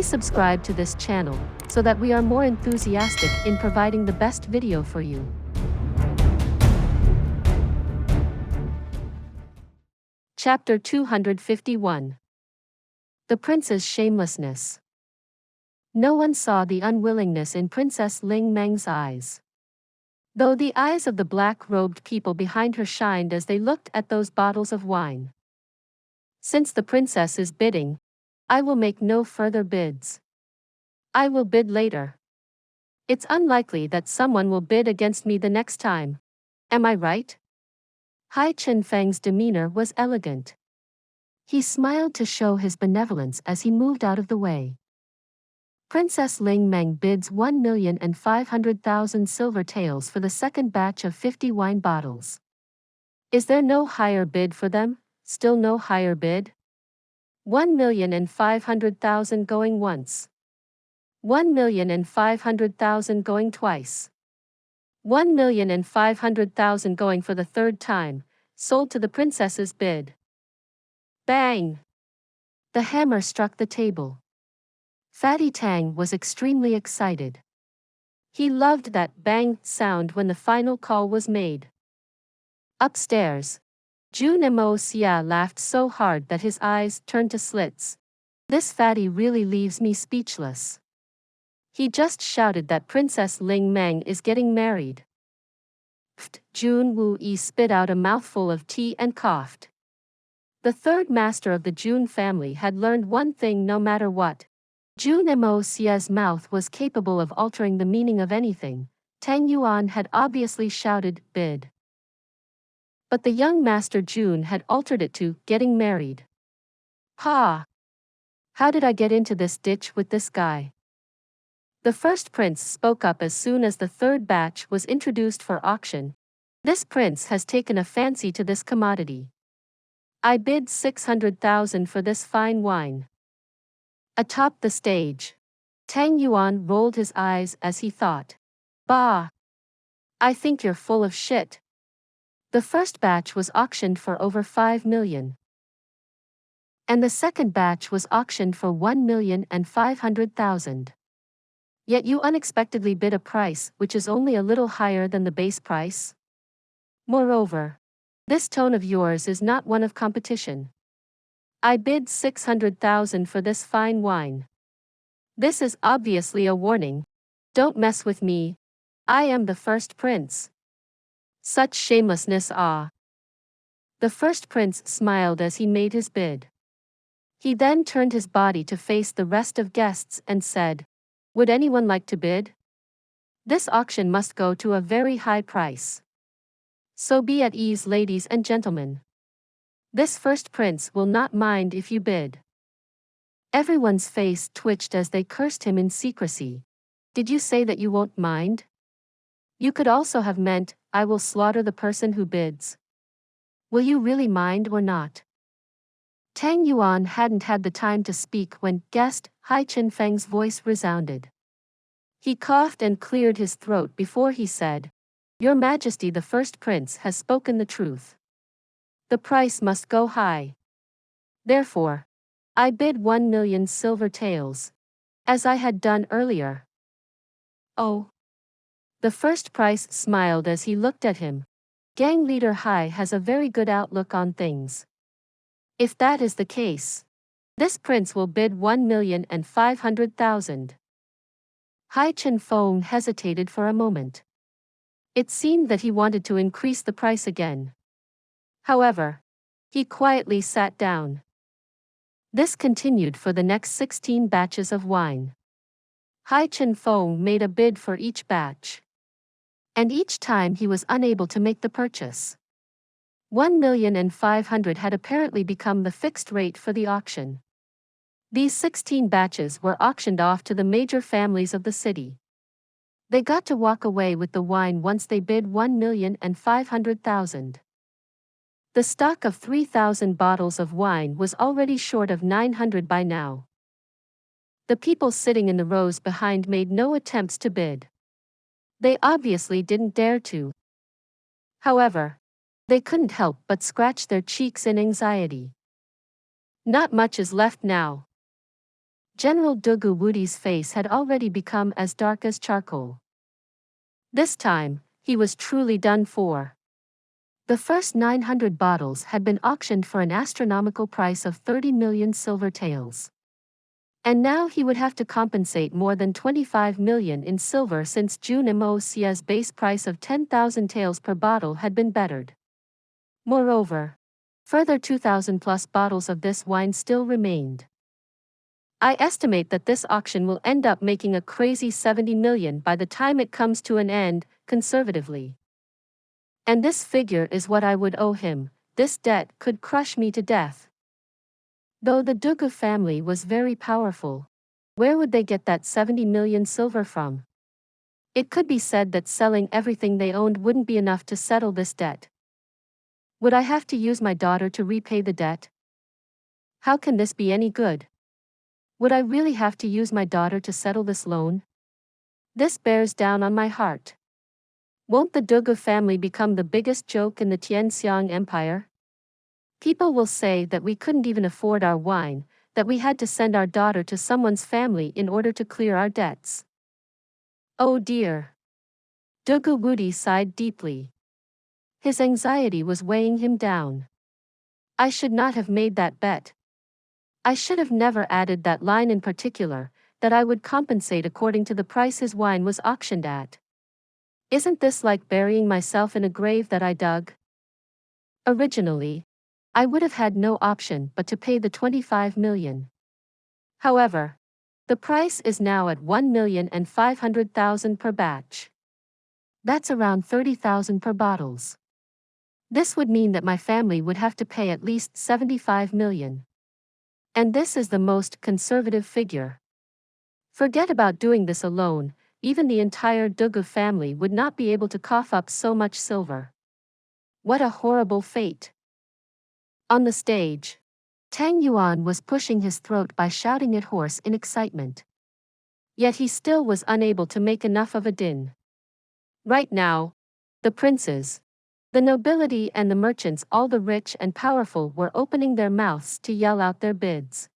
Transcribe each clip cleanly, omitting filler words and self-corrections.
Please subscribe to this channel so that we are more enthusiastic in providing the best video for you. Chapter 251. The Prince's Shamelessness. No one saw the unwillingness in Princess Ling Meng's eyes. Though the eyes of the black-robed people behind her shined as they looked at those bottles of wine. Since the princess is bidding, I will make no further bids. I will bid later. It's unlikely that someone will bid against me the next time. Am I right? Hai Chen-feng's demeanor was elegant. He smiled to show his benevolence as he moved out of the way. Princess Ling Meng bids 1,500,000 silver taels for the second batch of 50 wine bottles. Is there no higher bid for them? Still no higher bid? 1,500,000 going once. 1,500,000 going twice. 1,500,000 going for the third time, sold to the princess's bid. Bang! The hammer struck the table. Fatty Tang was extremely excited. He loved that bang sound when the final call was made. Upstairs, Jun Mo Xie laughed so hard that his eyes turned to slits. This fatty really leaves me speechless. He just shouted that Princess Ling Meng is getting married. Pfft! Jun Xie spit out a mouthful of tea and coughed. The third master of the Jun family had learned one thing: no matter what, Jun Mo Xie's mouth was capable of altering the meaning of anything. Tang Yuan had obviously shouted, bid. But the young master Jun had altered it to, getting married. Ha! How did I get into this ditch with this guy? The first prince spoke up as soon as the third batch was introduced for auction. This prince has taken a fancy to this commodity. I bid 600,000 for this fine wine. Atop the stage, Tang Yuan rolled his eyes as he thought, bah! I think you're full of shit. The first batch was auctioned for over 5 million. And the second batch was auctioned for 1,500,000. Yet you unexpectedly bid a price which is only a little higher than the base price. Moreover, this tone of yours is not one of competition. I bid 600,000 for this fine wine. This is obviously a warning. Don't mess with me. I am the first prince. Such shamelessness, ah! The first prince smiled as he made his bid. He then turned his body to face the rest of guests and said, would anyone like to bid? This auction must go to a very high price. So be at ease, ladies and gentlemen. This first prince will not mind if you bid. Everyone's face twitched as they cursed him in secrecy. Did you say that you won't mind? You could also have meant, I will slaughter the person who bids. Will you really mind or not? Tang Yuan hadn't had the time to speak when guest Hai Chen-feng's voice resounded. He coughed and cleared his throat before he said, Your Majesty, the first prince has spoken the truth. The price must go high. Therefore, I bid 1 million silver taels, as I had done earlier. Oh. The first price smiled as he looked at him. Gang leader Hai has a very good outlook on things. If that is the case, this prince will bid 1,500,000. Hai Chen-feng hesitated for a moment. It seemed that he wanted to increase the price again. However, he quietly sat down. This continued for the next 16 batches of wine. Hai Chen-feng made a bid for each batch. And each time he was unable to make the purchase. 1,500,000 had apparently become the fixed rate for the auction. These 16 batches were auctioned off to the major families of the city. They got to walk away with the wine once they bid 1,500,000. The stock of 3,000 bottles of wine was already short of 900 by now. The people sitting in the rows behind made no attempts to bid. They obviously didn't dare to. However, they couldn't help but scratch their cheeks in anxiety. Not much is left now. General Dugu Wudi's face had already become as dark as charcoal. This time, he was truly done for. The first 900 bottles had been auctioned for an astronomical price of 30 million silver taels. And now he would have to compensate more than 25 million in silver since Jun Mo Xie's base price of 10,000 taels per bottle had been bettered. Moreover, further 2,000 plus bottles of this wine still remained. I estimate that this auction will end up making a crazy 70 million by the time it comes to an end, conservatively. And this figure is what I would owe him. This debt could crush me to death. Though the Dugu family was very powerful, where would they get that 70 million silver from? It could be said that selling everything they owned wouldn't be enough to settle this debt. Would I have to use my daughter to repay the debt? How can this be any good? Would I really have to use my daughter to settle this loan? This bears down on my heart. Won't the Dugu family become the biggest joke in the Tianxiang Empire? People will say that we couldn't even afford our wine, that we had to send our daughter to someone's family in order to clear our debts. Oh dear. Dugu Wudi sighed deeply. His anxiety was weighing him down. I should not have made that bet. I should have never added that line in particular, that I would compensate according to the price his wine was auctioned at. Isn't this like burying myself in a grave that I dug? Originally, I would have had no option but to pay the 25 million. However, the price is now at 1,500,000 per batch. That's around 30,000 per bottles. This would mean that my family would have to pay at least 75 million. And this is the most conservative figure. Forget about doing this alone, even the entire Dugu family would not be able to cough up so much silver. What a horrible fate. On the stage, Tang Yuan was pushing his throat by shouting at hoarse in excitement. Yet he still was unable to make enough of a din. Right now, the princes, the nobility and the merchants, all the rich and powerful, were opening their mouths to yell out their bids.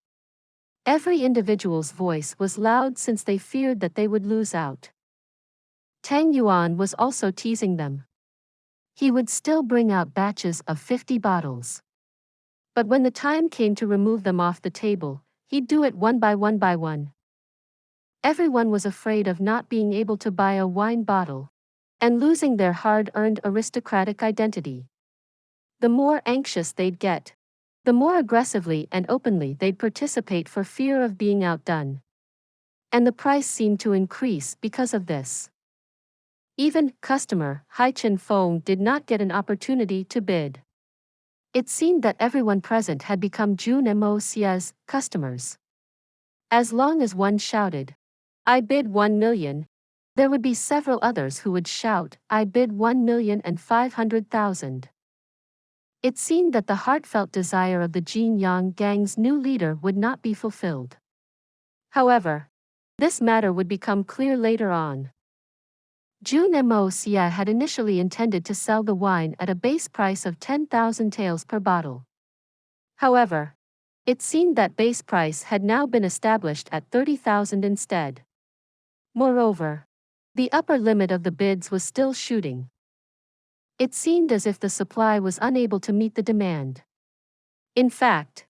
Every individual's voice was loud since they feared that they would lose out. Tang Yuan was also teasing them. He would still bring out batches of 50 bottles. But when the time came to remove them off the table, he'd do it one by one by one. Everyone was afraid of not being able to buy a wine bottle and losing their hard-earned aristocratic identity. The more anxious they'd get, the more aggressively and openly they'd participate for fear of being outdone. And the price seemed to increase because of this. Even customer Hai Chen Fong did not get an opportunity to bid. It seemed that everyone present had become Jun Mo Xie's customers. As long as one shouted, "I bid 1 million," there would be several others who would shout, "I bid 1,500,000." It seemed that the heartfelt desire of the Jin Yang gang's new leader would not be fulfilled. However, this matter would become clear later on. Jun Mo Xie had initially intended to sell the wine at a base price of 10,000 taels per bottle. However, it seemed that base price had now been established at 30,000 instead. Moreover, the upper limit of the bids was still shooting. It seemed as if the supply was unable to meet the demand. In fact,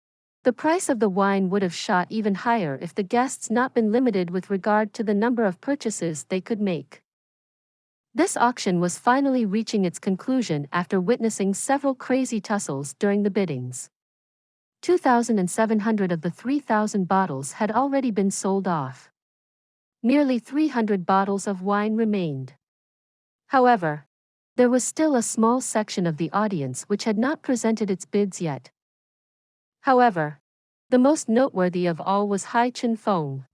the price of the wine would have shot even higher if the guests not been limited with regard to the number of purchases they could make. This auction was finally reaching its conclusion after witnessing several crazy tussles during the biddings. 2,700 of the 3,000 bottles had already been sold off. Merely 300 bottles of wine remained. However, there was still a small section of the audience which had not presented its bids yet. However, the most noteworthy of all was Hai Chen Fong.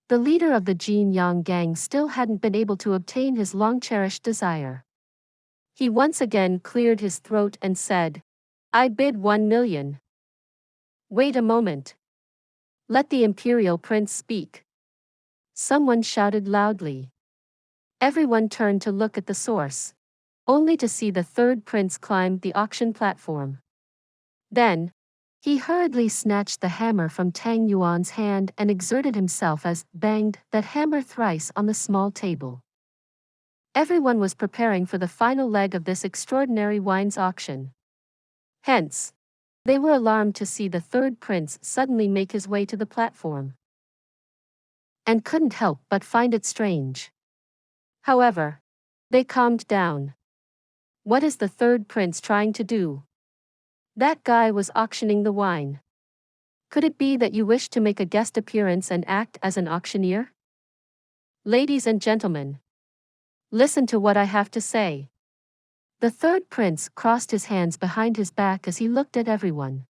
The leader of the Jin Yang gang still hadn't been able to obtain his long-cherished desire. He once again cleared his throat and said, "I bid 1 million. Wait a moment. Let the imperial prince speak." Someone shouted loudly. Everyone turned to look at the source, only to see the third prince climb the auction platform. Then, He hurriedly snatched the hammer from Tang Yuan's hand and exerted himself as banged that hammer thrice on the small table. Everyone was preparing for the final leg of this extraordinary wines auction. Hence, they were alarmed to see the third prince suddenly make his way to the platform, and couldn't help but find it strange. However, they calmed down. What is the third prince trying to do? That guy was auctioning the wine. Could it be that you wish to make a guest appearance and act as an auctioneer? Ladies and gentlemen, listen to what I have to say. The third prince crossed his hands behind his back as he looked at everyone.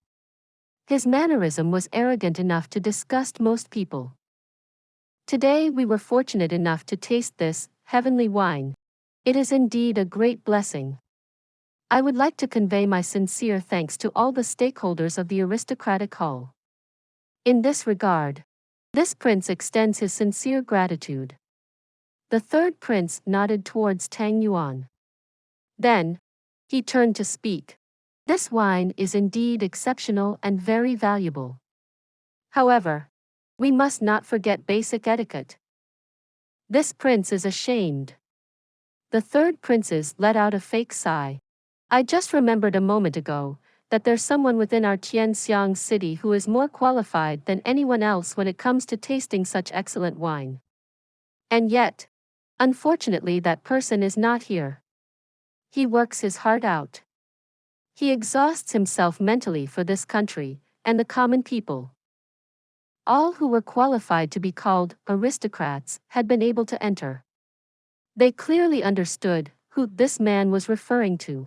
His mannerism was arrogant enough to disgust most people. Today we were fortunate enough to taste this heavenly wine. It is indeed a great blessing. I would like to convey my sincere thanks to all the stakeholders of the aristocratic hall. In this regard, this prince extends his sincere gratitude. The third prince nodded towards Tang Yuan. Then, he turned to speak. This wine is indeed exceptional and very valuable. However, we must not forget basic etiquette. This prince is ashamed. The third princes let out a fake sigh. I just remembered a moment ago that there's someone within our Tianxiang city who is more qualified than anyone else when it comes to tasting such excellent wine. And yet, unfortunately, that person is not here. He works his heart out. He exhausts himself mentally for this country and the common people. All who were qualified to be called aristocrats had been able to enter. They clearly understood who this man was referring to.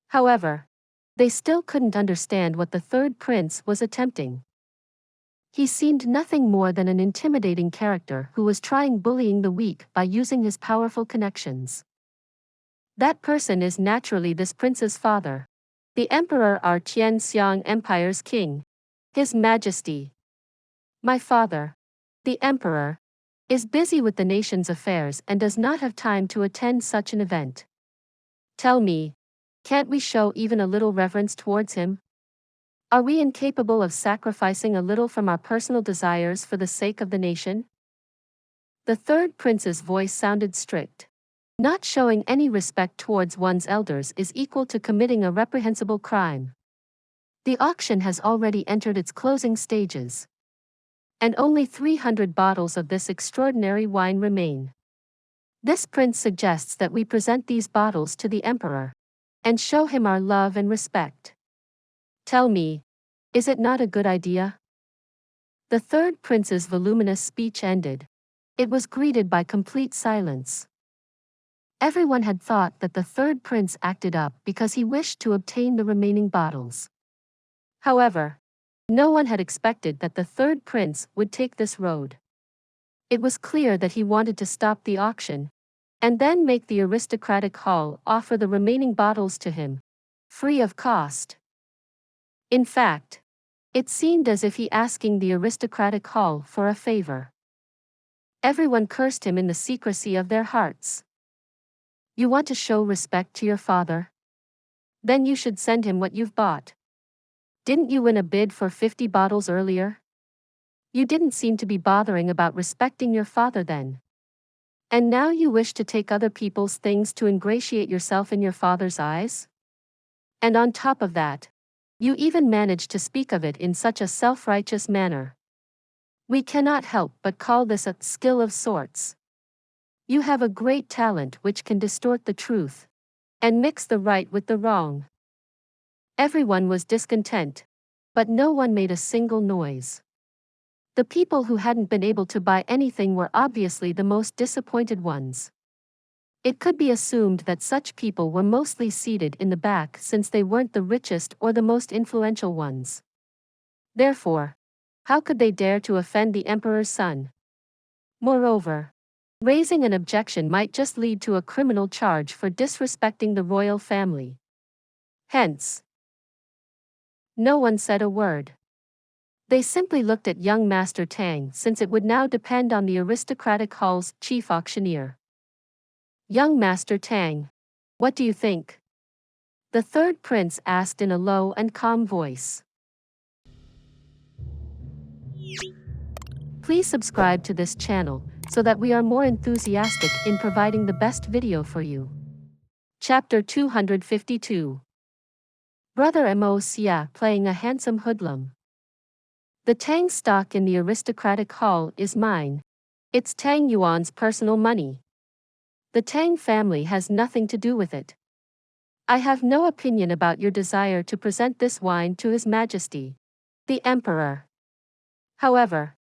However, they still couldn't understand what the third prince was attempting. He seemed nothing more than an intimidating character who was trying bullying the weak by using his powerful connections. That person is naturally this prince's father, the emperor, our Tianxiang Empire's king, His Majesty. My father, the emperor, is busy with the nation's affairs and does not have time to attend such an event. Tell me, can't we show even a little reverence towards him? Are we incapable of sacrificing a little from our personal desires for the sake of the nation? The third prince's voice sounded strict. Not showing any respect towards one's elders is equal to committing a reprehensible crime. The auction has already entered its closing stages, and only 300 bottles of this extraordinary wine remain. This prince suggests that we present these bottles to the emperor and show him our love and respect. Tell me, is it not a good idea? The third prince's voluminous speech ended. It was greeted by complete silence. Everyone had thought that the third prince acted up because he wished to obtain the remaining bottles. However, no one had expected that the third prince would take this road. It was clear that he wanted to stop the auction, and then make the aristocratic hall offer the remaining bottles to him, free of cost. In fact, it seemed as if he asking the aristocratic hall for a favor. Everyone cursed him in the secrecy of their hearts. You want to show respect to your father? Then you should send him what you've bought. Didn't you win a bid for 50 bottles earlier? You didn't seem to be bothering about respecting your father then. And now you wish to take other people's things to ingratiate yourself in your father's eyes? And on top of that, you even managed to speak of it in such a self-righteous manner. We cannot help but call this a skill of sorts. You have a great talent which can distort the truth and mix the right with the wrong. Everyone was discontent, but no one made a single noise. The people who hadn't been able to buy anything were obviously the most disappointed ones. It could be assumed that such people were mostly seated in the back since they weren't the richest or the most influential ones. Therefore, how could they dare to offend the emperor's son? Moreover, raising an objection might just lead to a criminal charge for disrespecting the royal family. Hence, no one said a word. They simply looked at young Master Tang since it would now depend on the aristocratic hall's chief auctioneer. Young Master Tang, what do you think? The third prince asked in a low and calm voice. Please subscribe to this channel so that we are more enthusiastic in providing the best video for you. Chapter 252. Brother Mo Xie playing a handsome hoodlum. The Tang stock in the aristocratic hall is mine. It's Tang Yuan's personal money. The Tang family has nothing to do with it. I have no opinion about your desire to present this wine to His Majesty, the Emperor. However,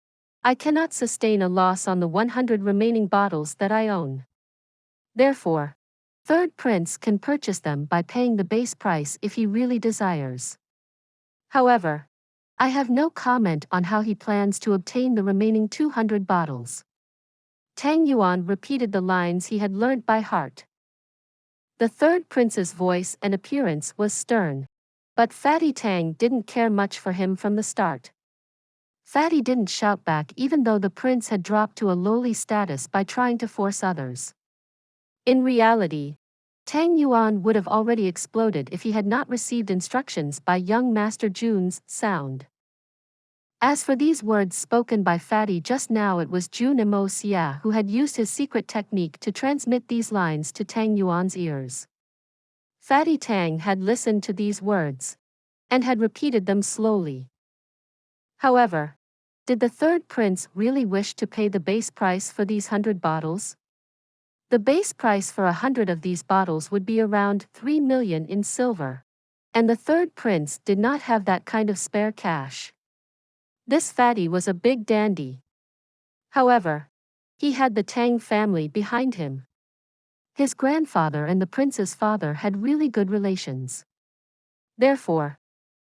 I cannot sustain a loss on the 100 remaining bottles that I own. Therefore, Third Prince can purchase them by paying the base price if he really desires. However, I have no comment on how he plans to obtain the remaining 200 bottles. Tang Yuan repeated the lines he had learnt by heart. The third prince's voice and appearance was stern. But Fatty Tang didn't care much for him from the start. Fatty didn't shout back even though the prince had dropped to a lowly status by trying to force others. In reality, Tang Yuan would have already exploded if he had not received instructions by young Master Jun's sound. As for these words spoken by Fatty just now, it was Jun Mo Xie who had used his secret technique to transmit these lines to Tang Yuan's ears. Fatty Tang had listened to these words and had repeated them slowly. However, did the third prince really wish to pay the base price for these 100 bottles? The base price for 100 of these bottles would be around 3 million in silver. And the third prince did not have that kind of spare cash. This Fatty was a big dandy. However, he had the Tang family behind him. His grandfather and the prince's father had really good relations. Therefore,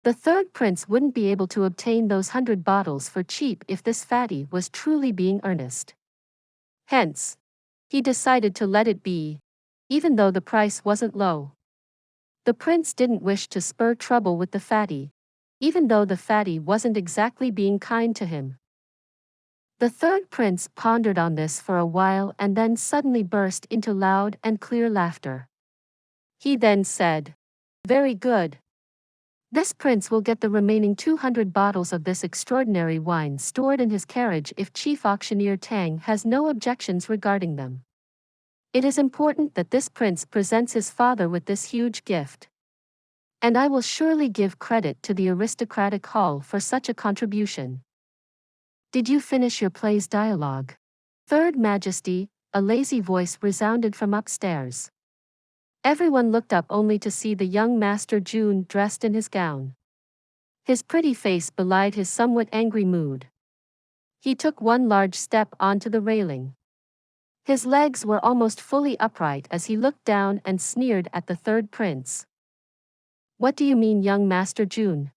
the third prince wouldn't be able to obtain those 100 bottles for cheap if this Fatty was truly being earnest. Hence, he decided to let it be, even though the price wasn't low. The prince didn't wish to spur trouble with the Fatty, even though the Fatty wasn't exactly being kind to him. The third prince pondered on this for a while and then suddenly burst into loud and clear laughter. He then said, "Very good. This prince will get the remaining 200 bottles of this extraordinary wine stored in his carriage if Chief Auctioneer Tang has no objections regarding them. It is important that this prince presents his father with this huge gift. And I will surely give credit to the aristocratic hall for such a contribution." "Did you finish your play's dialogue?" "Third Majesty," a lazy voice resounded from upstairs. Everyone looked up only to see the young Master Jun dressed in his gown. His pretty face belied his somewhat angry mood. He took one large step onto the railing. His legs were almost fully upright as he looked down and sneered at the third prince. "What do you mean, young Master Jun?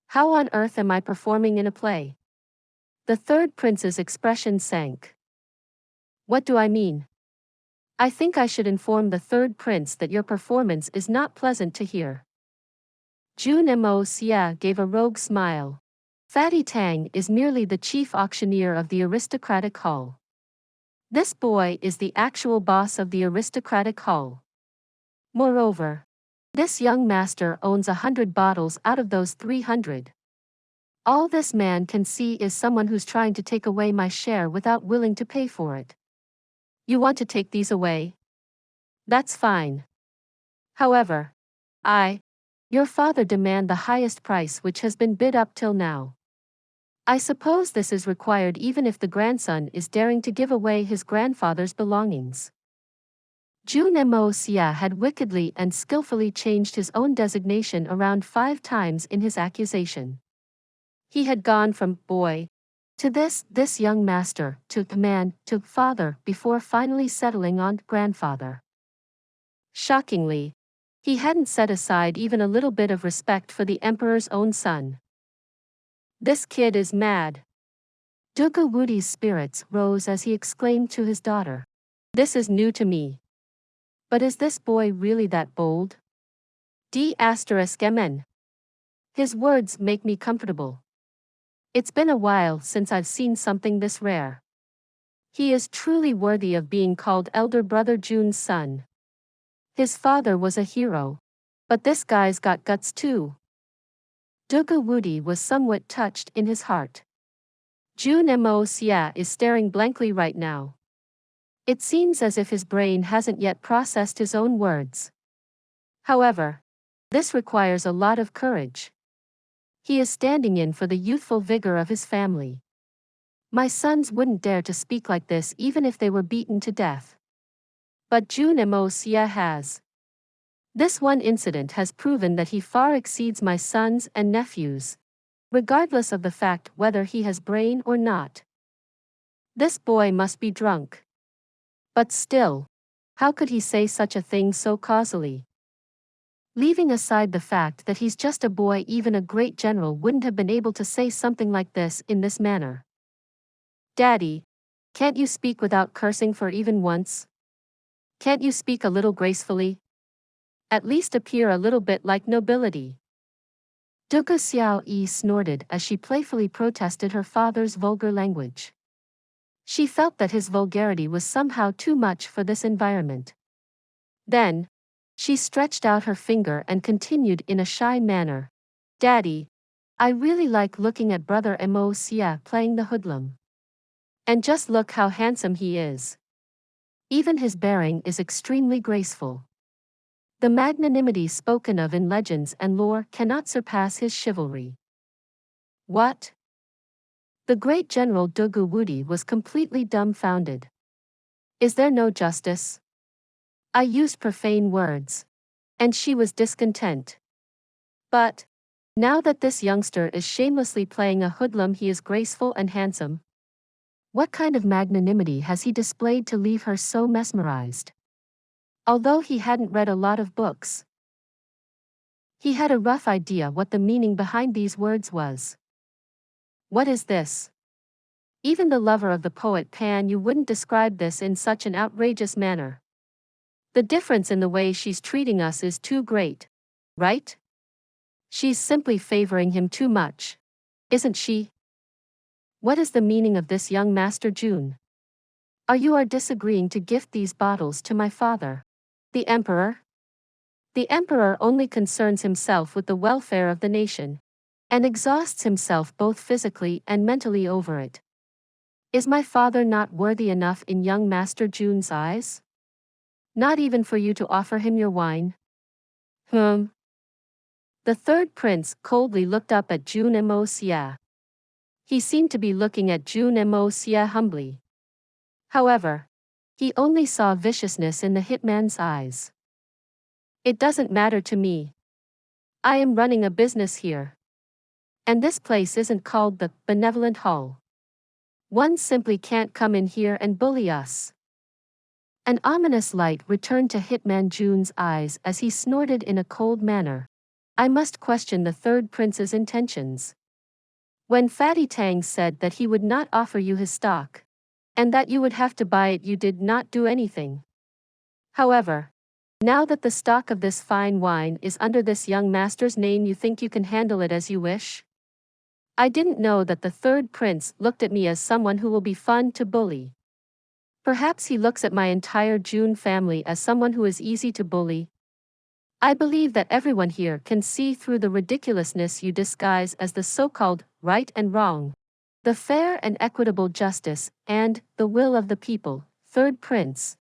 How on earth am I performing in a play?" The third prince's expression sank. "What do I mean? I think I should inform the third prince that your performance is not pleasant to hear." Jun Mo Xie gave a rogue smile. Fatty Tang is merely the chief auctioneer of the aristocratic hall. This boy is the actual boss of the aristocratic hall. Moreover, this young master owns 100 bottles out of those 300. All this man can see is someone who's trying to take away my share without willing to pay for it. You want to take these away? That's fine. However, your father demand the highest price which has been bid up till now. I suppose this is required even if the grandson is daring to give away his grandfather's belongings. Jun Mo Xie had wickedly and skillfully changed his own designation around 5 times in his accusation. He had gone from boy to this young master to man to father before finally settling on grandfather. Shockingly, he hadn't set aside even a little bit of respect for the emperor's own son. This kid is mad. Debauchee's spirits rose as he exclaimed to his daughter, "This is new to me. But is this boy really that bold? D***mn. His words make me comfortable. It's been a while since I've seen something this rare. He is truly worthy of being called elder brother Jun's son. His father was a hero. But this guy's got guts too." Debauchee was somewhat touched in his heart. Jun Mo Xie is staring blankly right now. It seems as if his brain hasn't yet processed his own words. However, this requires a lot of courage. He is standing in for the youthful vigor of his family. My sons wouldn't dare to speak like this even if they were beaten to death. But Jun Mo Xie has. This one incident has proven that he far exceeds my sons and nephews, regardless of the fact whether he has brain or not. This boy must be drunk. But still, how could he say such a thing so causally? Leaving aside the fact that he's just a boy, even a great general wouldn't have been able to say something like this in this manner. Daddy, can't you speak without cursing for even once? Can't you speak a little gracefully? At least appear a little bit like nobility. Dugu Xiao Yi snorted as she playfully protested her father's vulgar language. She felt that his vulgarity was somehow too much for this environment. Then, she stretched out her finger and continued in a shy manner. Daddy, I really like looking at brother Mo Xie playing the hoodlum. And just look how handsome he is. Even his bearing is extremely graceful. The magnanimity spoken of in legends and lore cannot surpass his chivalry. What? The great general Dugu Wudi was completely dumbfounded. Is there no justice? I used profane words. And she was discontent. But, now that this youngster is shamelessly playing a hoodlum, he is graceful and handsome. What kind of magnanimity has he displayed to leave her so mesmerized? Although he hadn't read a lot of books, he had a rough idea what the meaning behind these words was. What is this? Even the lover of the poet Pan Yu wouldn't describe this in such an outrageous manner. The difference in the way she's treating us is too great, right? She's simply favoring him too much, isn't she? What is the meaning of this, young Master Jun? You are disagreeing to gift these bottles to my father, the emperor? The emperor only concerns himself with the welfare of the nation, and exhausts himself both physically and mentally over it. Is my father not worthy enough in young Master Jun's eyes? Not even for you to offer him your wine? The third prince coldly looked up at Jun Mo Xie. He seemed to be looking at Jun Mo Xie humbly. However, he only saw viciousness in the hitman's eyes. It doesn't matter to me. I am running a business here. And this place isn't called the Benevolent Hall. One simply can't come in here and bully us. An ominous light returned to Hitman Jun's eyes as he snorted in a cold manner. I must question the third prince's intentions. When Fatty Tang said that he would not offer you his stock, and that you would have to buy it, you did not do anything. However, now that the stock of this fine wine is under this young master's name, you think you can handle it as you wish? I didn't know that the third prince looked at me as someone who will be fun to bully. Perhaps he looks at my entire Jun family as someone who is easy to bully. I believe that everyone here can see through the ridiculousness you disguise as the so-called right and wrong, the fair and equitable justice, and the will of the people. Third prince,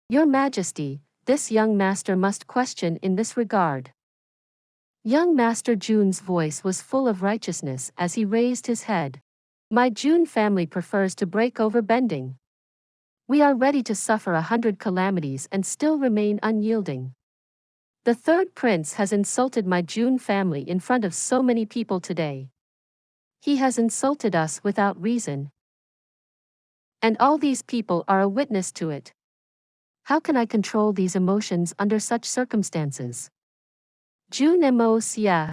your majesty, this young master must question in this regard. Young Master Jun's voice was full of righteousness as he raised his head. My Jun family prefers to break over bending. We are ready to suffer 100 calamities and still remain unyielding. The third prince has insulted my Jun family in front of so many people today. He has insulted us without reason. And all these people are a witness to it. How can I control these emotions under such circumstances? Jun Mo Xie.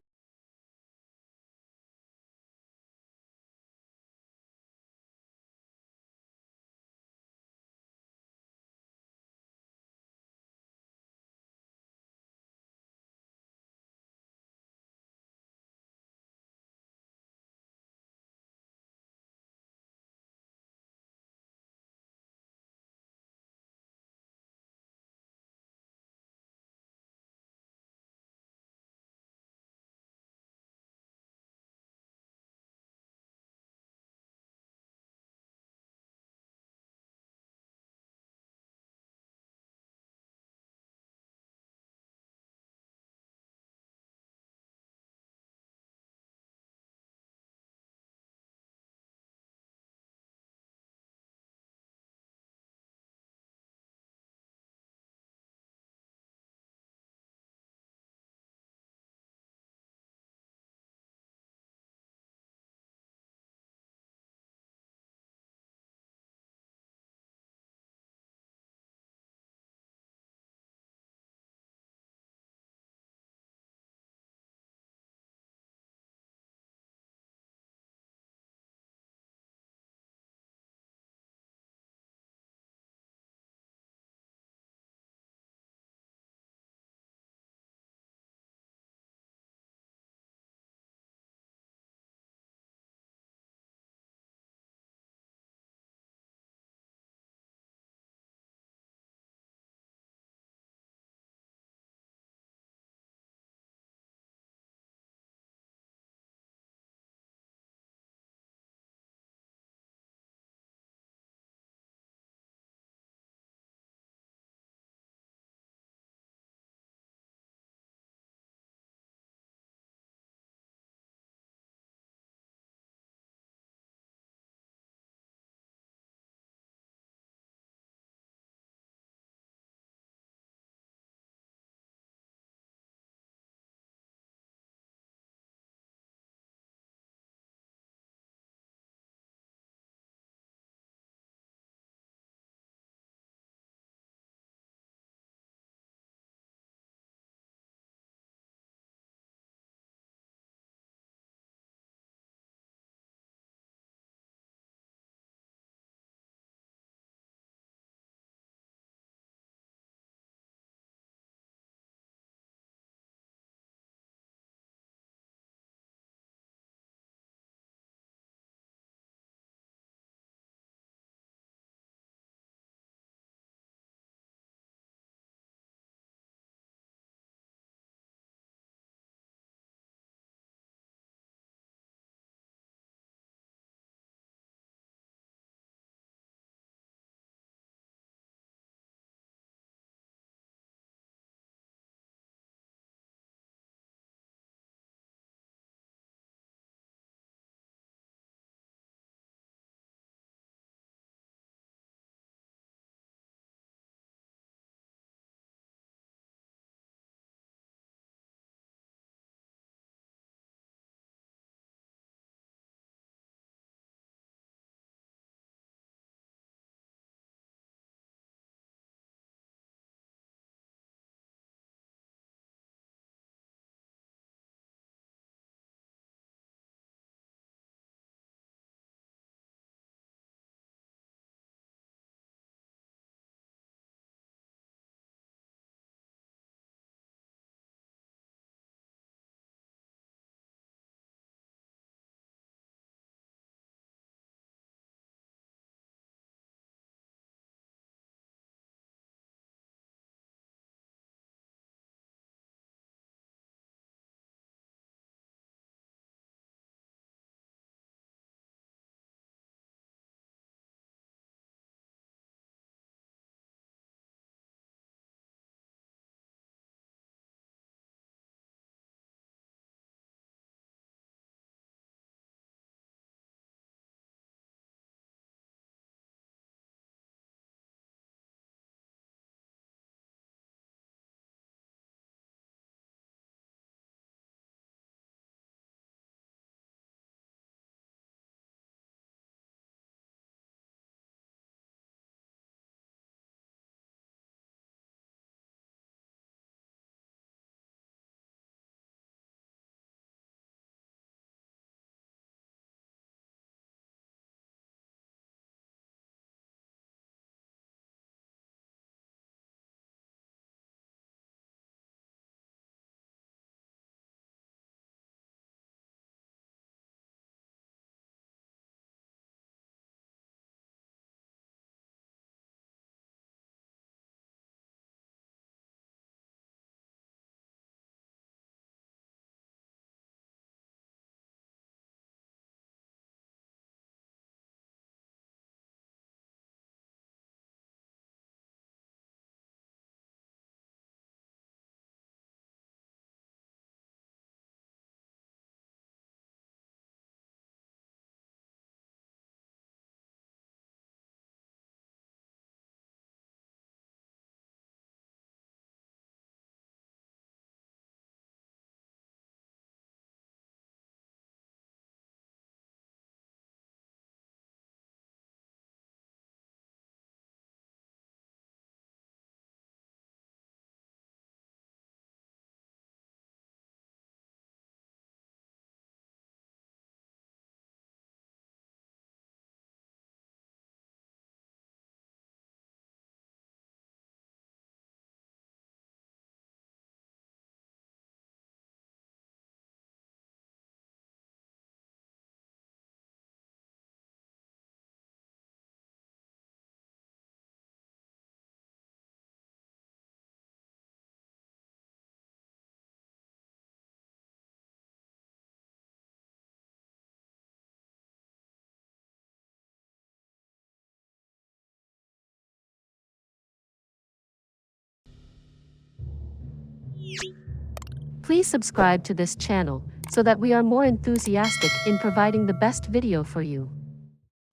Please subscribe to this channel so that we are more enthusiastic in providing the best video for you.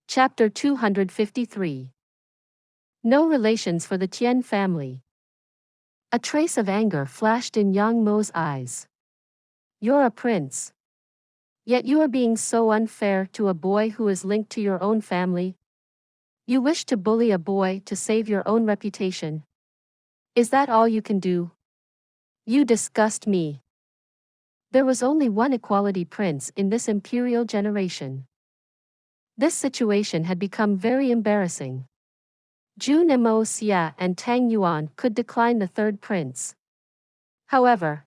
Chapter 253. No relations for the Tian family. A trace of anger flashed in Yang Mo's eyes. You're a prince. Yet you are being so unfair to a boy who is linked to your own family. You wish to bully a boy to save your own reputation. Is that all you can do? You disgust me. There was only one equality prince in this imperial generation. This situation had become very embarrassing. Jun Mo Xie and Tang Yuan could decline the third prince. However,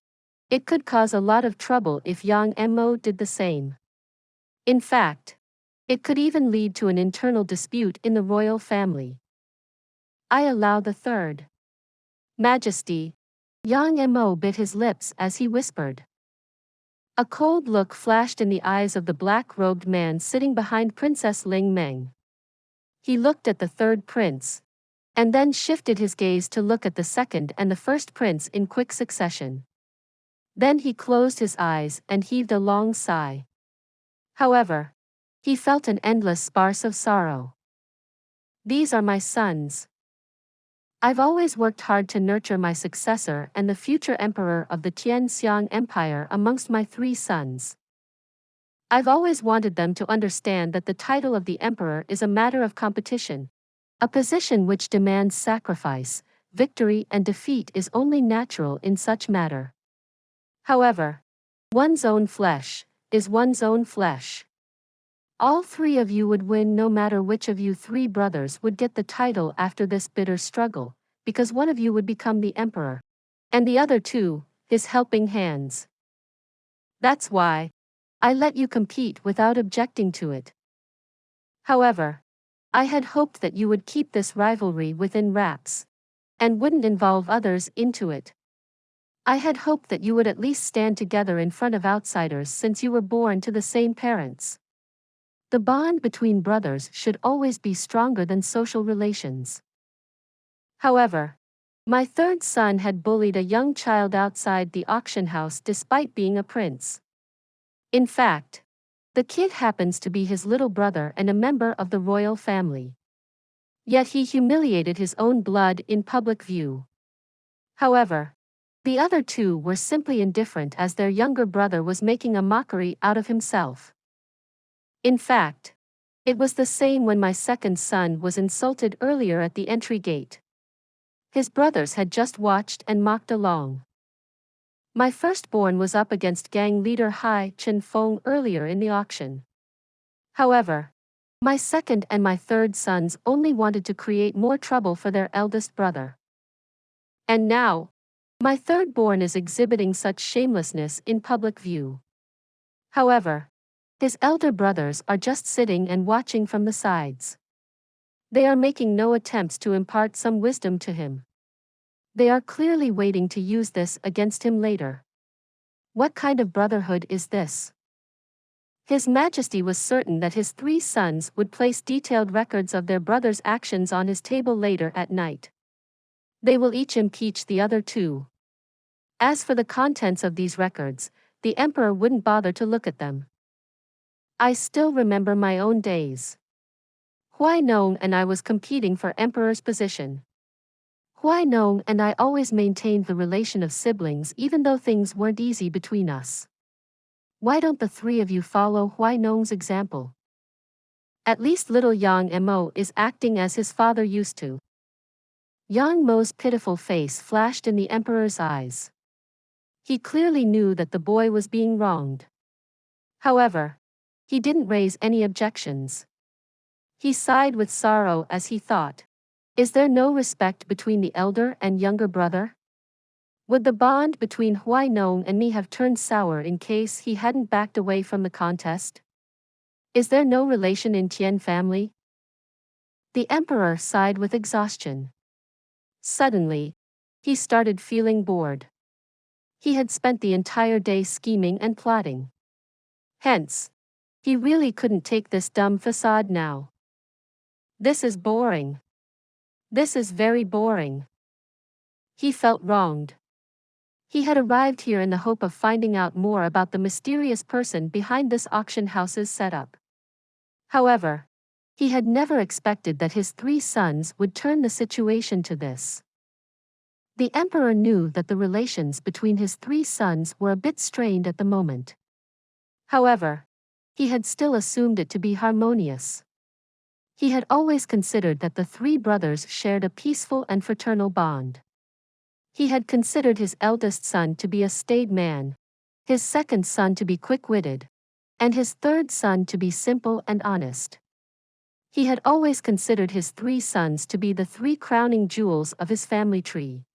it could cause a lot of trouble if Yang Mo did the same. In fact, it could even lead to an internal dispute in the royal family. I allow the third. Majesty. Yang Mo bit his lips as he whispered. A cold look flashed in the eyes of the black-robed man sitting behind Princess Ling Meng. He looked at the third prince, and then shifted his gaze to look at the second and the first prince in quick succession. Then he closed his eyes and heaved a long sigh. However, he felt an endless sparse of sorrow. These are my sons. I've always worked hard to nurture my successor and the future emperor of the Tian Xiang Empire amongst my three sons. I've always wanted them to understand that the title of the emperor is a matter of competition. A position which demands sacrifice, victory and defeat is only natural in such matter. However, one's own flesh is one's own flesh. All three of you would win no matter which of you three brothers would get the title after this bitter struggle, because one of you would become the emperor, and the other two, his helping hands. That's why I let you compete without objecting to it. However, I had hoped that you would keep this rivalry within wraps, and wouldn't involve others into it. I had hoped that you would at least stand together in front of outsiders since you were born to the same parents. The bond between brothers should always be stronger than social relations. However, my third son had bullied a young child outside the auction house despite being a prince. In fact, the kid happens to be his little brother and a member of the royal family. Yet he humiliated his own blood in public view. However, the other two were simply indifferent as their younger brother was making a mockery out of himself. In fact, it was the same when my second son was insulted earlier at the entry gate. His brothers had just watched and mocked along. My firstborn was up against gang leader Hai Chen Feng earlier in the auction. However, my second and my third sons only wanted to create more trouble for their eldest brother. And now, my thirdborn is exhibiting such shamelessness in public view. However, his elder brothers are just sitting and watching from the sides. They are making no attempts to impart some wisdom to him. They are clearly waiting to use this against him later. What kind of brotherhood is this? His Majesty was certain that his three sons would place detailed records of their brother's actions on his table later at night. They will each impeach the other two. As for the contents of these records, the emperor wouldn't bother to look at them. I still remember my own days. Huai Nong and I was competing for emperor's position. Huai Nong and I always maintained the relation of siblings even though things weren't easy between us. Why don't the three of you follow Huai Nong's example? At least little Yang Mo is acting as his father used to. Yang Mo's pitiful face flashed in the emperor's eyes. He clearly knew that the boy was being wronged. However, he didn't raise any objections. He sighed with sorrow as he thought, is there no respect between the elder and younger brother? Would the bond between Huai Nong and me have turned sour in case he hadn't backed away from the contest? Is there no relation in Tian family? The emperor sighed with exhaustion. Suddenly, he started feeling bored. He had spent the entire day scheming and plotting. Hence, he really couldn't take this dumb facade now. This is boring. This is very boring. He felt wronged. He had arrived here in the hope of finding out more about the mysterious person behind this auction house's setup. However, he had never expected that his 3 sons would turn the situation to this. The emperor knew that the relations between his 3 sons were a bit strained at the moment. However, he had still assumed it to be harmonious. He had always considered that the 3 brothers shared a peaceful and fraternal bond. He had considered his eldest son to be a staid man, his second son to be quick-witted, and his third son to be simple and honest. He had always considered his 3 sons to be the 3 crowning jewels of his family tree.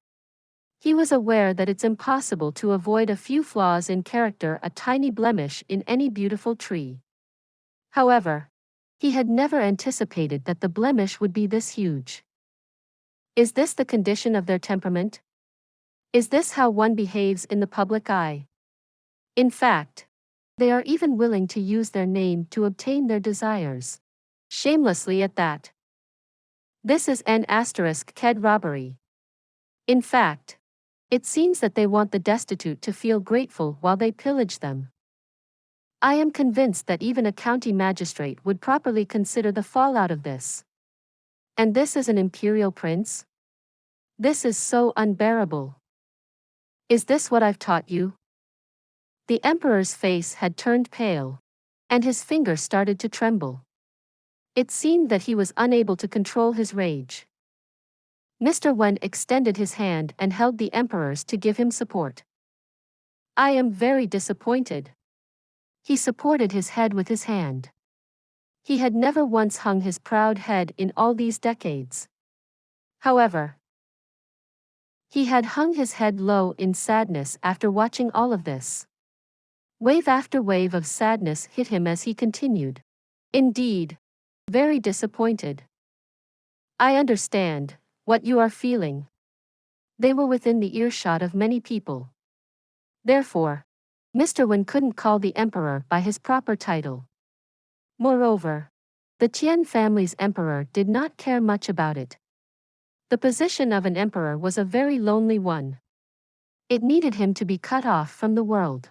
He was aware that it's impossible to avoid a few flaws in character, a tiny blemish in any beautiful tree. However, he had never anticipated that the blemish would be this huge. Is this the condition of their temperament? Is this how one behaves in the public eye? In fact, they are even willing to use their name to obtain their desires. Shamelessly at that. This is an *ked robbery. In fact, it seems that they want the destitute to feel grateful while they pillage them. I am convinced that even a county magistrate would properly consider the fallout of this. And this is an imperial prince? This is so unbearable. Is this what I've taught you? The emperor's face had turned pale, and his fingers started to tremble. It seemed that he was unable to control his rage. Mr. Wen extended his hand and held the emperor's to give him support. I am very disappointed. He supported his head with his hand. He had never once hung his proud head in all these decades. However, he had hung his head low in sadness after watching all of this. Wave after wave of sadness hit him as he continued. Indeed, very disappointed. I understand what you are feeling. They were within the earshot of many people. Therefore, Mr. Wen couldn't call the emperor by his proper title. Moreover, the Tian family's emperor did not care much about it. The position of an emperor was a very lonely one. It needed him to be cut off from the world.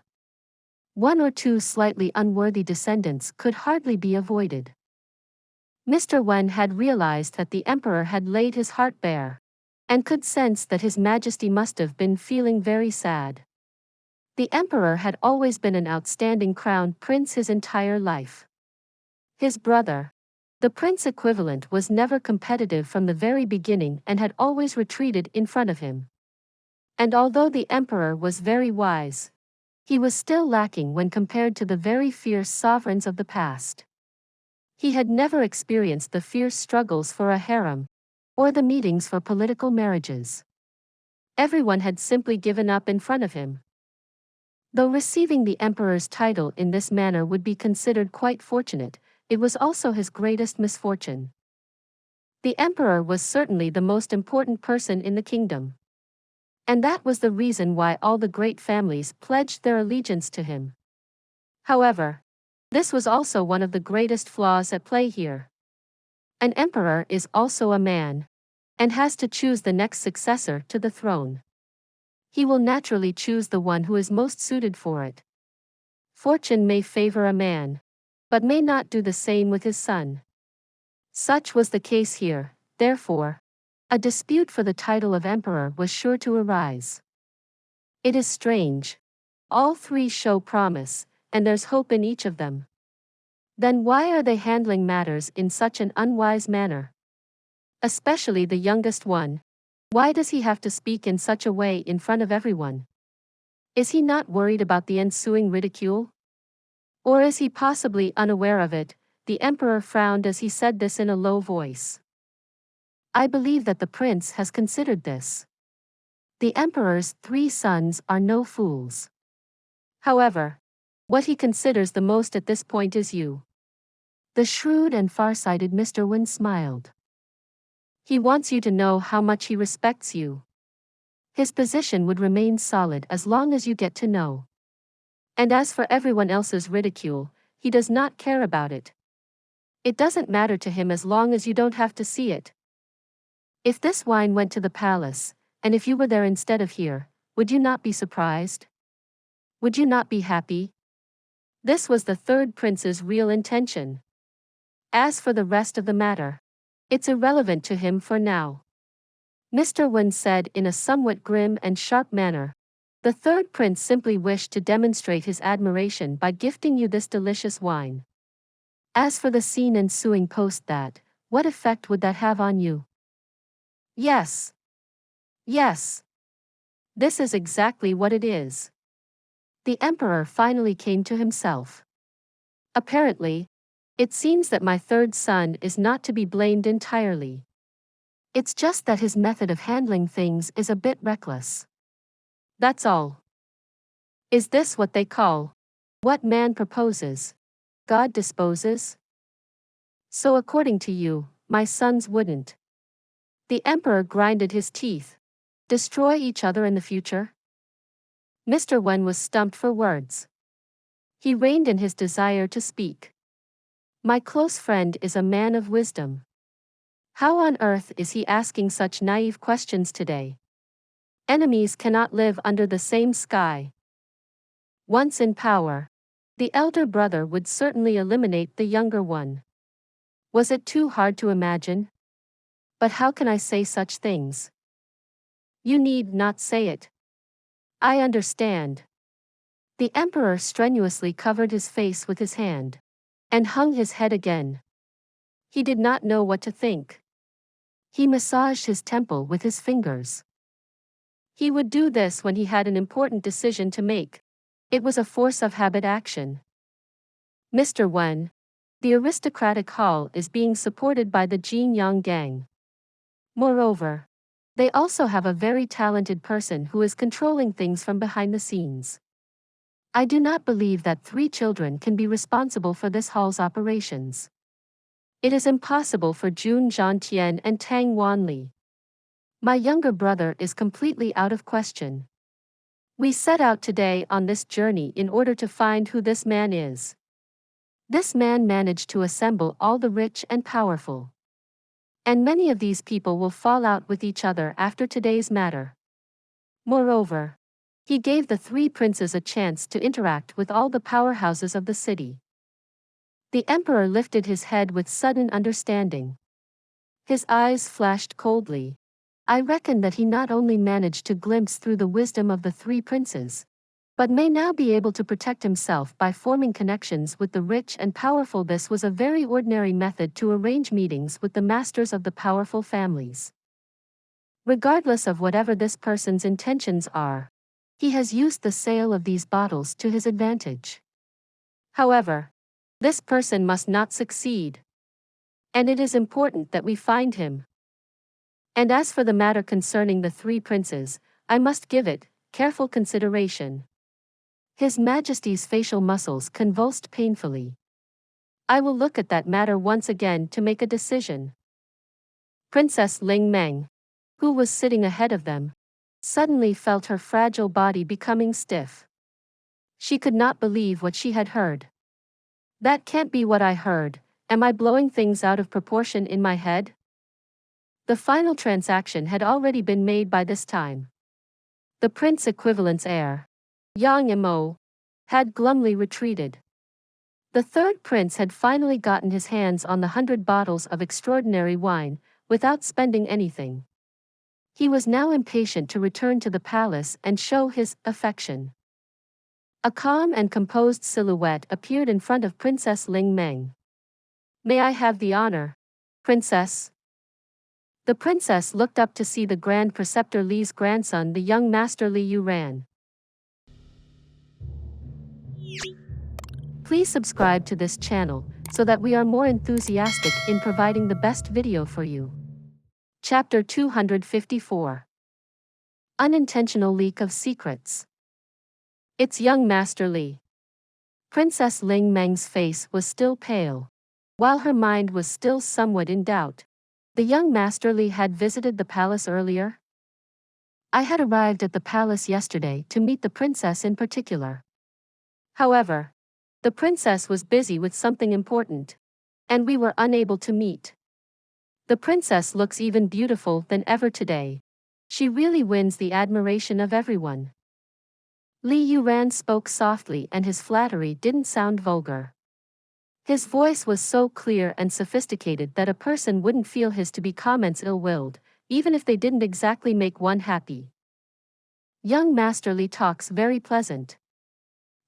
1 or 2 slightly unworthy descendants could hardly be avoided. Mr. Wen had realized that the emperor had laid his heart bare, and could sense that His Majesty must have been feeling very sad. The emperor had always been an outstanding crown prince his entire life. His brother, the prince equivalent, was never competitive from the very beginning and had always retreated in front of him. And although the emperor was very wise, he was still lacking when compared to the very fierce sovereigns of the past. He had never experienced the fierce struggles for a harem, or the meetings for political marriages. Everyone had simply given up in front of him. Though receiving the emperor's title in this manner would be considered quite fortunate, it was also his greatest misfortune. The emperor was certainly the most important person in the kingdom. And that was the reason why all the great families pledged their allegiance to him. However, this was also one of the greatest flaws at play here. An emperor is also a man, and has to choose the next successor to the throne. He will naturally choose the one who is most suited for it. Fortune may favor a man, but may not do the same with his son. Such was the case here, therefore, a dispute for the title of emperor was sure to arise. It is strange. All 3 show promise, and there's hope in each of them. Then why are they handling matters in such an unwise manner? Especially the youngest one. Why does he have to speak in such a way in front of everyone? Is he not worried about the ensuing ridicule? Or is he possibly unaware of it? The emperor frowned as he said this in a low voice. I believe that the prince has considered this. The emperor's 3 sons are no fools. However, what he considers the most at this point is you. The shrewd and far-sighted Mr. Wen smiled. He wants you to know how much he respects you. His position would remain solid as long as you get to know. And as for everyone else's ridicule, he does not care about it. It doesn't matter to him as long as you don't have to see it. If this wine went to the palace, and if you were there instead of here, would you not be surprised? Would you not be happy? This was the third prince's real intention. As for the rest of the matter, it's irrelevant to him for now. Mr. Wen said in a somewhat grim and sharp manner. The third prince simply wished to demonstrate his admiration by gifting you this delicious wine. As for the scene ensuing post that, what effect would that have on you? Yes. Yes. This is exactly what it is. The emperor finally came to himself. Apparently, it seems that my third son is not to be blamed entirely. It's just that his method of handling things is a bit reckless. That's all. Is this what they call, what man proposes, God disposes? So according to you, my sons wouldn't. The emperor grinded his teeth. Destroy each other in the future? Mr. Wen was stumped for words. He reined in his desire to speak. My close friend is a man of wisdom. How on earth is he asking such naive questions today? Enemies cannot live under the same sky. Once in power, the elder brother would certainly eliminate the younger one. Was it too hard to imagine? But how can I say such things? You need not say it. I understand. The emperor strenuously covered his face with his hand and hung his head again. He did not know what to think. He massaged his temple with his fingers. He would do this when he had an important decision to make. It was a force of habit action. Mr. Wen, the aristocratic hall is being supported by the Jin Yang gang. Moreover, they also have a very talented person who is controlling things from behind the scenes. I do not believe that 3 children can be responsible for this hall's operations. It is impossible for Jun Tian and Tang Yuan. My younger brother is completely out of question. We set out today on this journey in order to find who this man is. This man managed to assemble all the rich and powerful. And many of these people will fall out with each other after today's matter. Moreover, he gave the 3 princes a chance to interact with all the powerhouses of the city. The emperor lifted his head with sudden understanding. His eyes flashed coldly. I reckon that he not only managed to glimpse through the wisdom of the 3 princes, but may now be able to protect himself by forming connections with the rich and powerful. This was a very ordinary method to arrange meetings with the masters of the powerful families. Regardless of whatever this person's intentions are, he has used the sale of these bottles to his advantage. However, this person must not succeed. And it is important that we find him. And as for the matter concerning the 3 princes, I must give it careful consideration. His Majesty's facial muscles convulsed painfully. I will look at that matter once again to make a decision. Princess Ling Meng, who was sitting ahead of them, suddenly felt her fragile body becoming stiff. She could not believe what she had heard. That can't be what I heard. Am I blowing things out of proportion in my head? The final transaction had already been made by this time. The prince equivalent's heir, Yang Mo, had glumly retreated. The third prince had finally gotten his hands on the 100 bottles of extraordinary wine, without spending anything. He was now impatient to return to the palace and show his affection. A calm and composed silhouette appeared in front of Princess Ling Meng. May I have the honor, Princess? The princess looked up to see the Grand Preceptor Li's grandson, the young Master Li Yuran. Please subscribe to this channel, so that we are more enthusiastic in providing the best video for you. Chapter 254. Unintentional Leak of Secrets. It's young Master Li. Princess Ling Meng's face was still pale, while her mind was still somewhat in doubt. The young Master Li had visited the palace earlier. I had arrived at the palace yesterday to meet the princess in particular. However, the princess was busy with something important, and we were unable to meet. The princess looks even beautiful than ever today. She really wins the admiration of everyone. Li Yuran spoke softly and his flattery didn't sound vulgar. His voice was so clear and sophisticated that a person wouldn't feel his to be comments ill-willed, even if they didn't exactly make one happy. Young Master Li talks very pleasant.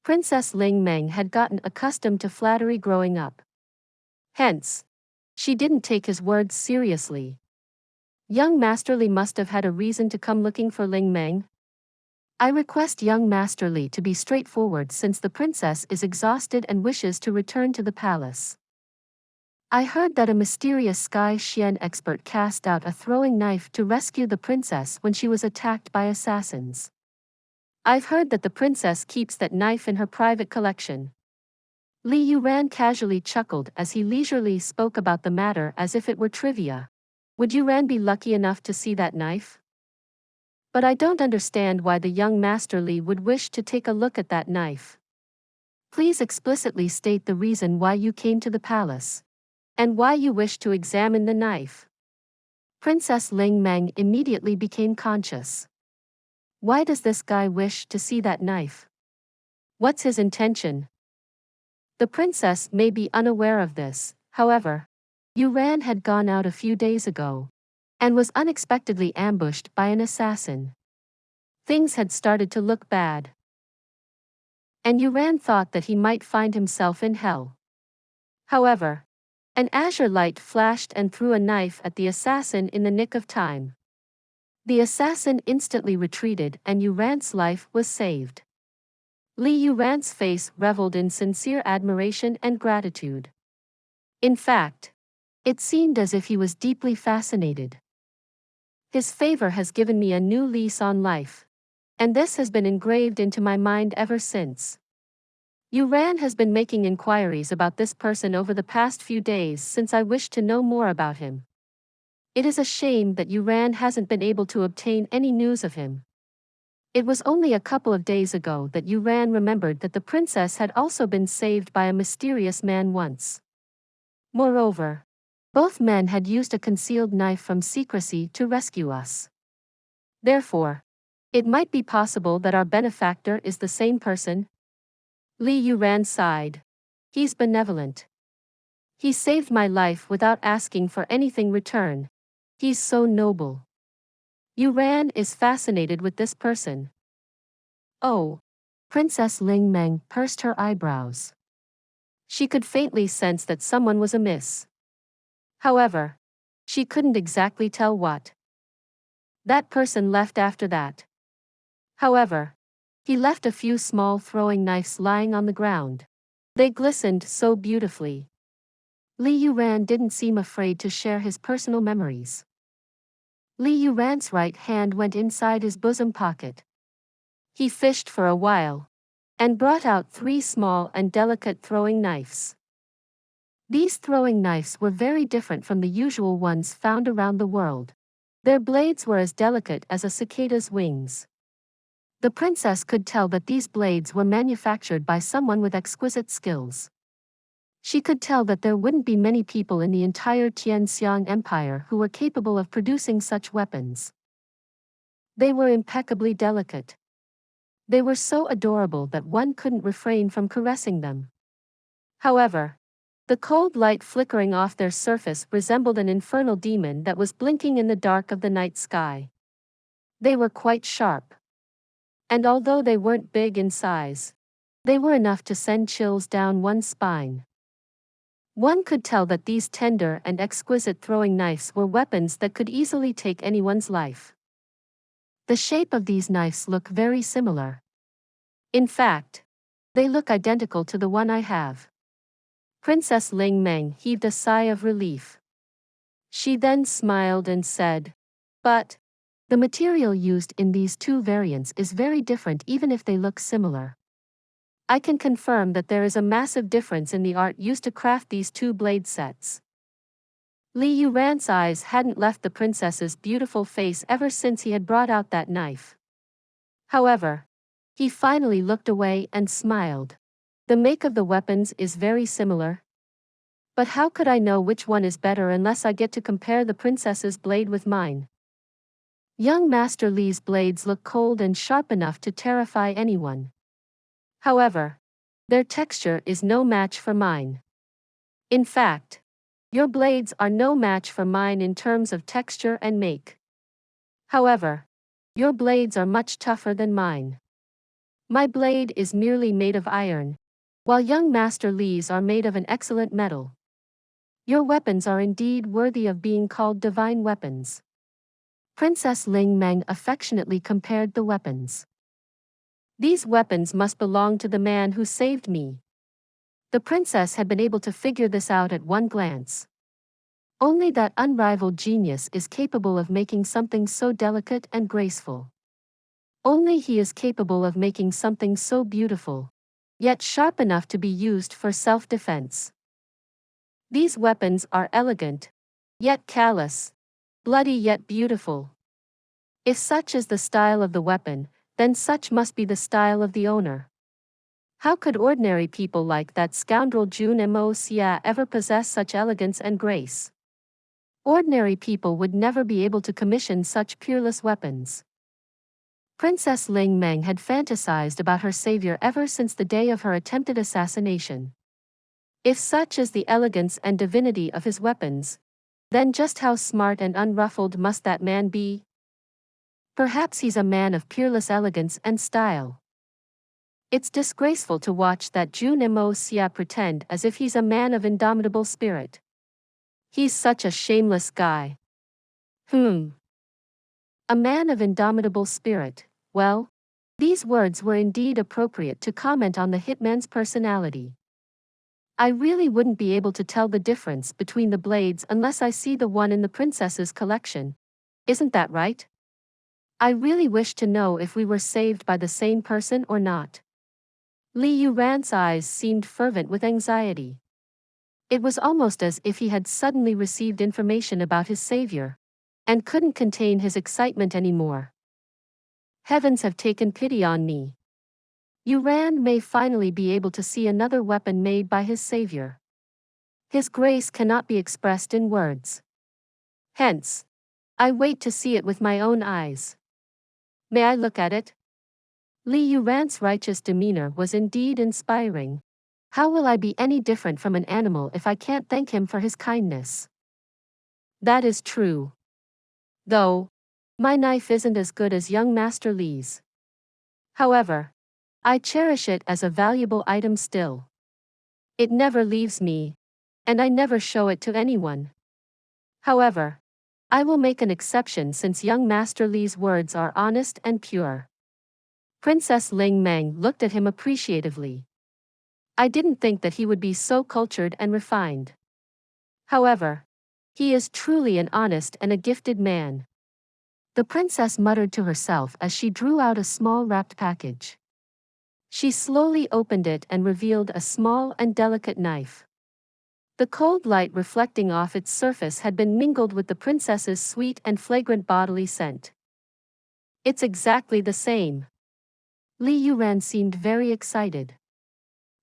Princess Ling Meng had gotten accustomed to flattery growing up. Hence, she didn't take his words seriously. Young Master Li must have had a reason to come looking for Ling Meng. I request young Master Li to be straightforward since the princess is exhausted and wishes to return to the palace. I heard that a mysterious Sky Xian expert cast out a throwing knife to rescue the princess when she was attacked by assassins. I've heard that the princess keeps that knife in her private collection. Li Yuran casually chuckled as he leisurely spoke about the matter as if it were trivia. Would Yuran be lucky enough to see that knife? But I don't understand why the young Master Li would wish to take a look at that knife. Please explicitly state the reason why you came to the palace. And why you wish to examine the knife. Princess Ling Meng immediately became conscious. Why does this guy wish to see that knife? What's his intention? The princess may be unaware of this, however. Yuran had gone out a few days ago and was unexpectedly ambushed by an assassin. Things had started to look bad. And Yuran thought that he might find himself in hell. However, an azure light flashed and threw a knife at the assassin in the nick of time. The assassin instantly retreated and Yuran's life was saved. Li Yuran's face reveled in sincere admiration and gratitude. In fact, it seemed as if he was deeply fascinated. His favor has given me a new lease on life. And this has been engraved into my mind ever since. Yuran has been making inquiries about this person over the past few days since I wished to know more about him. It is a shame that Yuran hasn't been able to obtain any news of him. It was only a couple of days ago that Yuran remembered that the princess had also been saved by a mysterious man once. Moreover, both men had used a concealed knife from secrecy to rescue us. Therefore, it might be possible that our benefactor is the same person. Li Yuran sighed. He's benevolent. He saved my life without asking for anything return. He's so noble. Yuran is fascinated with this person. Oh. Princess Ling Meng pursed her eyebrows. She could faintly sense that someone was amiss. However, she couldn't exactly tell what. That person left after that. However, he left a few small throwing knives lying on the ground. They glistened so beautifully. Li Yuran didn't seem afraid to share his personal memories. Li Yuran's right hand went inside his bosom pocket. He fished for a while and brought out 3 small and delicate throwing knives. These throwing knives were very different from the usual ones found around the world. Their blades were as delicate as a cicada's wings. The princess could tell that these blades were manufactured by someone with exquisite skills. She could tell that there wouldn't be many people in the entire Tianxiang Empire who were capable of producing such weapons. They were impeccably delicate. They were so adorable that one couldn't refrain from caressing them. However, the cold light flickering off their surface resembled an infernal demon that was blinking in the dark of the night sky. They were quite sharp. And although they weren't big in size, they were enough to send chills down one's spine. One could tell that these tender and exquisite throwing knives were weapons that could easily take anyone's life. The shape of these knives look very similar. In fact, they look identical to the one I have. Princess Ling Meng heaved a sigh of relief. She then smiled and said, "But the material used in these 2 variants is very different even if they look similar. I can confirm that there is a massive difference in the art used to craft these 2 blade sets." Li Yuran's eyes hadn't left the princess's beautiful face ever since he had brought out that knife. However, he finally looked away and smiled. The make of the weapons is very similar. But how could I know which one is better unless I get to compare the princess's blade with mine? Young Master Li's blades look cold and sharp enough to terrify anyone. However, their texture is no match for mine. In fact, your blades are no match for mine in terms of texture and make. However, your blades are much tougher than mine. My blade is merely made of iron, while young Master Li's are made of an excellent metal. Your weapons are indeed worthy of being called divine weapons. Princess Ling Meng affectionately compared the weapons. These weapons must belong to the man who saved me. The princess had been able to figure this out at one glance. Only that unrivaled genius is capable of making something so delicate and graceful. Only he is capable of making something so beautiful, yet sharp enough to be used for self-defense. These weapons are elegant, yet callous, bloody yet beautiful. If such is the style of the weapon, then such must be the style of the owner. How could ordinary people like that scoundrel Jun Mo Xie ever possess such elegance and grace? Ordinary people would never be able to commission such peerless weapons. Princess Ling Meng had fantasized about her savior ever since the day of her attempted assassination. If such is the elegance and divinity of his weapons, then just how smart and unruffled must that man be? Perhaps he's a man of peerless elegance and style. It's disgraceful to watch that Jun Mo Xie pretend as if he's a man of indomitable spirit. He's such a shameless guy. A man of indomitable spirit, well, these words were indeed appropriate to comment on the hitman's personality. I really wouldn't be able to tell the difference between the blades unless I see the one in the princess's collection. Isn't that right? I really wish to know if we were saved by the same person or not. Li Yuran's eyes seemed fervent with anxiety. It was almost as if he had suddenly received information about his savior, and couldn't contain his excitement anymore. Heavens have taken pity on me. Yuran may finally be able to see another weapon made by his savior. His grace cannot be expressed in words. Hence, I wait to see it with my own eyes. May I look at it? Li Yuran's righteous demeanor was indeed inspiring. How will I be any different from an animal if I can't thank him for his kindness? That is true. Though, my knife isn't as good as young Master Li's. However, I cherish it as a valuable item still. It never leaves me, and I never show it to anyone. However, I will make an exception since young Master Li's words are honest and pure. Princess Ling Meng looked at him appreciatively. I didn't think that he would be so cultured and refined. However, he is truly an honest and a gifted man. The princess muttered to herself as she drew out a small wrapped package. She slowly opened it and revealed a small and delicate knife. The cold light reflecting off its surface had been mingled with the princess's sweet and flagrant bodily scent. It's exactly the same. Li Yuran seemed very excited.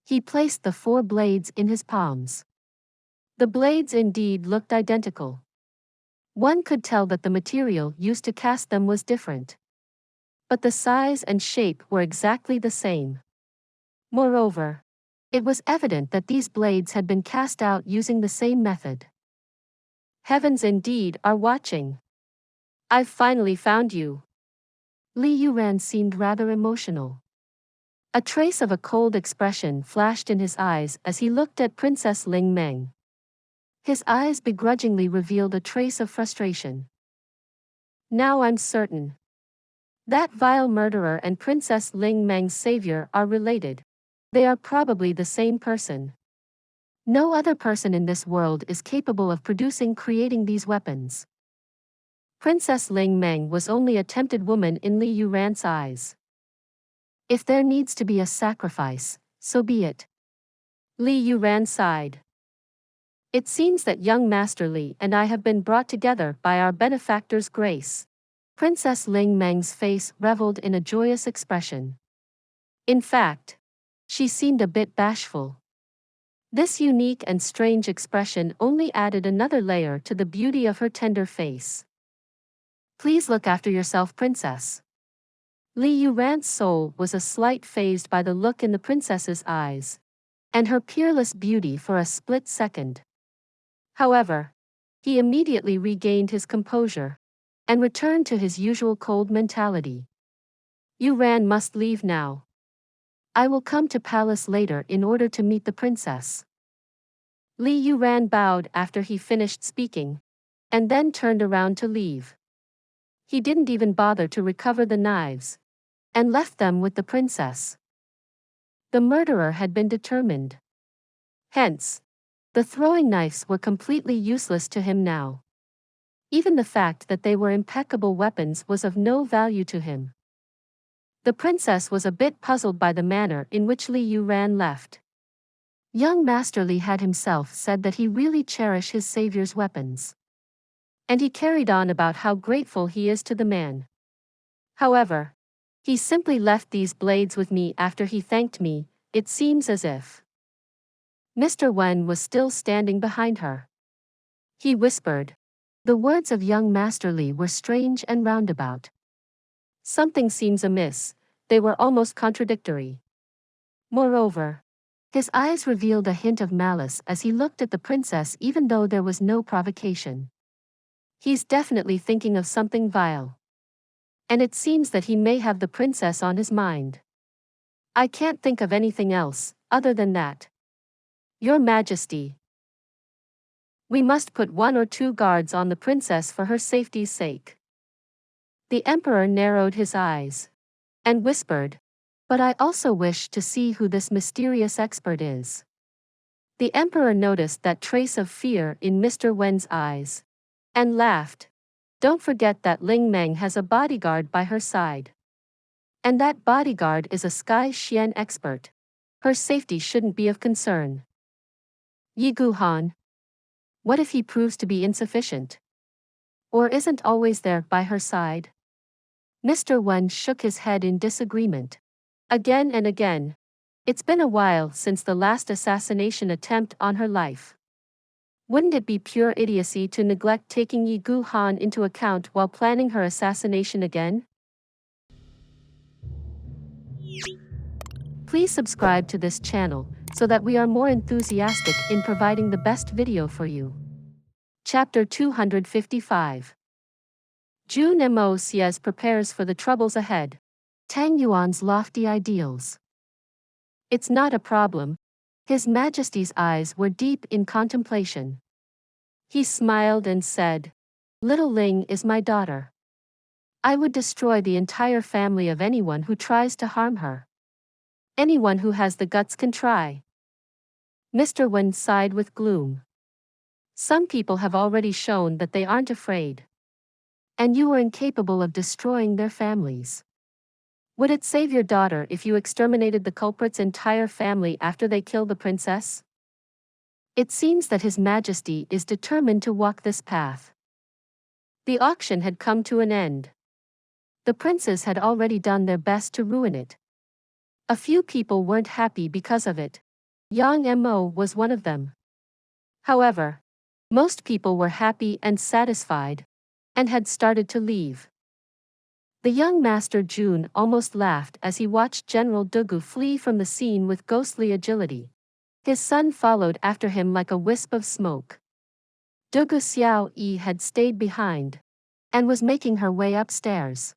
He placed the 4 blades in his palms. The blades indeed looked identical. One could tell that the material used to cast them was different. But the size and shape were exactly the same. Moreover, it was evident that these blades had been cast out using the same method. Heavens indeed are watching. I've finally found you. Li Yuran seemed rather emotional. A trace of a cold expression flashed in his eyes as he looked at Princess Ling Meng. His eyes begrudgingly revealed a trace of frustration. Now I'm certain. That vile murderer and Princess Ling Meng's savior are related. They are probably the same person. No other person in this world is capable of creating these weapons. Princess Ling Meng was only a tempted woman in Li Yuran's eyes. If there needs to be a sacrifice, so be it. Li Yuran sighed. It seems that young Master Li and I have been brought together by our benefactor's grace. Princess Ling Meng's face reveled in a joyous expression. In fact, she seemed a bit bashful. This unique and strange expression only added another layer to the beauty of her tender face. Please look after yourself, princess. Li Yuran's soul was a slight fazed by the look in the princess's eyes, and her peerless beauty for a split second. However, he immediately regained his composure, and returned to his usual cold mentality. Yuran must leave now. I will come to palace later in order to meet the princess. Li Yuran bowed after he finished speaking, and then turned around to leave. He didn't even bother to recover the knives, and left them with the princess. The murderer had been determined. Hence, the throwing knives were completely useless to him now. Even the fact that they were impeccable weapons was of no value to him. The princess was a bit puzzled by the manner in which Li Yuran left. Young Master Li had himself said that he really cherished his savior's weapons. And he carried on about how grateful he is to the man. However, he simply left these blades with me after he thanked me, it seems as if. Mr. Wen was still standing behind her. He whispered. The words of young Master Li were strange and roundabout. Something seems amiss, they were almost contradictory. Moreover, his eyes revealed a hint of malice as he looked at the princess even though there was no provocation. He's definitely thinking of something vile. And it seems that he may have the princess on his mind. I can't think of anything else, other than that. Your Majesty. We must put 1 or 2 guards on the princess for her safety's sake. The emperor narrowed his eyes and whispered, but I also wish to see who this mysterious expert is. The emperor noticed that trace of fear in Mr. Wen's eyes and laughed. Don't forget that Ling Meng has a bodyguard by her side. And that bodyguard is a Sky Xian expert. Her safety shouldn't be of concern. Yi Guhan. What if he proves to be insufficient? Or isn't always there by her side? Mr. Wen shook his head in disagreement. Again and again. It's been a while since the last assassination attempt on her life. Wouldn't it be pure idiocy to neglect taking Yi Guhan into account while planning her assassination again? Please subscribe to this channel, so that we are more enthusiastic in providing the best video for you. Chapter 255. Jun Mo Xie prepares for the troubles ahead. Tang Yuan's lofty ideals. It's not a problem. His Majesty's eyes were deep in contemplation. He smiled and said, Little Ling is my daughter. I would destroy the entire family of anyone who tries to harm her. Anyone who has the guts can try. Mr. Wen sighed with gloom. Some people have already shown that they aren't afraid. And you were incapable of destroying their families. Would it save your daughter if you exterminated the culprit's entire family after they kill the princess? It seems that His Majesty is determined to walk this path. The auction had come to an end. The princes had already done their best to ruin it. A few people weren't happy because of it. Yang Mo was one of them. However, most people were happy and satisfied, and had started to leave. The young Master Jun almost laughed as he watched General Dugu flee from the scene with ghostly agility. His son followed after him like a wisp of smoke. Dugu Xiao Yi had stayed behind, and was making her way upstairs.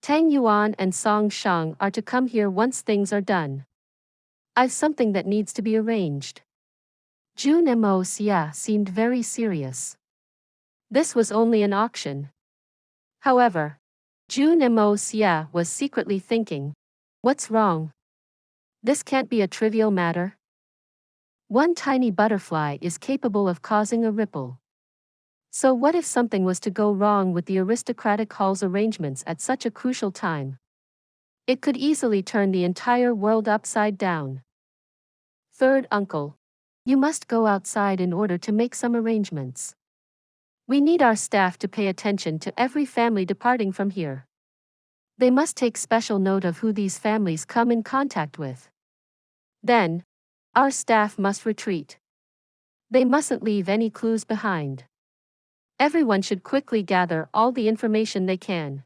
Tang Yuan and Song Shang are to come here once things are done. I've something that needs to be arranged. Jun Mo Xie seemed very serious. This was only an auction. However, Jun Mo Xie was secretly thinking, what's wrong? This can't be a trivial matter. One tiny butterfly is capable of causing a ripple. So what if something was to go wrong with the aristocratic hall's arrangements at such a crucial time? It could easily turn the entire world upside down. Third uncle, you must go outside in order to make some arrangements. We need our staff to pay attention to every family departing from here. They must take special note of who these families come in contact with. Then, our staff must retreat. They mustn't leave any clues behind. Everyone should quickly gather all the information they can.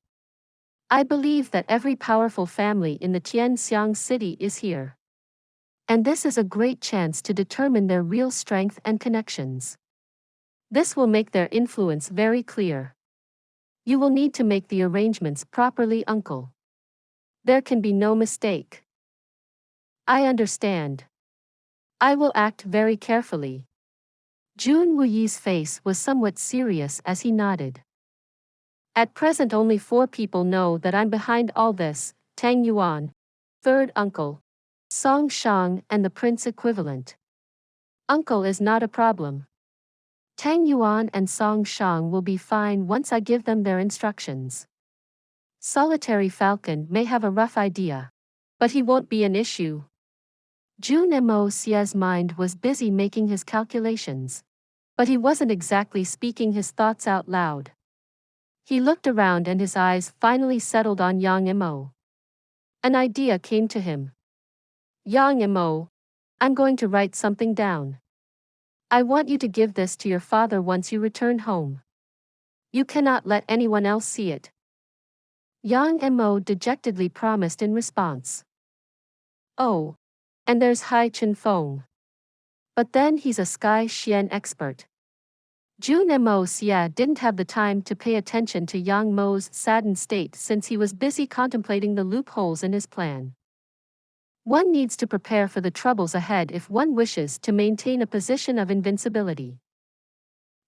I believe that every powerful family in the Tianxiang city is here. And this is a great chance to determine their real strength and connections. This will make their influence very clear. You will need to make the arrangements properly, uncle. There can be no mistake. I understand. I will act very carefully. Jun Wuyi's face was somewhat serious as he nodded. At present only 4 people know that I'm behind all this: Tang Yuan, third uncle, Song Shang, and the prince equivalent. Uncle is not a problem. Tang Yuan and Song Shang will be fine once I give them their instructions. Solitary Falcon may have a rough idea, but he won't be an issue. Jun Mo Xie's mind was busy making his calculations, but he wasn't exactly speaking his thoughts out loud. He looked around and his eyes finally settled on Yang Mo. An idea came to him. Yang Mo, I'm going to write something down. I want you to give this to your father once you return home. You cannot let anyone else see it. Yang Mo dejectedly promised in response. Oh, and there's Hai Chen Feng. But then he's a Sky Xian expert. Jun Mo Xie didn't have the time to pay attention to Yang Mo's saddened state since he was busy contemplating the loopholes in his plan. One needs to prepare for the troubles ahead if one wishes to maintain a position of invincibility.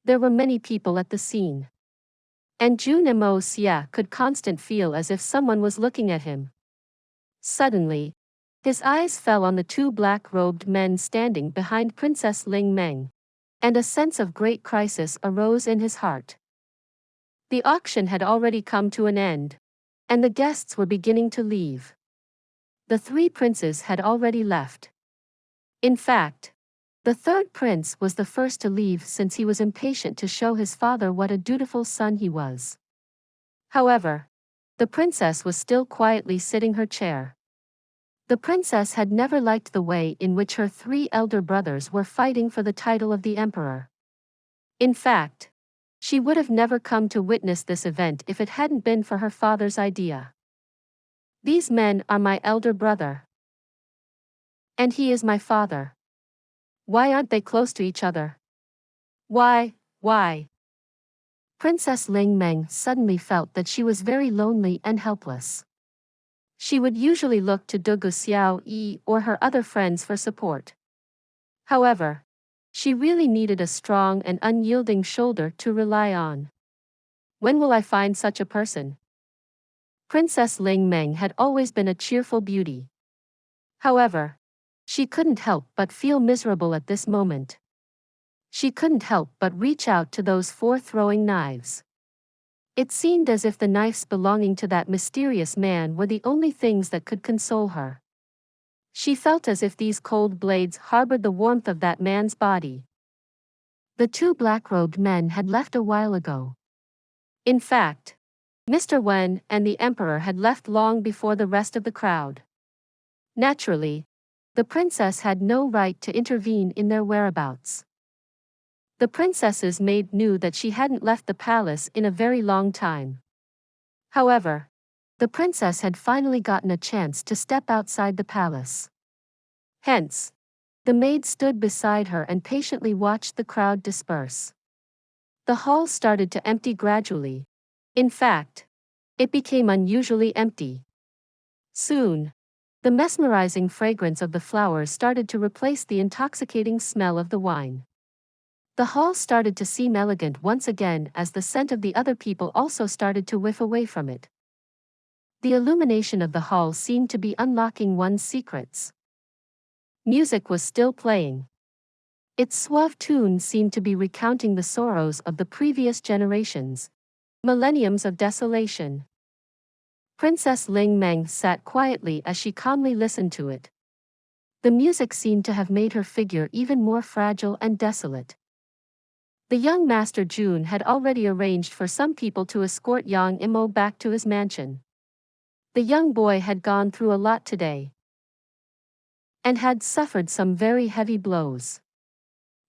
There were many people at the scene. And Jun Mo Xie could constantly feel as if someone was looking at him. Suddenly, his eyes fell on the 2 black-robed men standing behind Princess Ling Meng, and a sense of great crisis arose in his heart. The auction had already come to an end, and the guests were beginning to leave. The 3 princes had already left. In fact, the 3rd prince was the first to leave since he was impatient to show his father what a dutiful son he was. However, the princess was still quietly sitting her chair. The princess had never liked the way in which her 3 elder brothers were fighting for the title of the emperor. In fact, she would have never come to witness this event if it hadn't been for her father's idea. These men are my elder brother. And he is my father. Why aren't they close to each other? Why? Princess Ling Meng suddenly felt that she was very lonely and helpless. She would usually look to Dugu Xiao Yi or her other friends for support. However, she really needed a strong and unyielding shoulder to rely on. When will I find such a person? Princess Ling Meng had always been a cheerful beauty. However, she couldn't help but feel miserable at this moment. She couldn't help but reach out to those 4 throwing knives. It seemed as if the knives belonging to that mysterious man were the only things that could console her. She felt as if these cold blades harbored the warmth of that man's body. The 2 black-robed men had left a while ago. In fact, Mr. Wen and the emperor had left long before the rest of the crowd. Naturally, the princess had no right to intervene in their whereabouts. The princess's maid knew that she hadn't left the palace in a very long time. However, the princess had finally gotten a chance to step outside the palace. Hence, the maid stood beside her and patiently watched the crowd disperse. The hall started to empty gradually. In fact, it became unusually empty. Soon, the mesmerizing fragrance of the flowers started to replace the intoxicating smell of the wine. The hall started to seem elegant once again as the scent of the other people also started to whiff away from it. The illumination of the hall seemed to be unlocking one's secrets. Music was still playing. Its suave tune seemed to be recounting the sorrows of the previous generations, millenniums of desolation. Princess Ling Meng sat quietly as she calmly listened to it. The music seemed to have made her figure even more fragile and desolate. The young Master Jun had already arranged for some people to escort Yang Mo back to his mansion. The young boy had gone through a lot today and had suffered some very heavy blows.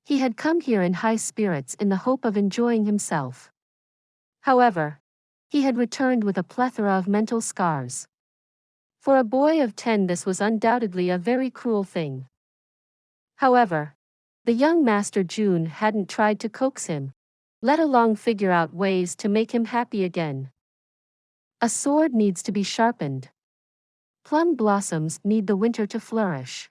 He had come here in high spirits in the hope of enjoying himself. However, he had returned with a plethora of mental scars. For a boy of 10, this was undoubtedly a very cruel thing. However, the young Master Jun hadn't tried to coax him, let alone figure out ways to make him happy again. A sword needs to be sharpened. Plum blossoms need the winter to flourish.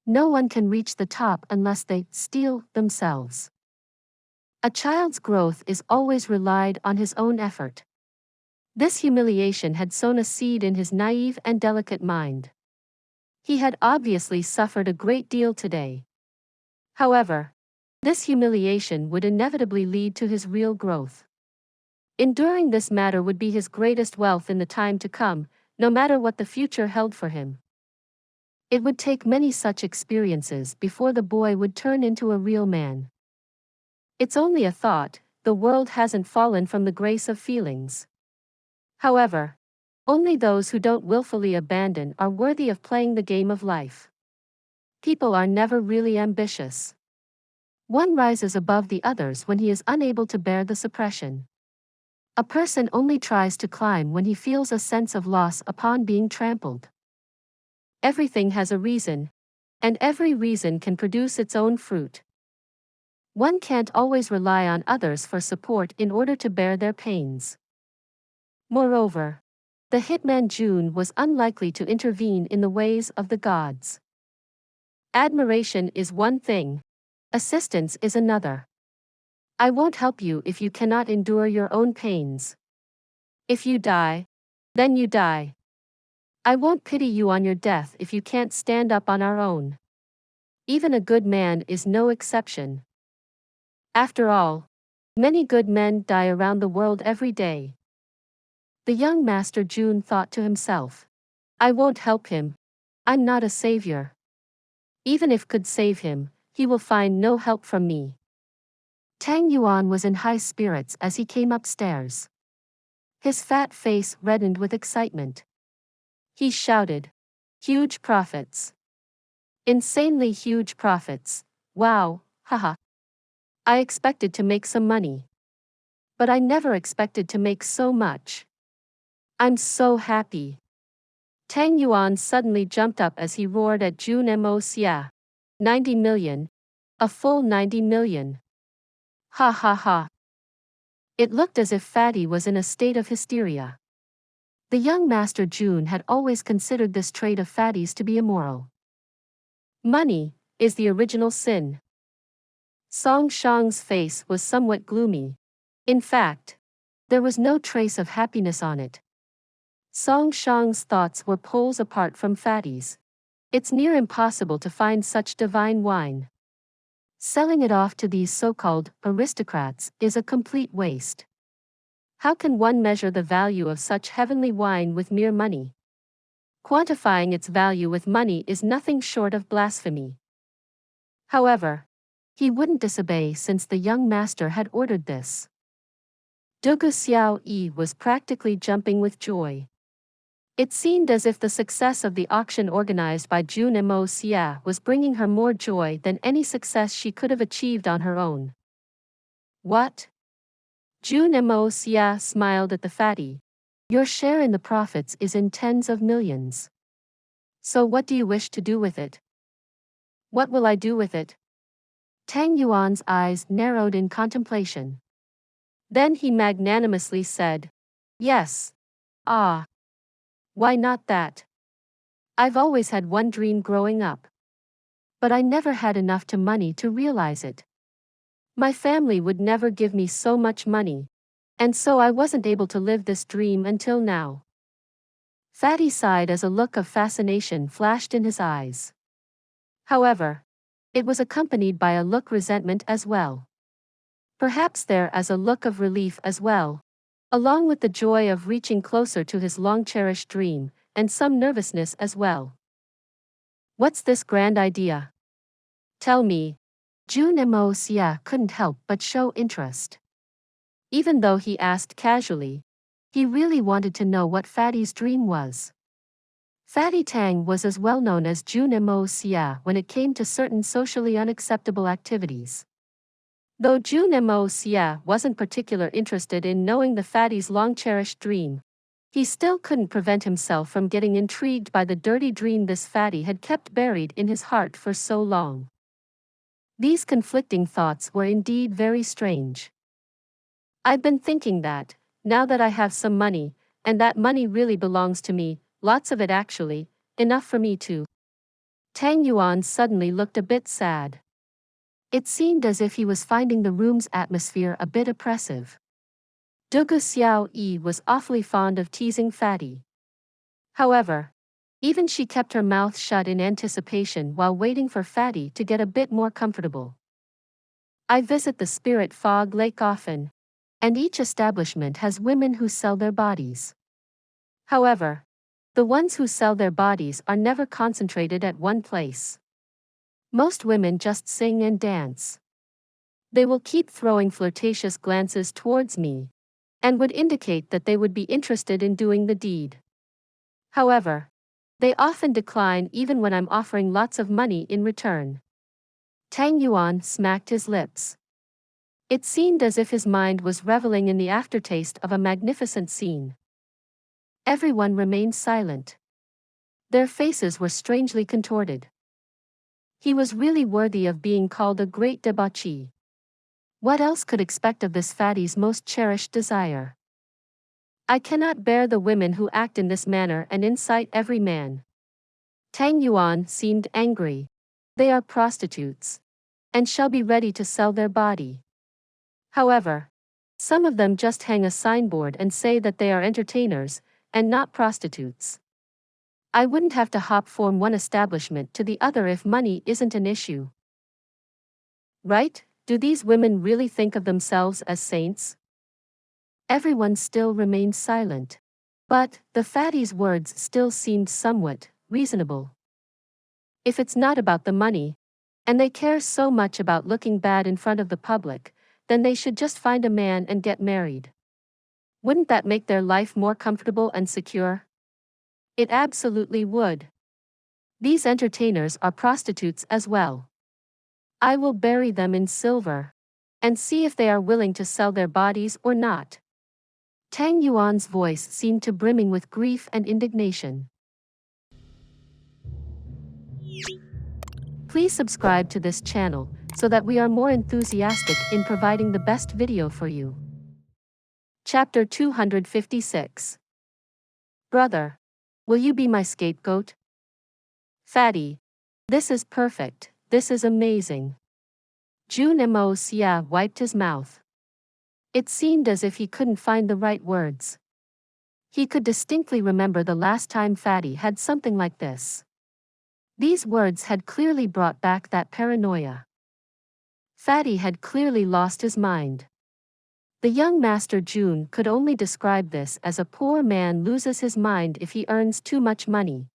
No one can reach the top unless they steal themselves. A child's growth is always relied on his own effort. This humiliation had sown a seed in his naive and delicate mind. He had obviously suffered a great deal today. However, this humiliation would inevitably lead to his real growth. Enduring this matter would be his greatest wealth in the time to come, no matter what the future held for him. It would take many such experiences before the boy would turn into a real man. It's only a thought, the world hasn't fallen from the grace of feelings. However, only those who don't willfully abandon are worthy of playing the game of life. People are never really ambitious. One rises above the others when he is unable to bear the suppression. A person only tries to climb when he feels a sense of loss upon being trampled. Everything has a reason, and every reason can produce its own fruit. One can't always rely on others for support in order to bear their pains. Moreover, the hitman Jun was unlikely to intervene in the ways of the gods. Admiration is one thing, assistance is another. I won't help you if you cannot endure your own pains. If you die, then you die. I won't pity you on your death if you can't stand up on our own. Even a good man is no exception. After all, many good men die around the world every day. The young Master Jun thought to himself, I won't help him. I'm not a savior. Even if could save him, he will find no help from me. Tang Yuan was in high spirits as he came upstairs. His fat face reddened with excitement. He shouted, huge profits. Insanely huge profits. Wow, haha. I expected to make some money. But I never expected to make so much. I'm so happy. Tang Yuan suddenly jumped up as he roared at Jun Mo Xie. 90 million. A full 90 million. Ha ha ha. It looked as if Fatty was in a state of hysteria. The young Master Jun had always considered this trait of Fatty's to be immoral. Money is the original sin. Song Shang's face was somewhat gloomy. In fact, there was no trace of happiness on it. Song Shang's thoughts were poles apart from Fatty's. It's near impossible to find such divine wine. Selling it off to these so-called aristocrats is a complete waste. How can one measure the value of such heavenly wine with mere money? Quantifying its value with money is nothing short of blasphemy. However, he wouldn't disobey since the young master had ordered this. Dugu Xiao Yi was practically jumping with joy. It seemed as if the success of the auction organized by Jun Mo Xie was bringing her more joy than any success she could have achieved on her own. What? Jun Mo Xie smiled at the fatty. Your share in the profits is in tens of millions. So what do you wish to do with it? What will I do with it? Tang Yuan's eyes narrowed in contemplation. Then he magnanimously said, yes. Ah. Why not that? I've always had one dream growing up. But I never had enough money to realize it. My family would never give me so much money, and so I wasn't able to live this dream until now. Fatty sighed as a look of fascination flashed in his eyes. However, it was accompanied by a look of resentment as well. Perhaps there as a look of relief as well, along with the joy of reaching closer to his long-cherished dream, and some nervousness as well. What's this grand idea? Tell me. Jun Mo Xie couldn't help but show interest. Even though he asked casually, he really wanted to know what Fatty's dream was. Fatty Tang was as well known as Jun Mo Xie when it came to certain socially unacceptable activities. Though Jun Mo Xie wasn't particularly interested in knowing the fatty's long-cherished dream, he still couldn't prevent himself from getting intrigued by the dirty dream this fatty had kept buried in his heart for so long. These conflicting thoughts were indeed very strange. I've been thinking that, now that I have some money, and that money really belongs to me, lots of it actually, enough for me to. Tang Yuan suddenly looked a bit sad. It seemed as if he was finding the room's atmosphere a bit oppressive. Dugu Xiao Yi was awfully fond of teasing Fatty. However, even she kept her mouth shut in anticipation while waiting for Fatty to get a bit more comfortable. I visit the Spirit Fog Lake often, and each establishment has women who sell their bodies. However, the ones who sell their bodies are never concentrated at one place. Most women just sing and dance. They will keep throwing flirtatious glances towards me, and would indicate that they would be interested in doing the deed. However, they often decline even when I'm offering lots of money in return. Tang Yuan smacked his lips. It seemed as if his mind was reveling in the aftertaste of a magnificent scene. Everyone remained silent. Their faces were strangely contorted. He was really worthy of being called a great debauchee. What else could expect of this fatty's most cherished desire? I cannot bear the women who act in this manner and incite every man. Tang Yuan seemed angry. They are prostitutes, and shall be ready to sell their body. However, some of them just hang a signboard and say that they are entertainers, and not prostitutes. I wouldn't have to hop from one establishment to the other if money isn't an issue. Right? Do these women really think of themselves as saints? Everyone still remained silent. But the fatty's words still seemed somewhat reasonable. If it's not about the money, and they care so much about looking bad in front of the public, then they should just find a man and get married. Wouldn't that make their life more comfortable and secure? It absolutely would. These entertainers are prostitutes as well. I will bury them in silver, and see if they are willing to sell their bodies or not. Tang Yuan's voice seemed to brimming with grief and indignation. Please subscribe to this channel, so that we are more enthusiastic in providing the best video for you. Chapter 256. Brother, will you be my scapegoat? Fatty. This is perfect, this is amazing. Jun Mo Xie wiped his mouth. It seemed as if he couldn't find the right words. He could distinctly remember the last time Fatty had something like this. These words had clearly brought back that paranoia. Fatty had clearly lost his mind. The young Master Jun could only describe this as a poor man loses his mind if he earns too much money.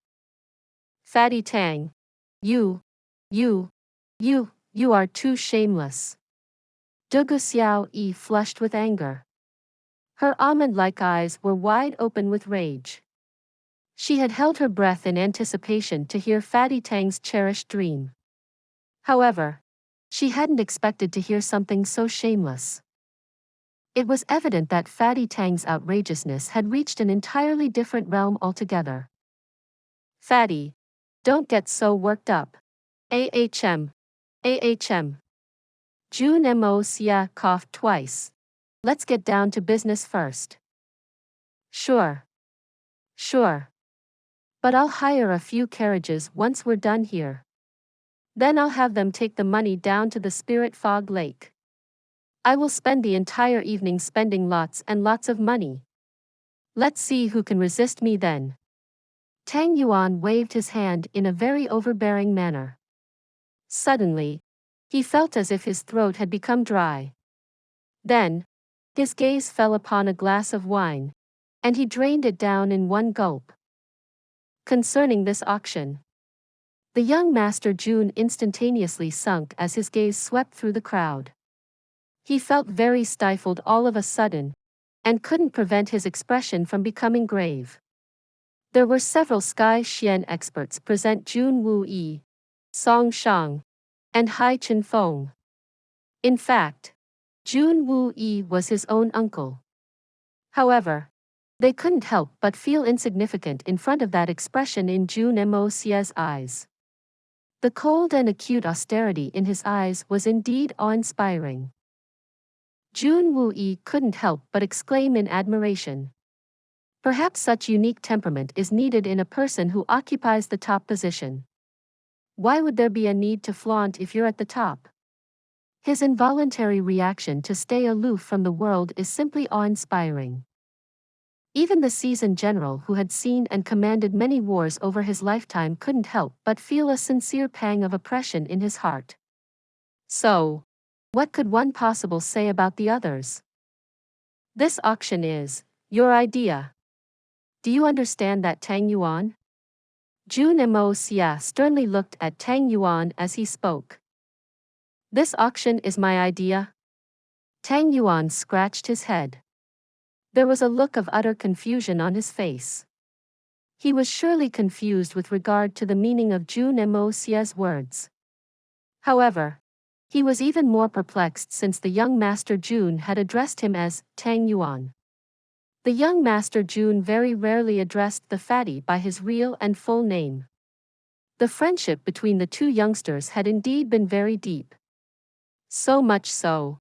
Fatty Tang. You are too shameless. Dugu Xiao Yi flushed with anger. Her almond-like eyes were wide open with rage. She had held her breath in anticipation to hear Fatty Tang's cherished dream. However, she hadn't expected to hear something so shameless. It was evident that Fatty Tang's outrageousness had reached an entirely different realm altogether. Fatty, don't get so worked up. Ahm. Jun Mo Xie coughed twice. Let's get down to business first. Sure. But I'll hire a few carriages once we're done here. Then I'll have them take the money down to the Spirit Fog Lake. I will spend the entire evening spending lots and lots of money. Let's see who can resist me then. Tang Yuan waved his hand in a very overbearing manner. Suddenly, he felt as if his throat had become dry. Then, his gaze fell upon a glass of wine, and he drained it down in one gulp. Concerning this auction, the young Master Jun instantaneously sunk as his gaze swept through the crowd. He felt very stifled all of a sudden, and couldn't prevent his expression from becoming grave. There were several Sky Xian experts present: Jun Yi, Song Shang, and Hai Chen Feng. In fact, Jun Yi was his own uncle. However, they couldn't help but feel insignificant in front of that expression in Jun Mo Xie's eyes. The cold and acute austerity in his eyes was indeed awe-inspiring. Jun Yi couldn't help but exclaim in admiration. Perhaps such unique temperament is needed in a person who occupies the top position. Why would there be a need to flaunt if you're at the top? His involuntary reaction to stay aloof from the world is simply awe-inspiring. Even the seasoned general who had seen and commanded many wars over his lifetime couldn't help but feel a sincere pang of oppression in his heart. So, what could one possibly say about the others? This auction is your idea. Do you understand that, Tang Yuan? Jun Mo Xie sternly looked at Tang Yuan as he spoke. This auction is my idea? Tang Yuan scratched his head. There was a look of utter confusion on his face. He was surely confused with regard to the meaning of Jun Mo Xie's words. However, he was even more perplexed since the young Master Jun had addressed him as Tang Yuan. The young Master Jun very rarely addressed the fatty by his real and full name. The friendship between the two youngsters had indeed been very deep. So much so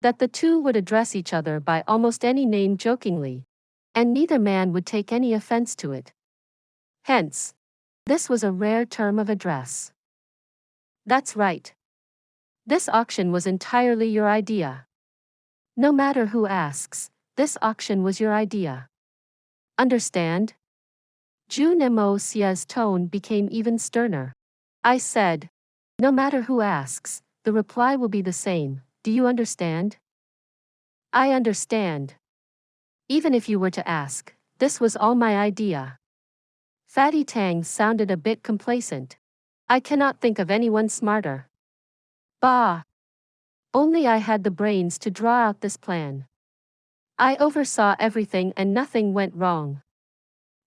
that the two would address each other by almost any name jokingly, and neither man would take any offense to it. Hence, this was a rare term of address. That's right. This auction was entirely your idea. No matter who asks, this auction was your idea. Understand? Jun Mo Xie's tone became even sterner. I said, no matter who asks, the reply will be the same. Do you understand? I understand. Even if you were to ask, this was all my idea. Fatty Tang sounded a bit complacent. I cannot think of anyone smarter. Bah! Only I had the brains to draw out this plan. I oversaw everything and nothing went wrong.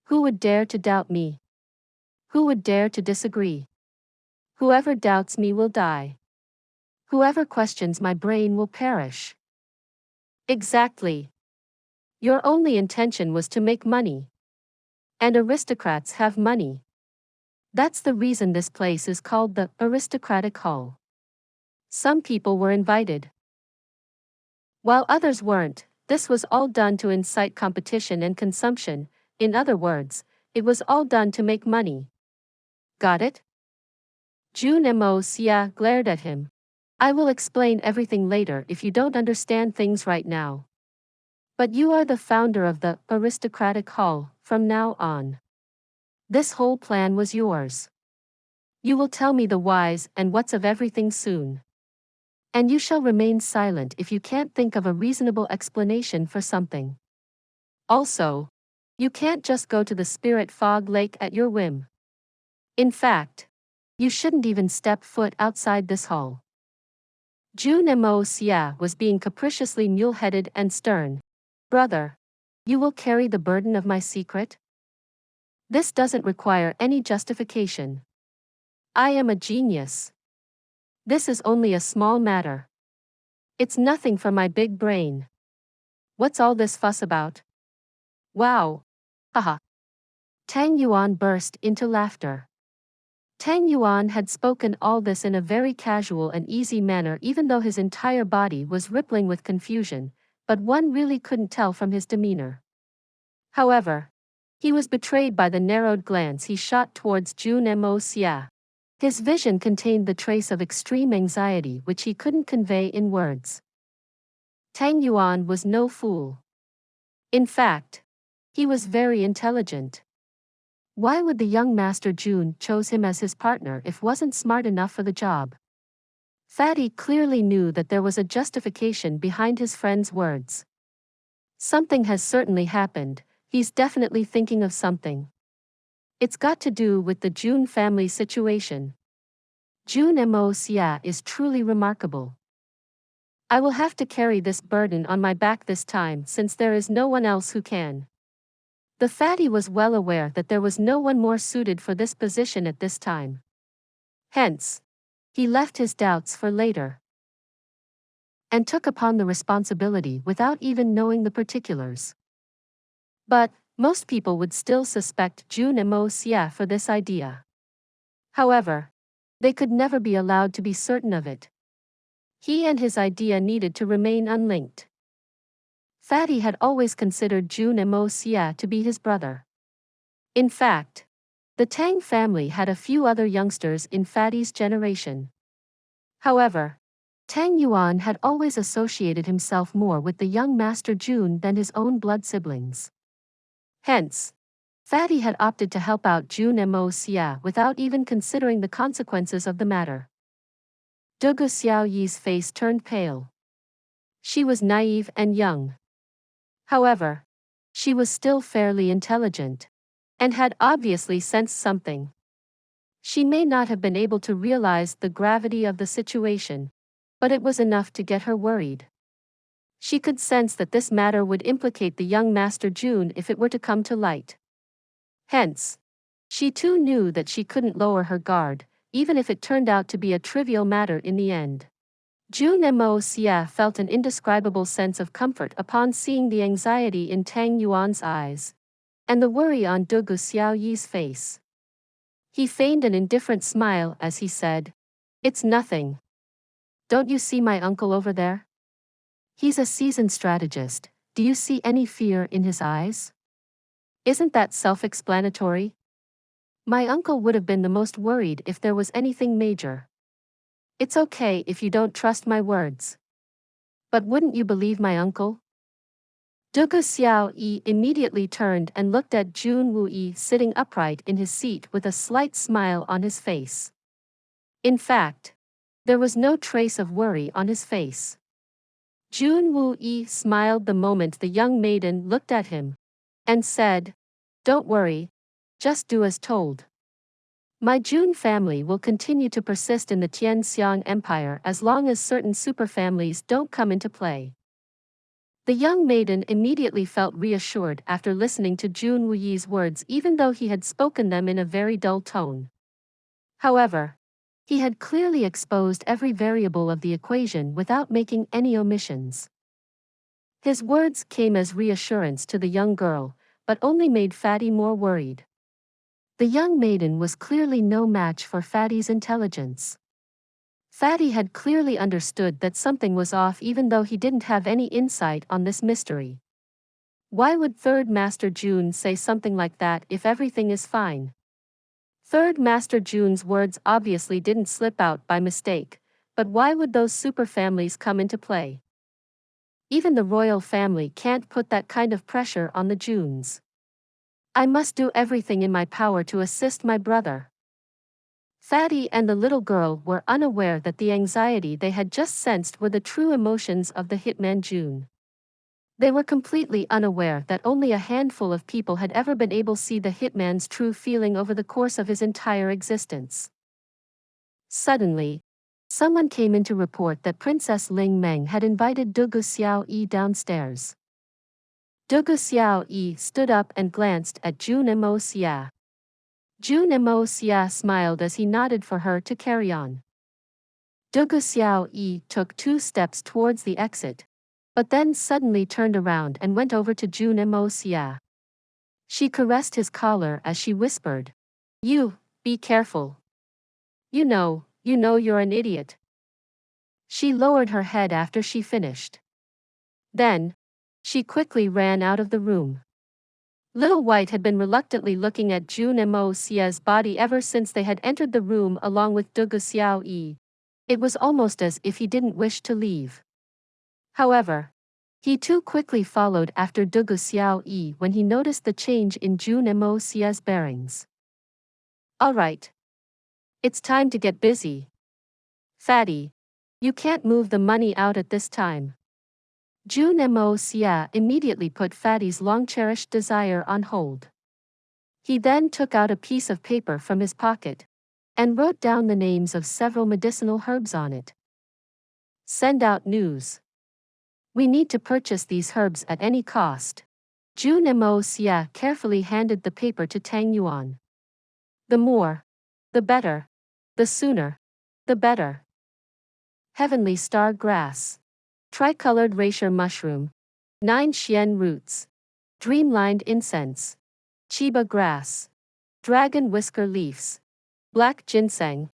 Who would dare to doubt me? Who would dare to disagree? Whoever doubts me will die. Whoever questions my brain will perish. Exactly. Your only intention was to make money. And aristocrats have money. That's the reason this place is called the Aristocratic Hall. Some people were invited, while others weren't. This was all done to incite competition and consumption. In other words, it was all done to make money. Got it? Jun Mo Xie glared at him. I will explain everything later if you don't understand things right now. But you are the founder of the Aristocratic Hall from now on. This whole plan was yours. You will tell me the whys and whats of everything soon. And you shall remain silent if you can't think of a reasonable explanation for something. Also, you can't just go to the Spirit Fog Lake at your whim. In fact, you shouldn't even step foot outside this hall. Jun Mo Xie was being capriciously mule-headed and stern. Brother, you will carry the burden of my secret? This doesn't require any justification. I am a genius. This is only a small matter. It's nothing for my big brain. What's all this fuss about? Wow. Haha. Tang Yuan burst into laughter. Tang Yuan had spoken all this in a very casual and easy manner, even though his entire body was rippling with confusion, but one really couldn't tell from his demeanor. However, he was betrayed by the narrowed glance he shot towards Jun Mo Xie. His vision contained the trace of extreme anxiety which he couldn't convey in words. Tang Yuan was no fool. In fact, he was very intelligent. Why would the young Master Jun chose him as his partner if wasn't smart enough for the job? Fatty clearly knew that there was a justification behind his friend's words. Something has certainly happened, he's definitely thinking of something. It's got to do with the Jun family situation. Jun Mo Xie is truly remarkable. I will have to carry this burden on my back this time since there is no one else who can. The fatty was well aware that there was no one more suited for this position at this time. Hence, he left his doubts for later and took upon the responsibility without even knowing the particulars. But, most people would still suspect Jun Mo Xie for this idea. However, they could never be allowed to be certain of it. He and his idea needed to remain unlinked. Fatty had always considered Jun Mo Xie to be his brother. In fact, the Tang family had a few other youngsters in Fatty's generation. However, Tang Yuan had always associated himself more with the young Master Jun than his own blood siblings. Hence, Fatty had opted to help out Jun Mo Xie without even considering the consequences of the matter. Dugu Xiaoyi's face turned pale. She was naive and young. However, she was still fairly intelligent, and had obviously sensed something. She may not have been able to realize the gravity of the situation, but it was enough to get her worried. She could sense that this matter would implicate the young Master Jun if it were to come to light. Hence, she too knew that she couldn't lower her guard, even if it turned out to be a trivial matter in the end. Jun Mo Xie felt an indescribable sense of comfort upon seeing the anxiety in Tang Yuan's eyes, and the worry on Dugu Xiaoyi's face. He feigned an indifferent smile as he said, "It's nothing. Don't you see my uncle over there? He's a seasoned strategist. Do you see any fear in his eyes? Isn't that self-explanatory? My uncle would have been the most worried if there was anything major. It's okay if you don't trust my words. But wouldn't you believe my uncle?" Dugu Xiaoyi immediately turned and looked at Jun Wuyi sitting upright in his seat with a slight smile on his face. In fact, there was no trace of worry on his face. Jun Wuyi smiled the moment the young maiden looked at him, and said, "Don't worry, just do as told. My Jun family will continue to persist in the Tian Empire as long as certain superfamilies don't come into play." The young maiden immediately felt reassured after listening to Jun Wuyi's words, even though he had spoken them in a very dull tone. However, he had clearly exposed every variable of the equation without making any omissions. His words came as reassurance to the young girl, but only made Fatty more worried. The young maiden was clearly no match for Fatty's intelligence. Fatty had clearly understood that something was off even though he didn't have any insight on this mystery. Why would Third Master Jun say something like that if everything is fine? Third Master Jun's words obviously didn't slip out by mistake, but why would those superfamilies come into play? Even the royal family can't put that kind of pressure on the Juns. I must do everything in my power to assist my brother. Fatty and the little girl were unaware that the anxiety they had just sensed were the true emotions of the hitman Jun. They were completely unaware that only a handful of people had ever been able to see the hitman's true feeling over the course of his entire existence. Suddenly, someone came in to report that Princess Ling Meng had invited Dugu Xiaoyi downstairs. Dugu Xiaoyi stood up and glanced at Jun Mo Xie. Jun Mo Xie smiled as he nodded for her to carry on. Dugu Xiaoyi took 2 steps towards the exit, but then suddenly turned around and went over to Jun Mo Xie. She caressed his collar as she whispered, "You, be careful. You know you're an idiot." She lowered her head after she finished. Then, she quickly ran out of the room. Little White had been reluctantly looking at Jun Mo Xie's body ever since they had entered the room along with Dugu Xiaoyi. It was almost as if he didn't wish to leave. However, he too quickly followed after Dugu Xiaoyi when he noticed the change in Jun Mo Xie's bearings. "All right. It's time to get busy. Fatty, you can't move the money out at this time." Jun Mo Xie immediately put Fatty's long-cherished desire on hold. He then took out a piece of paper from his pocket and wrote down the names of several medicinal herbs on it. "Send out news. We need to purchase these herbs at any cost. Jun Mo Xie carefully handed the paper to Tang Yuan. The more, the better. The sooner, the better. Heavenly star grass. Tricolored rasher mushroom. 9 xian roots. Dreamlined incense. Chiba grass. Dragon whisker leaves. Black ginseng.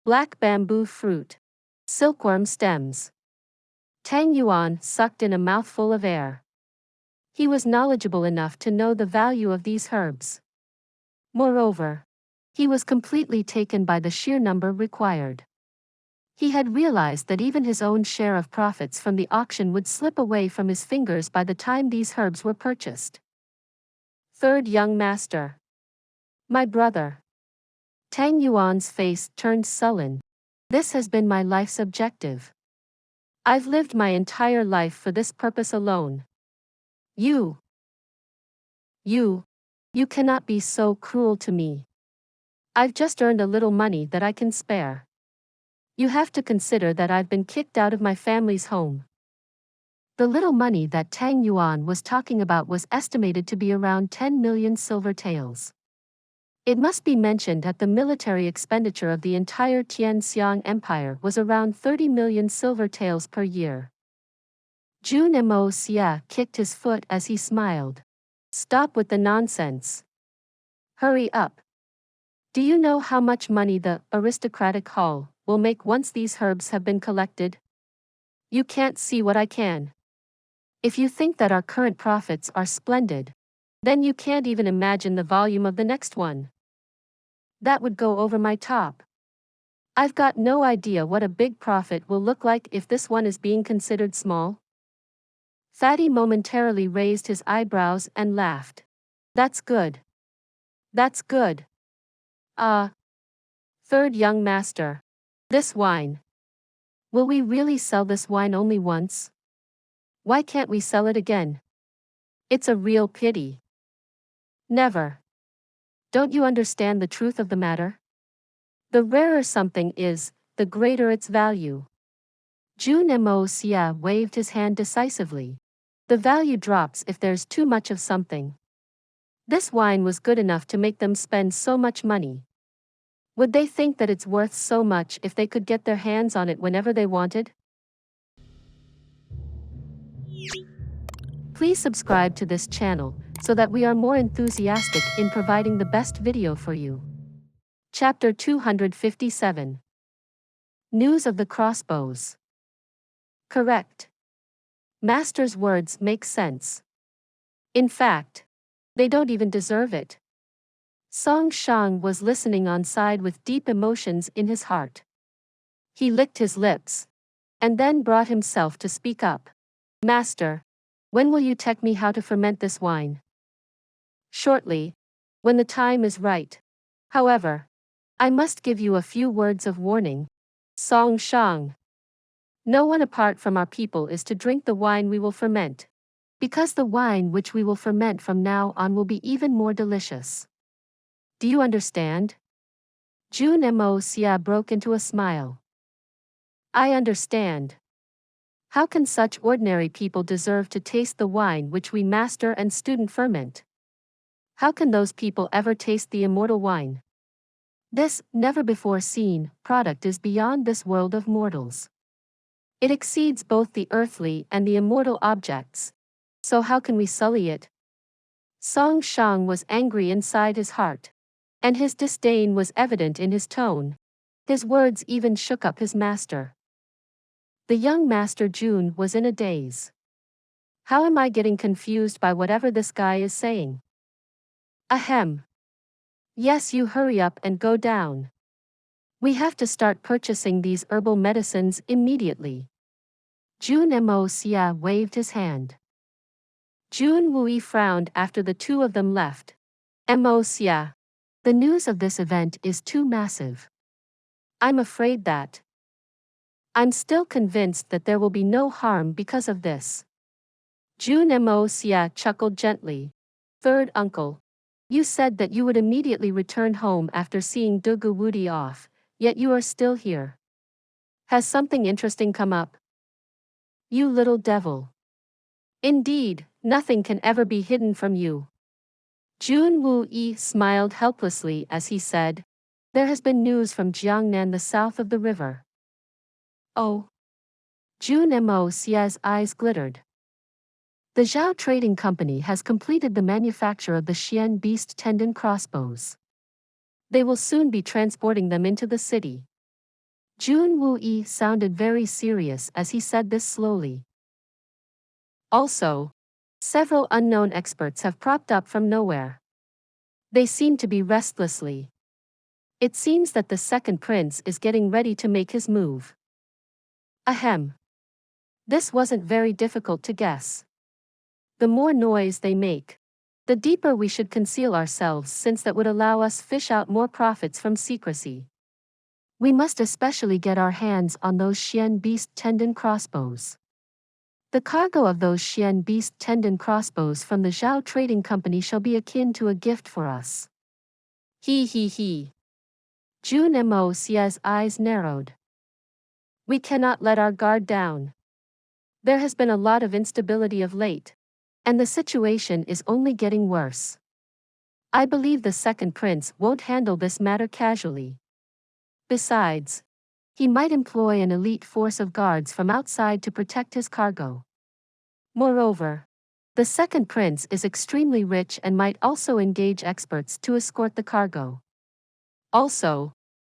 Black bamboo fruit. Silkworm stems. Tang Yuan sucked in a mouthful of air. He was knowledgeable enough to know the value of these herbs. Moreover, he was completely taken by the sheer number required. He had realized that even his own share of profits from the auction would slip away from his fingers by the time these herbs were purchased. Third young master. My brother. Tang Yuan's face turned sullen. This has been my life's objective. I've lived my entire life for this purpose alone. You cannot be so cruel to me. I've just earned a little money that I can spare. You have to consider that I've been kicked out of my family's home. The little money that Tang Yuan was talking about was estimated to be around 10 million silver taels. It must be mentioned that the military expenditure of the entire Tian Empire was around 30 million silver taels per year. Jun Mo Xie kicked his foot as he smiled. Stop with the nonsense. Hurry up. Do you know how much money the aristocratic hall will make once these herbs have been collected? You can't see what I can. If you think that our current profits are splendid, then you can't even imagine the volume of the next one. That would go over my top. I've got no idea what a big profit will look like if this one is being considered small. Fatty momentarily raised his eyebrows and laughed. That's good. That's good. Third young master. This wine. Will we really sell this wine only once? Why can't we sell it again? It's a real pity. Never. Don't you understand the truth of the matter? The rarer something is, the greater its value. Jun Mo Xie waved his hand decisively. The value drops if there's too much of something. This wine was good enough to make them spend so much money. Would they think that it's worth so much if they could get their hands on it whenever they wanted? Please subscribe to this channel so that we are more enthusiastic in providing the best video for you. Chapter 257. News of the Crossbows. Correct. Master's words make sense. In fact, they don't even deserve it. Song Shang was listening on side with deep emotions in his heart. He licked his lips, and then brought himself to speak up. Master, when will you teach me how to ferment this wine? Shortly, when the time is right. However, I must give you a few words of warning. Song Shang. No one apart from our people is to drink the wine we will ferment, because the wine which we will ferment from now on will be even more delicious. Do you understand? Jun Mo Xie broke into a smile. I understand. How can such ordinary people deserve to taste the wine which we master and student ferment? How can those people ever taste the immortal wine? This, never-before-seen, product is beyond this world of mortals. It exceeds both the earthly and the immortal objects. So how can we sully it? Song Shang was angry inside his heart, and his disdain was evident in his tone. His words even shook up his master. The young master Jun was in a daze. How am I getting confused by whatever this guy is saying? Ahem. Yes, you hurry up and go down. We have to start purchasing these herbal medicines immediately. Jun Mo Xie waved his hand. Jun Wui frowned after the two of them left. Mo Xie. The news of this event is too massive. I'm afraid that. I'm still convinced that there will be no harm because of this. Jun Mo Xie chuckled gently. Third uncle. You said that you would immediately return home after seeing Dugu Wudi off, yet you are still here. Has something interesting come up? You little devil. Indeed, Nothing can ever be hidden from you. Jun Xie smiled helplessly as he said, "There has been news from Jiangnan, the south of the river." Oh. Jun Mo Xie's eyes glittered. The Zhao Trading Company has completed the manufacture of the Xian beast tendon crossbows. They will soon be transporting them into the city. Jun Xie sounded very serious as he said this slowly. Also, several unknown experts have propped up from nowhere. They seem to be restlessly. It seems that the second prince is getting ready to make his move. Ahem. This wasn't very difficult to guess. The more noise they make, the deeper we should conceal ourselves, since that would allow us fish out more profits from secrecy. We must especially get our hands on those Xian beast tendon crossbows. The cargo of those Xian beast tendon crossbows from the Zhao Trading Company shall be akin to a gift for us. He. Jun Mo Xie's eyes narrowed. We cannot let our guard down. There has been a lot of instability of late, and the situation is only getting worse. I believe the second prince won't handle this matter casually. Besides, he might employ an elite force of guards from outside to protect his cargo. Moreover, the second prince is extremely rich and might also engage experts to escort the cargo. Also,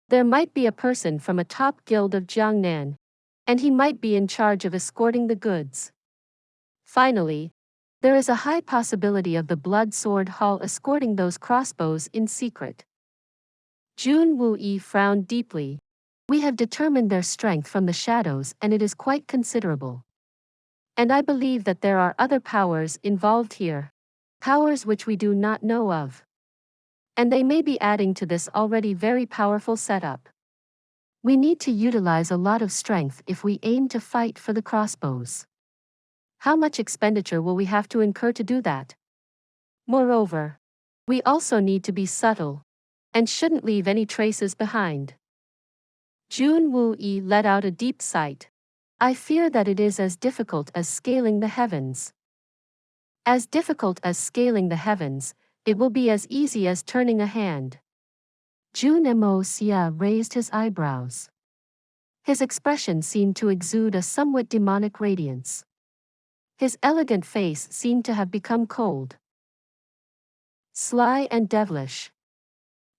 there might be a person from a top guild of Jiangnan, and he might be in charge of escorting the goods. Finally, there is a high possibility of the Blood Sword Hall escorting those crossbows in secret. Jun Xie frowned deeply. We have determined their strength from the shadows, and it is quite considerable. And I believe that there are other powers involved here. Powers which we do not know of. And they may be adding to this already very powerful setup. We need to utilize a lot of strength if we aim to fight for the crossbows. How much expenditure will we have to incur to do that? Moreover, we also need to be subtle, and shouldn't leave any traces behind. Jun Xie let out a deep sigh. I fear that it is as difficult as scaling the heavens. As difficult as scaling the heavens, it will be as easy as turning a hand. Jun Mo Xie raised his eyebrows. His expression seemed to exude a somewhat demonic radiance. His elegant face seemed to have become cold. Sly and devilish.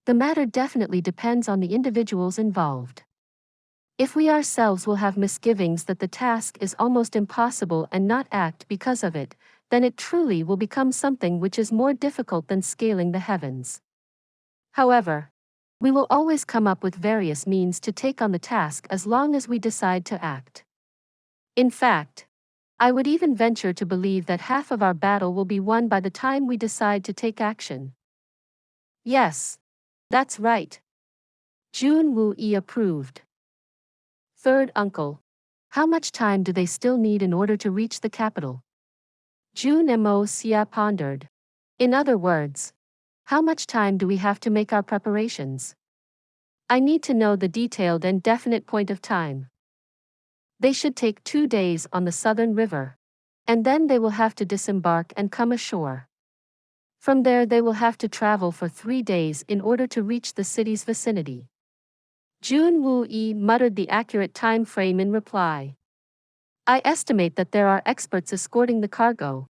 The matter definitely depends on the individuals involved. If we ourselves will have misgivings that the task is almost impossible and not act because of it, then it truly will become something which is more difficult than scaling the heavens. However, we will always come up with various means to take on the task as long as we decide to act. In fact, I would even venture to believe that half of our battle will be won by the time we decide to take action. Yes, that's right. Jun Xie approved. Third uncle. How much time do they still need in order to reach the capital? Jun Mo Xie pondered. In other words, how much time do we have to make our preparations? I need to know the detailed and definite point of time. They should take 2 days on the southern river, and then they will have to disembark and come ashore. From there they will have to travel for 3 days in order to reach the city's vicinity. Jun Xie muttered the accurate time frame in reply. I estimate that there are experts escorting the cargo,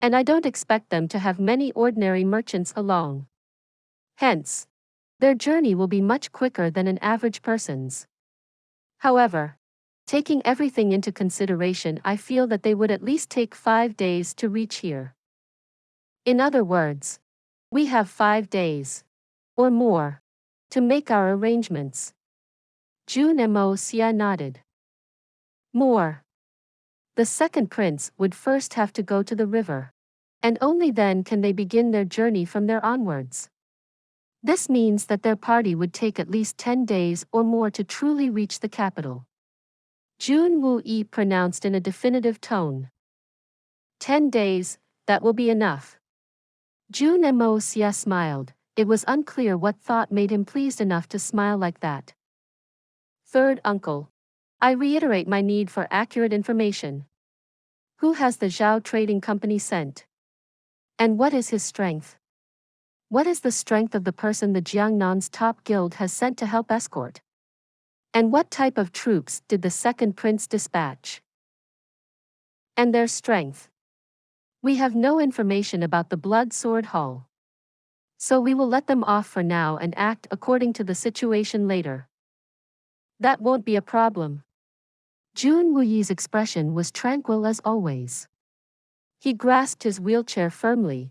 and I don't expect them to have many ordinary merchants along. Hence, their journey will be much quicker than an average person's. However, taking everything into consideration, I feel that they would at least take 5 days to reach here. In other words, we have 5 days, or more, to make our arrangements. Jun Mo Xie nodded. More. The second prince would first have to go to the river, and only then can they begin their journey from there onwards. This means that their party would take at least 10 days or more to truly reach the capital. Jun Xie pronounced in a definitive tone. 10 days, that will be enough. Jun Mo Xie smiled. It was unclear what thought made him pleased enough to smile like that. Third uncle. I reiterate my need for accurate information. Who has the Zhao Trading Company sent? And what is his strength? What is the strength of the person the Jiangnan's top guild has sent to help escort? And what type of troops did the second prince dispatch? And their strength. We have no information about the Blood Sword Hall. So we will let them off for now and act according to the situation later. That won't be a problem. Jun Wuyi's expression was tranquil as always. He grasped his wheelchair firmly.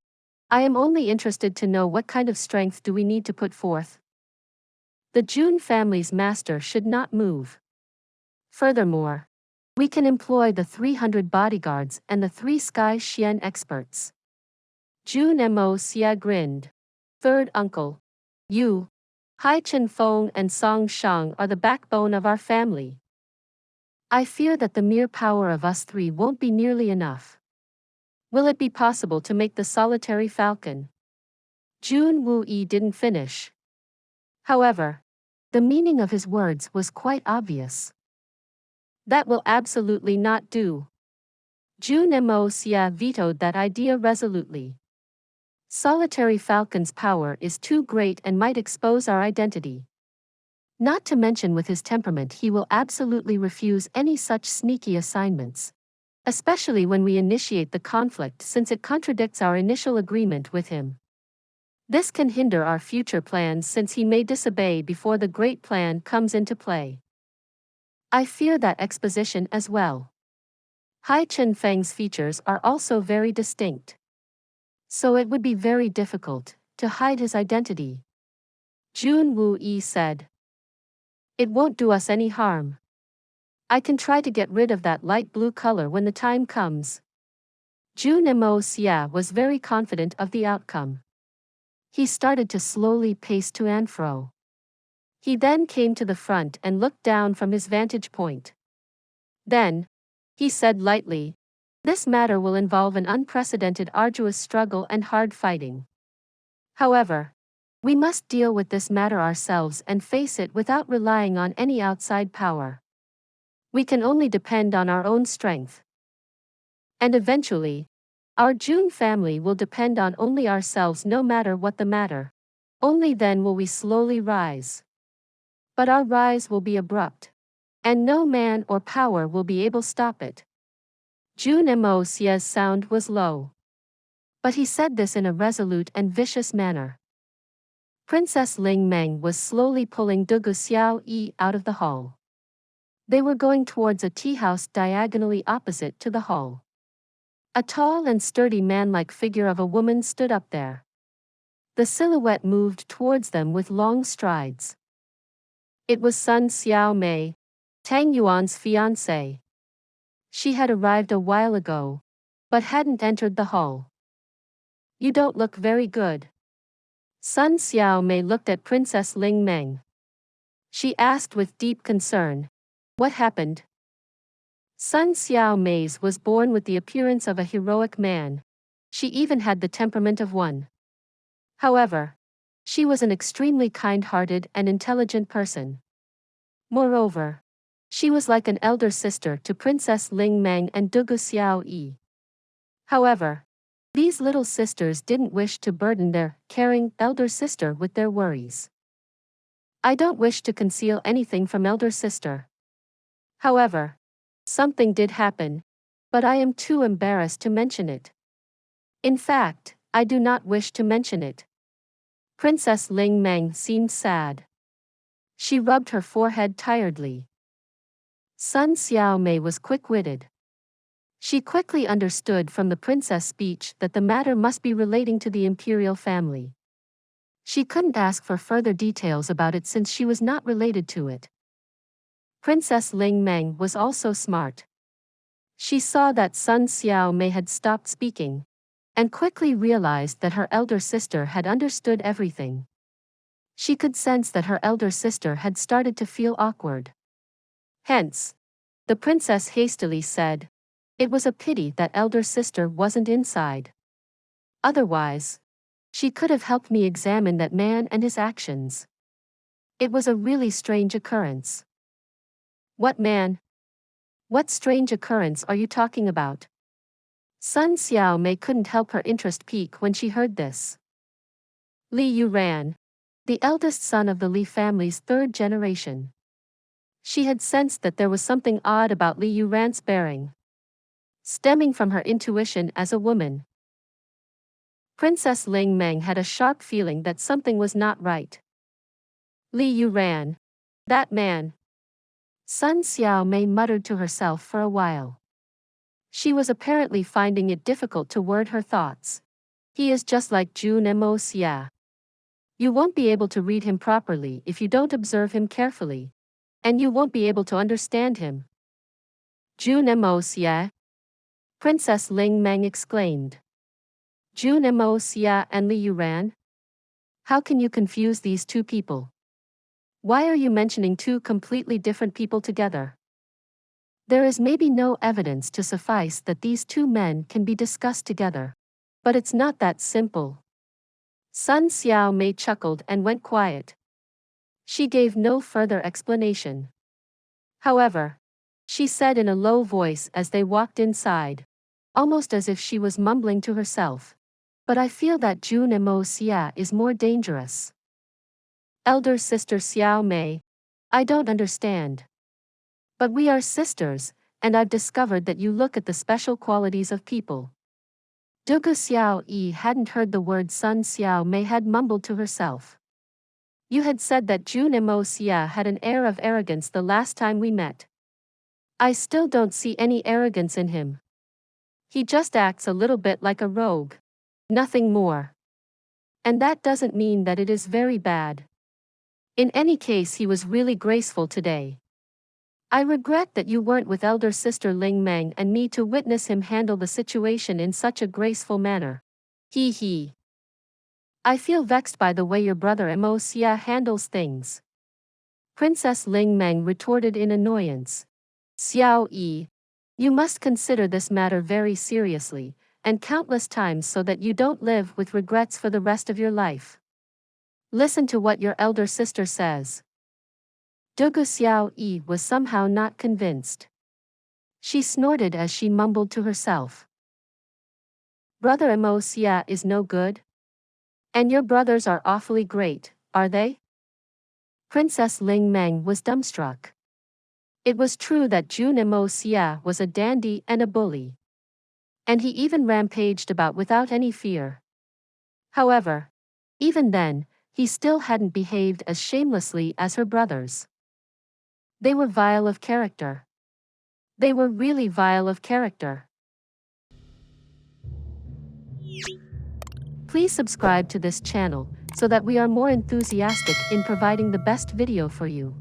I am only interested to know what kind of strength do we need to put forth. The Jun family's master should not move. Furthermore, we can employ the 300 bodyguards and the 3 Sky Xian experts. Jun Mo Xie grinned. Third uncle. You, Hai Chen Feng and Song Shang are the backbone of our family. I fear that the mere power of us 3 won't be nearly enough. Will it be possible to make the solitary falcon? Jun Wuyi didn't finish. However, the meaning of his words was quite obvious. That will absolutely not do. Jun Mo Xie vetoed that idea resolutely. Solitary falcon's power is too great and might expose our identity. Not to mention with his temperament he will absolutely refuse any such sneaky assignments. Especially when we initiate the conflict since it contradicts our initial agreement with him. This can hinder our future plans since he may disobey before the great plan comes into play. I fear that exposition as well. Hai Chen Feng's features are also very distinct. So it would be very difficult to hide his identity. Jun Wuyi said. It won't do us any harm. I can try to get rid of that light blue color when the time comes. Jun Mo Xie was very confident of the outcome. He started to slowly pace to and fro. He then came to the front and looked down from his vantage point. Then, he said lightly, this matter will involve an unprecedented arduous struggle and hard fighting. However, we must deal with this matter ourselves and face it without relying on any outside power. We can only depend on our own strength. And eventually, our Jun family will depend on only ourselves no matter what the matter. Only then will we slowly rise. But our rise will be abrupt. And no man or power will be able to stop it. Jun Mo Xie's sound was low. But he said this in a resolute and vicious manner. Princess Ling Meng was slowly pulling Dugu Xiao Yi out of the hall. They were going towards a tea house diagonally opposite to the hall. A tall and sturdy man-like figure of a woman stood up there. The silhouette moved towards them with long strides. It was Sun Xiao Mei, Tang Yuan's fiancée. She had arrived a while ago, but hadn't entered the hall. You don't look very good. Sun Xiao Mei looked at Princess Ling Meng. She asked with deep concern, what happened? Sun Xiao Mei was born with the appearance of a heroic man. She even had the temperament of one. However, she was an extremely kind-hearted and intelligent person. Moreover, she was like an elder sister to Princess Ling Meng and Dugu Xiao Yi. However, these little sisters didn't wish to burden their caring elder sister with their worries. I don't wish to conceal anything from elder sister. However, something did happen, but I am too embarrassed to mention it. In fact, I do not wish to mention it. Princess Ling Meng seemed sad. She rubbed her forehead tiredly. Sun Xiao Mei was quick-witted. She quickly understood from the princess' speech that the matter must be relating to the imperial family. She couldn't ask for further details about it since she was not related to it. Princess Ling Meng was also smart. She saw that Sun Xiao Mei had stopped speaking, and quickly realized that her elder sister had understood everything. She could sense that her elder sister had started to feel awkward. Hence, the princess hastily said, it was a pity that elder sister wasn't inside. Otherwise, she could have helped me examine that man and his actions. It was a really strange occurrence. What man? What strange occurrence are you talking about? Sun Xiaomei couldn't help her interest peak when she heard this. Li Yuran, the eldest son of the Li family's third generation. She had sensed that there was something odd about Li Yuran's bearing, stemming from her intuition as a woman. Princess Ling Meng had a sharp feeling that something was not right. Li Yuran. That man. Sun Xiaomei muttered to herself for a while. She was apparently finding it difficult to word her thoughts. He is just like Jun Mo Xie. You won't be able to read him properly if you don't observe him carefully. And you won't be able to understand him. Jun Mo Xie? Princess Ling Meng exclaimed. Jun Mo Xie and Li Yuran? How can you confuse these two people? Why are you mentioning two completely different people together? There is maybe no evidence to suffice that these two men can be discussed together. But it's not that simple. Sun Xiaomei chuckled and went quiet. She gave no further explanation. However, she said in a low voice as they walked inside, almost as if she was mumbling to herself. But I feel that Jun Mo Xie is more dangerous. Elder sister Xiaomei, I don't understand. But we are sisters, and I've discovered that you look at the special qualities of people. Dugu Xiao Yi hadn't heard the word Sun Xiaomei had mumbled to herself. You had said that Jun Mo Xie had an air of arrogance the last time we met. I still don't see any arrogance in him. He just acts a little bit like a rogue. Nothing more. And that doesn't mean that it is very bad. In any case, he was really graceful today. I regret that you weren't with elder sister Ling Meng and me to witness him handle the situation in such a graceful manner. Hee hee. I feel vexed by the way your brother Mo Xie handles things. Princess Ling Meng retorted in annoyance. Xiao Yi, you must consider this matter very seriously, and countless times so that you don't live with regrets for the rest of your life. Listen to what your elder sister says. Dugu Xiao Yi was somehow not convinced. She snorted as she mumbled to herself. Brother Mo Xie is no good? And your brothers are awfully great, are they? Princess Ling Meng was dumbstruck. It was true that Jun Mo Xie was a dandy and a bully. And he even rampaged about without any fear. However, even then, he still hadn't behaved as shamelessly as her brothers. They were vile of character. They were really vile of character. Please subscribe to this channel so that we are more enthusiastic in providing the best video for you.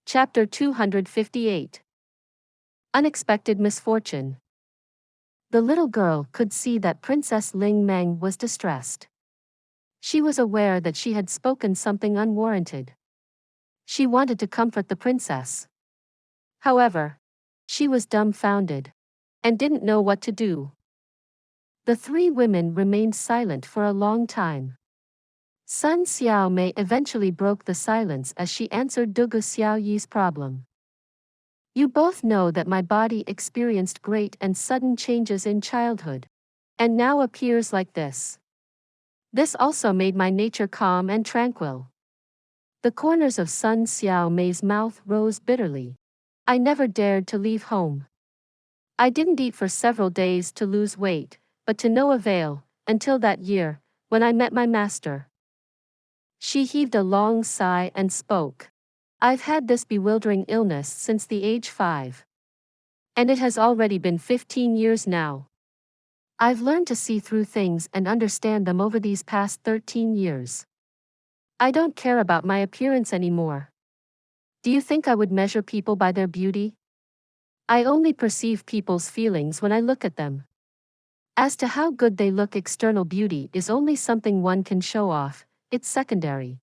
Chapter 258. Unexpected Misfortune. The little girl could see that Princess Ling Meng was distressed. She was aware that she had spoken something unwarranted. She wanted to comfort the princess. However, she was dumbfounded and didn't know what to do. The three women remained silent for a long time. Sun Xiaomei eventually broke the silence as she answered Dugu Xiao Yi's problem. You both know that my body experienced great and sudden changes in childhood, and now appears like this. This also made my nature calm and tranquil. The corners of Sun Xiaomei's mouth rose bitterly. I never dared to leave home. I didn't eat for several days to lose weight, but to no avail, until that year, when I met my master. She heaved a long sigh and spoke. I've had this bewildering illness since the age 5. And it has already been 15 years now. I've learned to see through things and understand them over these past 13 years. I don't care about my appearance anymore. Do you think I would measure people by their beauty? I only perceive people's feelings when I look at them. As to how good they look, external beauty is only something one can show off, it's secondary.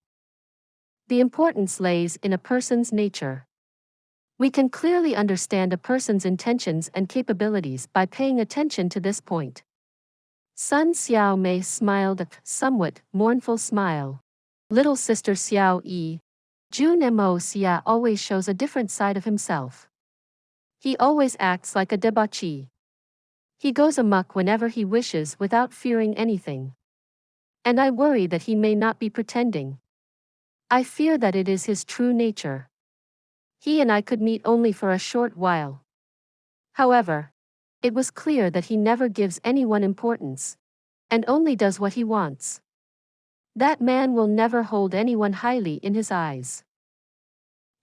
The importance lays in a person's nature. We can clearly understand a person's intentions and capabilities by paying attention to this point. Sun Xiaomei smiled a somewhat mournful smile. Little sister Xiao Yi, Jun Mo Xie always shows a different side of himself. He always acts like a debauchee. He goes amok whenever he wishes without fearing anything. And I worry that he may not be pretending. I fear that it is his true nature. He and I could meet only for a short while. However, it was clear that he never gives anyone importance, and only does what he wants. That man will never hold anyone highly in his eyes.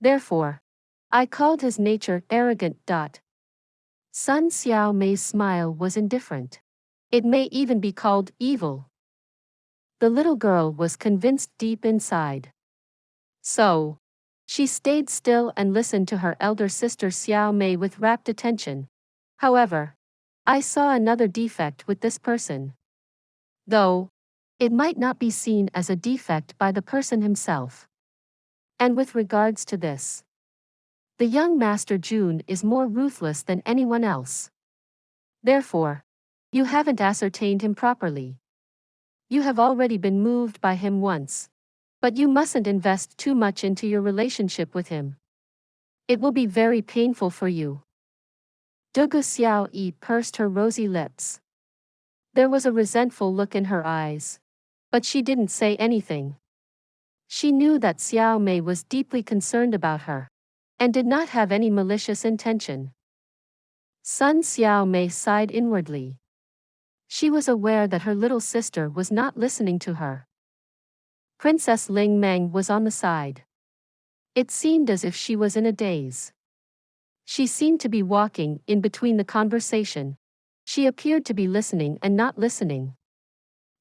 Therefore, I called his nature arrogant. Sun Xiao Mei's smile was indifferent. It may even be called evil. The little girl was convinced deep inside. So, she stayed still and listened to her elder sister Xiao Mei with rapt attention. However, I saw another defect with this person. Though, it might not be seen as a defect by the person himself. And with regards to this, the young Master Jun is more ruthless than anyone else. Therefore, you haven't ascertained him properly. You have already been moved by him once, but you mustn't invest too much into your relationship with him. It will be very painful for you. Dugu Xiao Yi pursed her rosy lips. There was a resentful look in her eyes, but she didn't say anything. She knew that Xiao Mei was deeply concerned about her, and did not have any malicious intention. Sun Xiao Mei sighed inwardly. She was aware that her little sister was not listening to her. Princess Ling Meng was on the side. It seemed as if she was in a daze. She seemed to be walking in between the conversation. She appeared to be listening and not listening.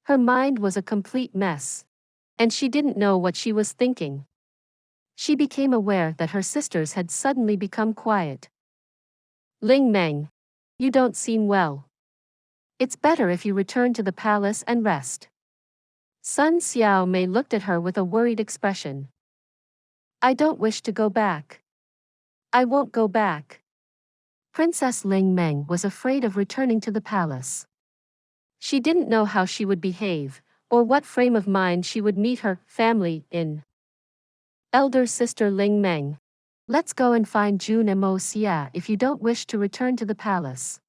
Her mind was a complete mess, and she didn't know what she was thinking. She became aware that her sisters had suddenly become quiet. Ling Meng, you don't seem well. It's better if you return to the palace and rest. Sun Xiao Mei looked at her with a worried expression. I don't wish to go back. I won't go back. Princess Ling Meng was afraid of returning to the palace. She didn't know how she would behave, or what frame of mind she would meet her family in. Elder sister Ling Meng, let's go and find Jun Mo Xie if you don't wish to return to the palace.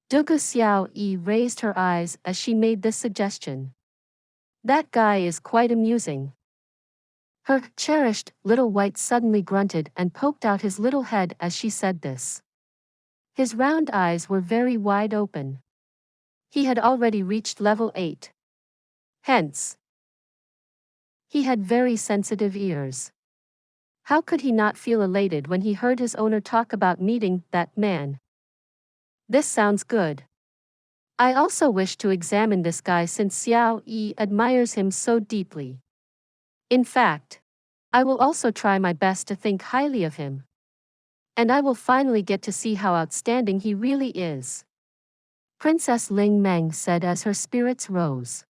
Dugu Xiao Yi raised her eyes as she made this suggestion. That guy is quite amusing. Her cherished little white suddenly grunted and poked out his little head as she said this. His round eyes were very wide open. He had already reached level 8. Hence, he had very sensitive ears. How could he not feel elated when he heard his owner talk about meeting that man? This sounds good. I also wish to examine this guy since Xiao Yi admires him so deeply. In fact, I will also try my best to think highly of him. And I will finally get to see how outstanding he really is. Princess Ling Meng said as her spirits rose.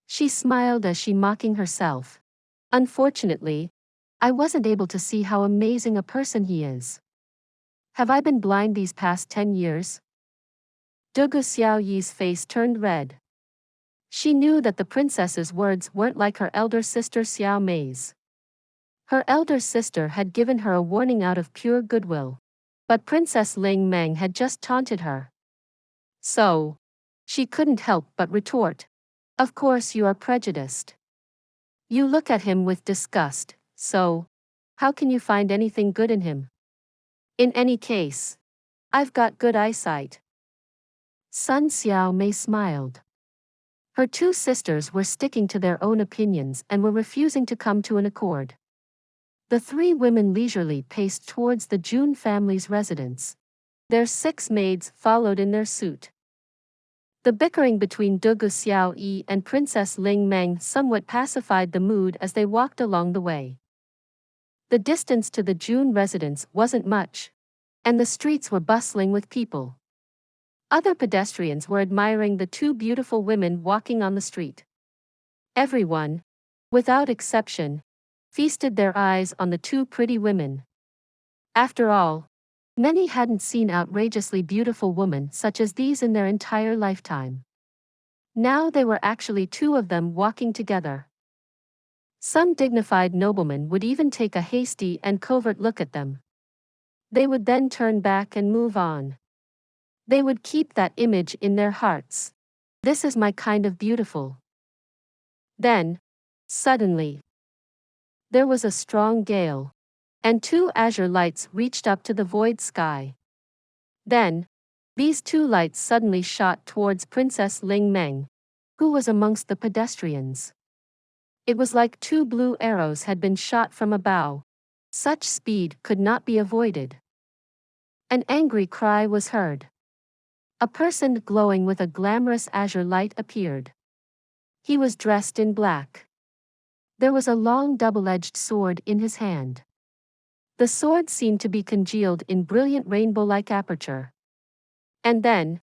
She smiled as she mocking herself. Unfortunately, I wasn't able to see how amazing a person he is. Have I been blind these past 10 years? Dugu Xiao Yi's face turned red. She knew that the princess's words weren't like her elder sister Xiao Mei's. Her elder sister had given her a warning out of pure goodwill, but Princess Ling Meng had just taunted her. So, she couldn't help but retort. Of course you are prejudiced. You look at him with disgust, so, how can you find anything good in him? In any case, I've got good eyesight. Sun Xiao Mei smiled. Her two sisters were sticking to their own opinions and were refusing to come to an accord. The three women leisurely paced towards the Jun family's residence. Their 6 maids followed in their suit. The bickering between Dugu Xiao Yi and Princess Ling Meng somewhat pacified the mood as they walked along the way. The distance to the Jun residence wasn't much, and the streets were bustling with people. Other pedestrians were admiring the 2 beautiful women walking on the street. Everyone, without exception, feasted their eyes on the 2 pretty women. After all, many hadn't seen outrageously beautiful women such as these in their entire lifetime. Now there were actually 2 of them walking together. Some dignified noblemen would even take a hasty and covert look at them. They would then turn back and move on. They would keep that image in their hearts. This is my kind of beautiful. Then, suddenly, there was a strong gale, and two azure lights reached up to the void sky. Then, these two lights suddenly shot towards Princess Ling Meng, who was amongst the pedestrians. It was like two blue arrows had been shot from a bow. Such speed could not be avoided. An angry cry was heard. A person glowing with a glamorous azure light appeared. He was dressed in black. There was a long double-edged sword in his hand. The sword seemed to be congealed in brilliant rainbow-like aperture. And then,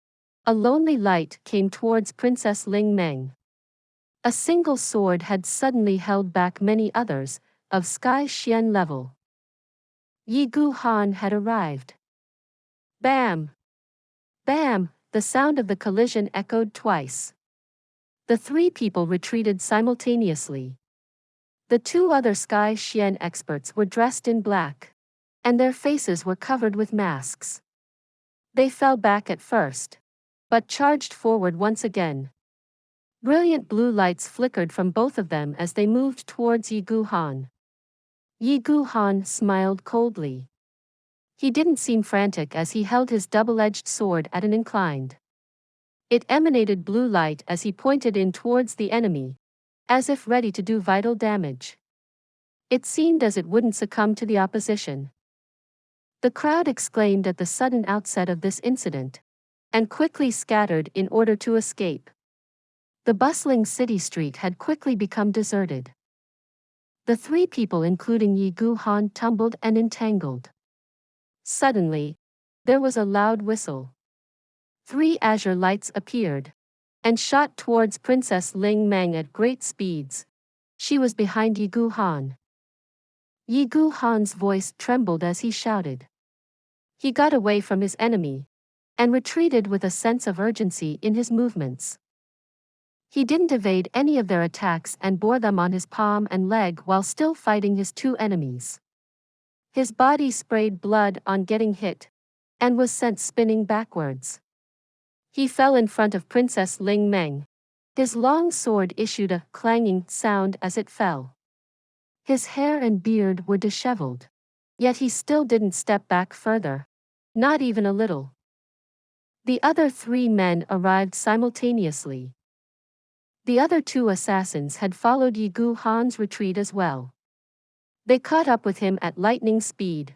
a lonely light came towards Princess Ling Meng. A single sword had suddenly held back many others, of Sky Xian level. Yi Gu Han had arrived. Bam! Bam! The sound of the collision echoed twice. The three people retreated simultaneously. The two other Sky Xian experts were dressed in black, and their faces were covered with masks. They fell back at first, but charged forward once again. Brilliant blue lights flickered from both of them as they moved towards Yi Gu Han. Yi Gu Han smiled coldly. He didn't seem frantic as he held his double-edged sword at an incline. It emanated blue light as he pointed in towards the enemy, as if ready to do vital damage. It seemed as it wouldn't succumb to the opposition. The crowd exclaimed at the sudden outset of this incident, and quickly scattered in order to escape. The bustling city street had quickly become deserted. The three people including Yi Gu Han tumbled and entangled. Suddenly, there was a loud whistle. 3 azure lights appeared, and shot towards Princess Ling Meng at great speeds. She was behind Yi Gu Han. Yi Gu Han's voice trembled as he shouted. He got away from his enemy, and retreated with a sense of urgency in his movements. He didn't evade any of their attacks and bore them on his palm and leg while still fighting his two enemies. His body sprayed blood on getting hit, and was sent spinning backwards. He fell in front of Princess Ling Meng. His long sword issued a clanging sound as it fell. His hair and beard were disheveled. Yet he still didn't step back further. Not even a little. The other 3 men arrived simultaneously. The other 2 assassins had followed Yi Gu Han's retreat as well. They caught up with him at lightning speed.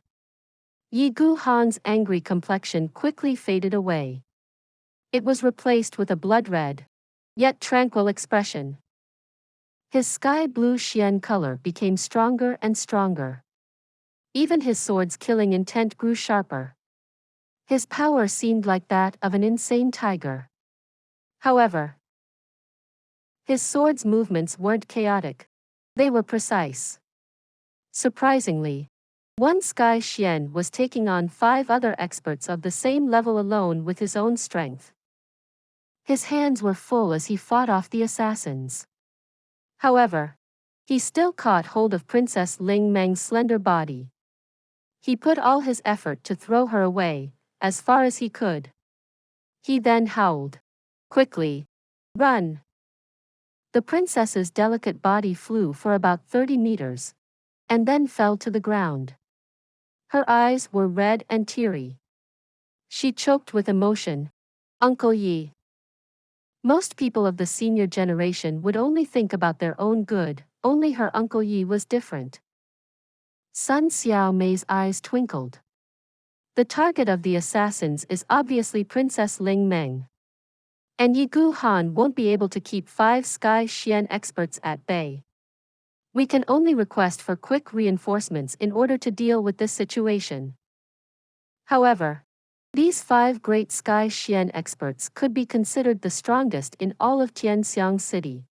Yi Gu Han's angry complexion quickly faded away. It was replaced with a blood-red, yet tranquil expression. His sky-blue Xian color became stronger and stronger. Even his sword's killing intent grew sharper. His power seemed like that of an insane tiger. However, his sword's movements weren't chaotic. They were precise. Surprisingly, one Sky Xian was taking on 5 other experts of the same level alone with his own strength. His hands were full as he fought off the assassins. However, he still caught hold of Princess Ling Meng's slender body. He put all his effort to throw her away, as far as he could. He then howled. Quickly! Run! The princess's delicate body flew for about 30 meters, and then fell to the ground. Her eyes were red and teary. She choked with emotion. Uncle Yi. Most people of the senior generation would only think about their own good, only her Uncle Yi was different. Sun Xiao Mei's eyes twinkled. The target of the assassins is obviously Princess Ling Meng. And Yi Gu Han won't be able to keep 5 Sky Xian experts at bay. We can only request for quick reinforcements in order to deal with this situation. However, these 5 great Sky Xian experts could be considered the strongest in all of Tianxiang City.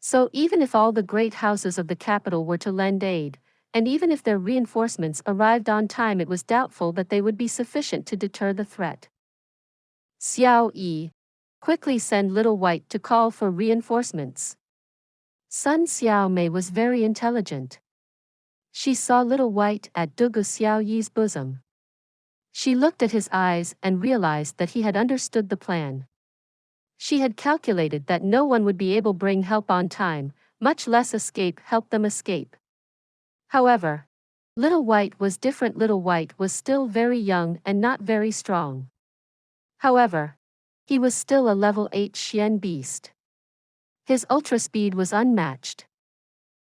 So even if all the great houses of the capital were to lend aid, and even if their reinforcements arrived on time, it was doubtful that they would be sufficient to deter the threat. Xiao Yi, quickly send Little White to call for reinforcements. Sun Xiao Mei was very intelligent. She saw Little White at Dugu Xiao Yi's bosom. She looked at his eyes and realized that he had understood the plan. She had calculated that no one would be able to bring help on time, much less help them escape. However, Little White was different. Little White was still very young and not very strong. However, he was still a level 8 Xian beast. His ultra speed was unmatched.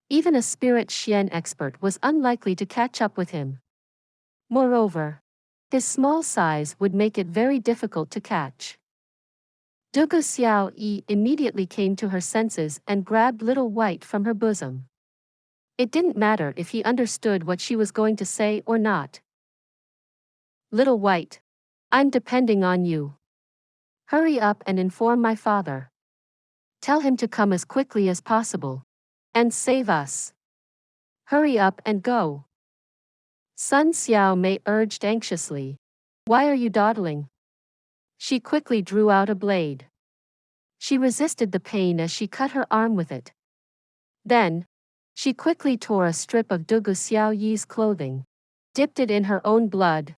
Even a spirit Xian expert was unlikely to catch up with him. Moreover, his small size would make it very difficult to catch. Dugu Xiao Yi immediately came to her senses and grabbed Little White from her bosom. It didn't matter if he understood what she was going to say or not. Little White, I'm depending on you. Hurry up and inform my father. Tell him to come as quickly as possible. And save us. Hurry up and go. Sun Xiao Mei urged anxiously. Why are you dawdling? She quickly drew out a blade. She resisted the pain as she cut her arm with it. Then, she quickly tore a strip of Dugu Xiao Yi's clothing, dipped it in her own blood,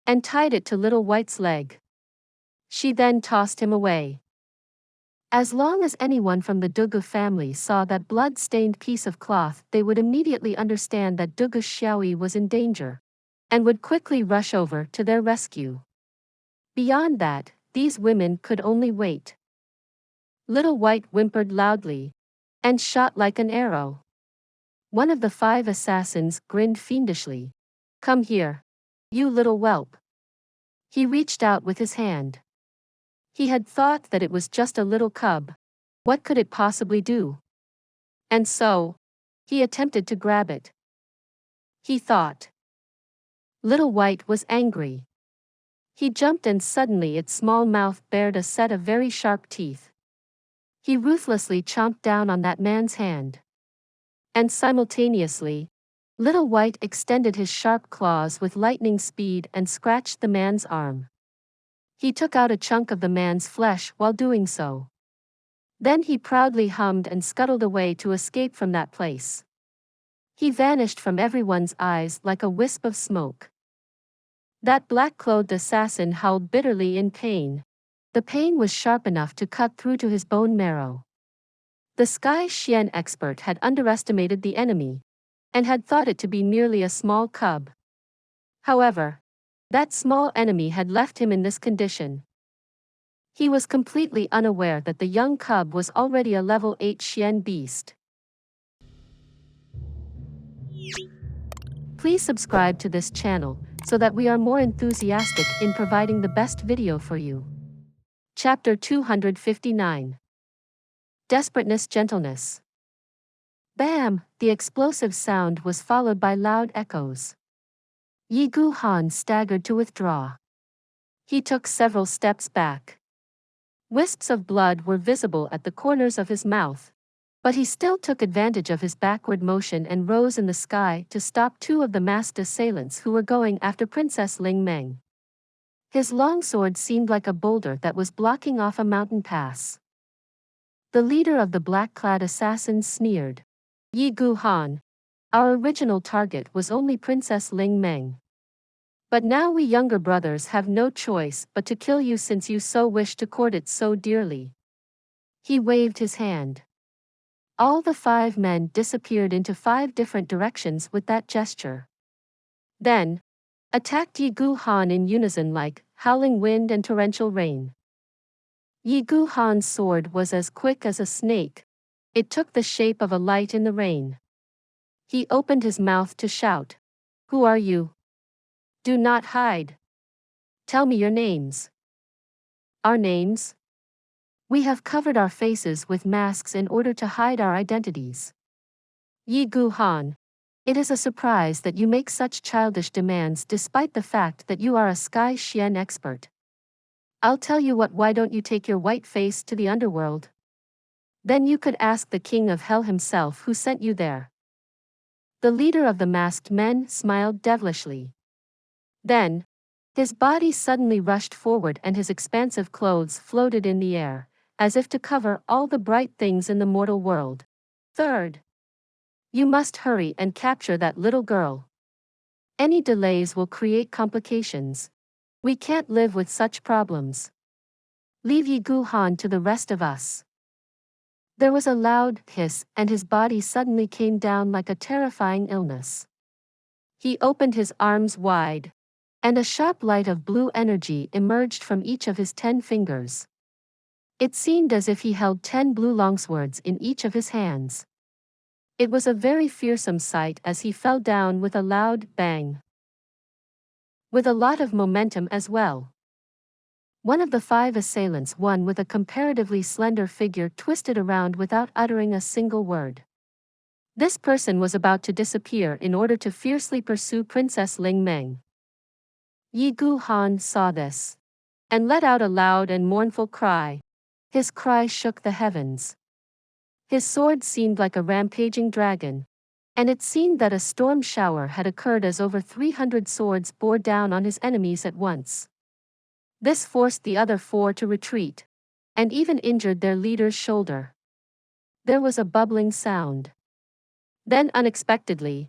and tied it to Little White's leg. She then tossed him away. As long as anyone from the Dugu family saw that blood-stained piece of cloth, they would immediately understand that Dugu Xiaoyi was in danger, and would quickly rush over to their rescue. Beyond that, these women could only wait. Little White whimpered loudly, and shot like an arrow. One of the 5 assassins grinned fiendishly. Come here, you little whelp. He reached out with his hand. He had thought that it was just a little cub. What could it possibly do? And so, he attempted to grab it. He thought. Little White was angry. He jumped and suddenly its small mouth bared a set of very sharp teeth. He ruthlessly chomped down on that man's hand. And simultaneously, Little White extended his sharp claws with lightning speed and scratched the man's arm. He took out a chunk of the man's flesh while doing so. Then he proudly hummed and scuttled away to escape from that place. He vanished from everyone's eyes like a wisp of smoke. That black-clothed assassin howled bitterly in pain. The pain was sharp enough to cut through to his bone marrow. The Sky Xian expert had underestimated the enemy, and had thought it to be merely a small cub. However, that small enemy had left him in this condition. He was completely unaware that the young cub was already a level 8 Xian beast. Please subscribe to this channel, so that we are more enthusiastic in providing the best video for you. Chapter 259. Desperateness. Gentleness. Bam! The explosive sound was followed by loud echoes. Yi Gu Han staggered to withdraw. He took several steps back. Wisps of blood were visible at the corners of his mouth, but he still took advantage of his backward motion and rose in the sky to stop 2 of the masked assailants who were going after Princess Ling Meng. His longsword seemed like a boulder that was blocking off a mountain pass. The leader of the black-clad assassins sneered. Yi Gu Han, our original target was only Princess Ling Meng. But now we younger brothers have no choice but to kill you since you so wish to court it so dearly. He waved his hand. All the 5 men disappeared into 5 different directions with that gesture. Then, attacked Yi Gu Han in unison like howling wind and torrential rain. Yi Gu Han's sword was as quick as a snake. It took the shape of a light in the rain. He opened his mouth to shout. Who are you? Do not hide. Tell me your names. Our names? We have covered our faces with masks in order to hide our identities. Yi Gu Han, it is a surprise that you make such childish demands despite the fact that you are a Sky Xian expert. I'll tell you what, why don't you take your white face to the underworld? Then you could ask the king of hell himself who sent you there. The leader of the masked men smiled devilishly. Then, his body suddenly rushed forward and his expansive clothes floated in the air, as if to cover all the bright things in the mortal world. Third, you must hurry and capture that little girl. Any delays will create complications. We can't live with such problems. Leave Yi Gu Han to the rest of us. There was a loud hiss, and his body suddenly came down like a terrifying illness. He opened his arms wide, and a sharp light of blue energy emerged from each of his 10 fingers. It seemed as if he held 10 blue longswords in each of his hands. It was a very fearsome sight as he fell down with a loud bang. With a lot of momentum as well. One of the 5 assailants, one with a comparatively slender figure, twisted around without uttering a single word. This person was about to disappear in order to fiercely pursue Princess Ling Meng. Yi Gu Han saw this, and let out a loud and mournful cry. His cry shook the heavens. His sword seemed like a rampaging dragon, and it seemed that a storm shower had occurred as over 300 swords bore down on his enemies at once. This forced the other 4 to retreat, and even injured their leader's shoulder. There was a bubbling sound. Then unexpectedly,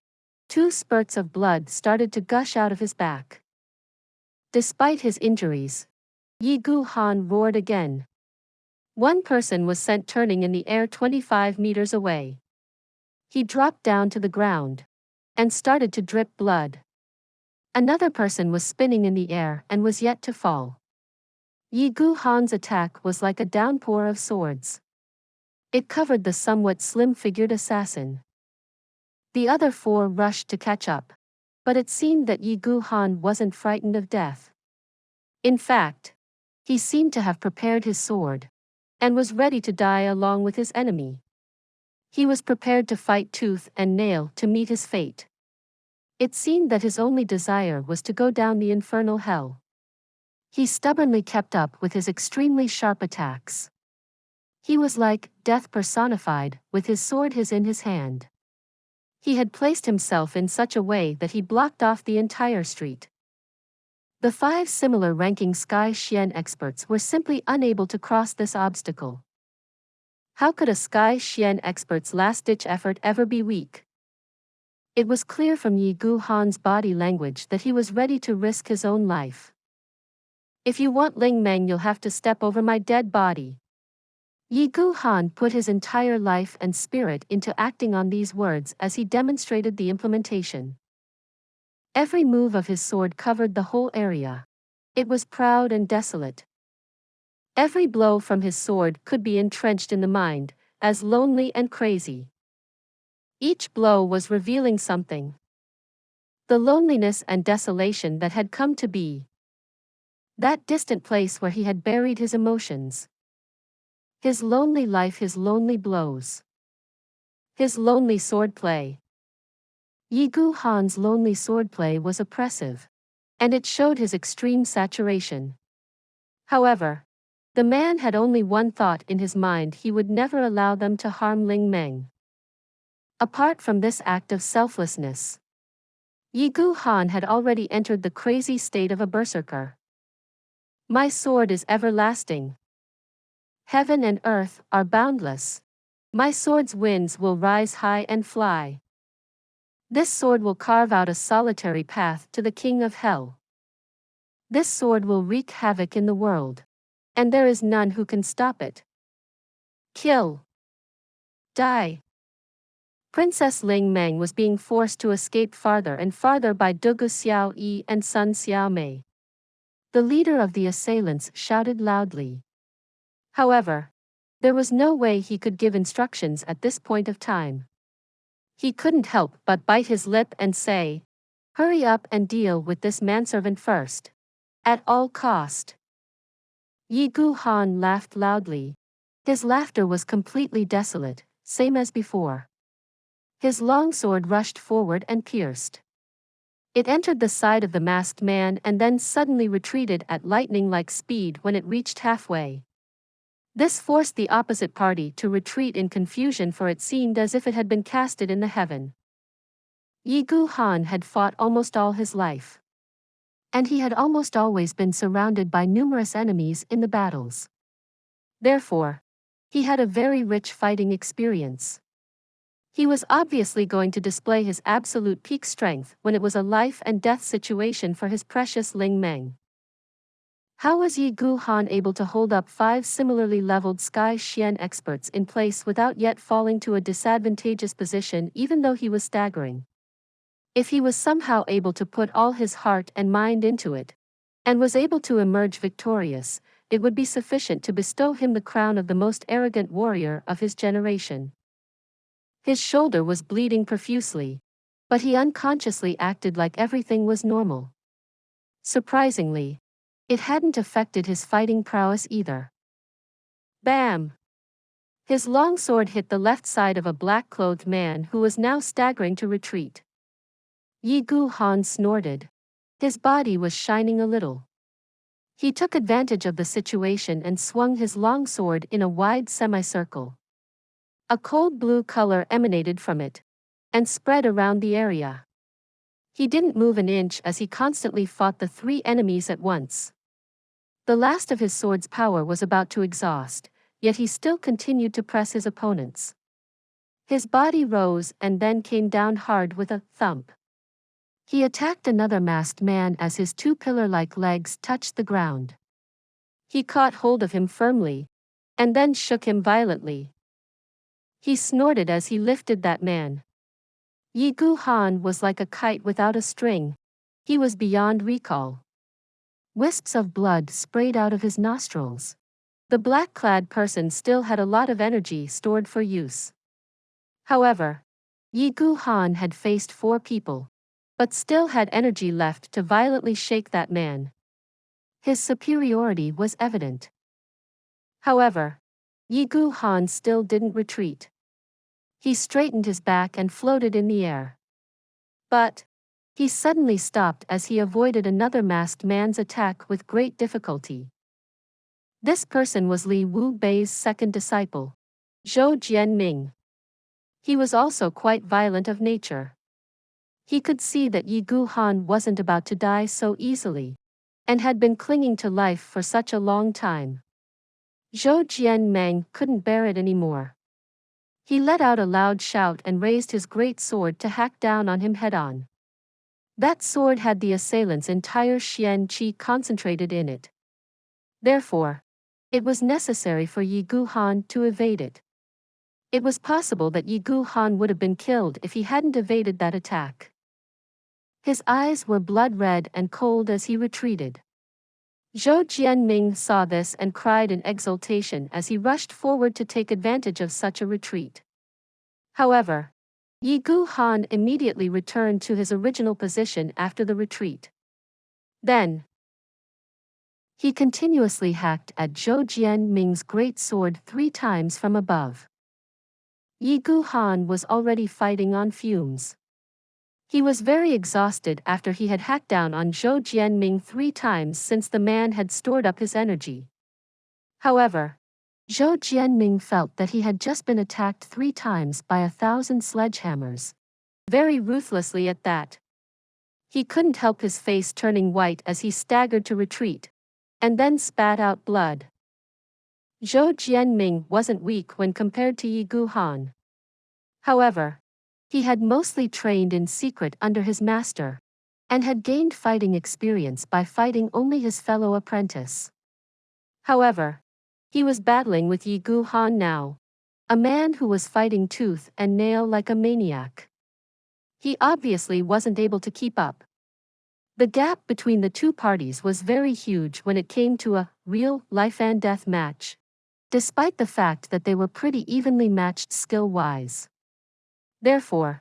2 spurts of blood started to gush out of his back. Despite his injuries, Yi Gu Han roared again. One person was sent turning in the air 25 meters away. He dropped down to the ground and started to drip blood. Another person was spinning in the air and was yet to fall. Yi Gu Han's attack was like a downpour of swords. It covered the somewhat slim-figured assassin. The other 4 rushed to catch up, but it seemed that Yi Gu Han wasn't frightened of death. In fact, he seemed to have prepared his sword and was ready to die along with his enemy. He was prepared to fight tooth and nail to meet his fate. It seemed that his only desire was to go down the infernal hell. He stubbornly kept up with his extremely sharp attacks. He was like death personified, with his sword in his hand. He had placed himself in such a way that he blocked off the entire street. The 5 similar-ranking Sky Xian experts were simply unable to cross this obstacle. How could a Sky Xian expert's last-ditch effort ever be weak? It was clear from Yi Gu Han's body language that he was ready to risk his own life. If you want Ling Meng, you'll have to step over my dead body. Yi Gu Han put his entire life and spirit into acting on these words as he demonstrated the implementation. Every move of his sword covered the whole area. It was proud and desolate. Every blow from his sword could be entrenched in the mind, as lonely and crazy. Each blow was revealing something. The loneliness and desolation that had come to be. That distant place where he had buried his emotions. His lonely life, his lonely blows. His lonely swordplay. Yi Gu Han's lonely swordplay was oppressive, and it showed his extreme saturation. However, the man had only one thought in his mind: he would never allow them to harm Ling Meng. Apart from this act of selflessness, Yi Gu Han had already entered the crazy state of a berserker. My sword is everlasting. Heaven and earth are boundless. My sword's winds will rise high and fly. This sword will carve out a solitary path to the king of hell. This sword will wreak havoc in the world, and there is none who can stop it. Kill. Die. Princess Ling Meng was being forced to escape farther and farther by Dugu Xiao Yi and Sun Xiao Mei. The leader of the assailants shouted loudly. However, there was no way he could give instructions at this point of time. He couldn't help but bite his lip and say, "Hurry up and deal with this manservant first. At all cost." Yi Gu Han laughed loudly. His laughter was completely desolate, same as before. His long sword rushed forward and pierced. It entered the side of the masked man and then suddenly retreated at lightning-like speed when it reached halfway. This forced the opposite party to retreat in confusion, for it seemed as if it had been casted in the heaven. Yi Gu Han had fought almost all his life, and he had almost always been surrounded by numerous enemies in the battles. Therefore, he had a very rich fighting experience. He was obviously going to display his absolute peak strength when it was a life and death situation for his precious Ling Meng. How was Yi Gu Han able to hold up 5 similarly leveled Sky Xian experts in place without yet falling to a disadvantageous position even though he was staggering? If he was somehow able to put all his heart and mind into it, and was able to emerge victorious, it would be sufficient to bestow him the crown of the most arrogant warrior of his generation. His shoulder was bleeding profusely, but he unconsciously acted like everything was normal. Surprisingly, it hadn't affected his fighting prowess either. Bam! His long sword hit the left side of a black-clothed man who was now staggering to retreat. Yi Gu Han snorted. His body was shining a little. He took advantage of the situation and swung his long sword in a wide semicircle. A cold blue color emanated from it, and spread around the area. He didn't move an inch as he constantly fought the 3 enemies at once. The last of his sword's power was about to exhaust, yet he still continued to press his opponents. His body rose and then came down hard with a thump. He attacked another masked man as his 2 pillar-like legs touched the ground. He caught hold of him firmly, and then shook him violently. He snorted as he lifted that man. Yi Gu Han was like a kite without a string. He was beyond recall. Wisps of blood sprayed out of his nostrils. The black-clad person still had a lot of energy stored for use. However, Yi Gu Han had faced 4 people, but still had energy left to violently shake that man. His superiority was evident. However, Yi Gu Han still didn't retreat. He straightened his back and floated in the air. But he suddenly stopped as he avoided another masked man's attack with great difficulty. This person was Li Wu Bei's second disciple, Zhou Jianming. He was also quite violent of nature. He could see that Yi Gu Han wasn't about to die so easily, and had been clinging to life for such a long time. Zhou Jianming couldn't bear it anymore. He let out a loud shout and raised his great sword to hack down on him head-on. That sword had the assailant's entire Xian Qi concentrated in it. Therefore, it was necessary for Yi Gu Han to evade it. It was possible that Yi Gu Han would have been killed if he hadn't evaded that attack. His eyes were blood-red and cold as he retreated. Zhou Jianming saw this and cried in exultation as he rushed forward to take advantage of such a retreat. However, Yi Gu Han immediately returned to his original position after the retreat. Then, he continuously hacked at Zhou Jianming's great sword 3 times from above. Yi Gu Han was already fighting on fumes. He was very exhausted after he had hacked down on Zhou Jianming 3 times since the man had stored up his energy. However, Zhou Jianming felt that he had just been attacked 3 times by 1,000 sledgehammers. Very ruthlessly at that. He couldn't help his face turning white as he staggered to retreat, and then spat out blood. Zhou Jianming wasn't weak when compared to Yi Gu Han. However, he had mostly trained in secret under his master, and had gained fighting experience by fighting only his fellow apprentice. However, he was battling with Yi Gu Han now, a man who was fighting tooth and nail like a maniac. He obviously wasn't able to keep up. The gap between the 2 parties was very huge when it came to a real life-and-death match, despite the fact that they were pretty evenly matched skill-wise. Therefore,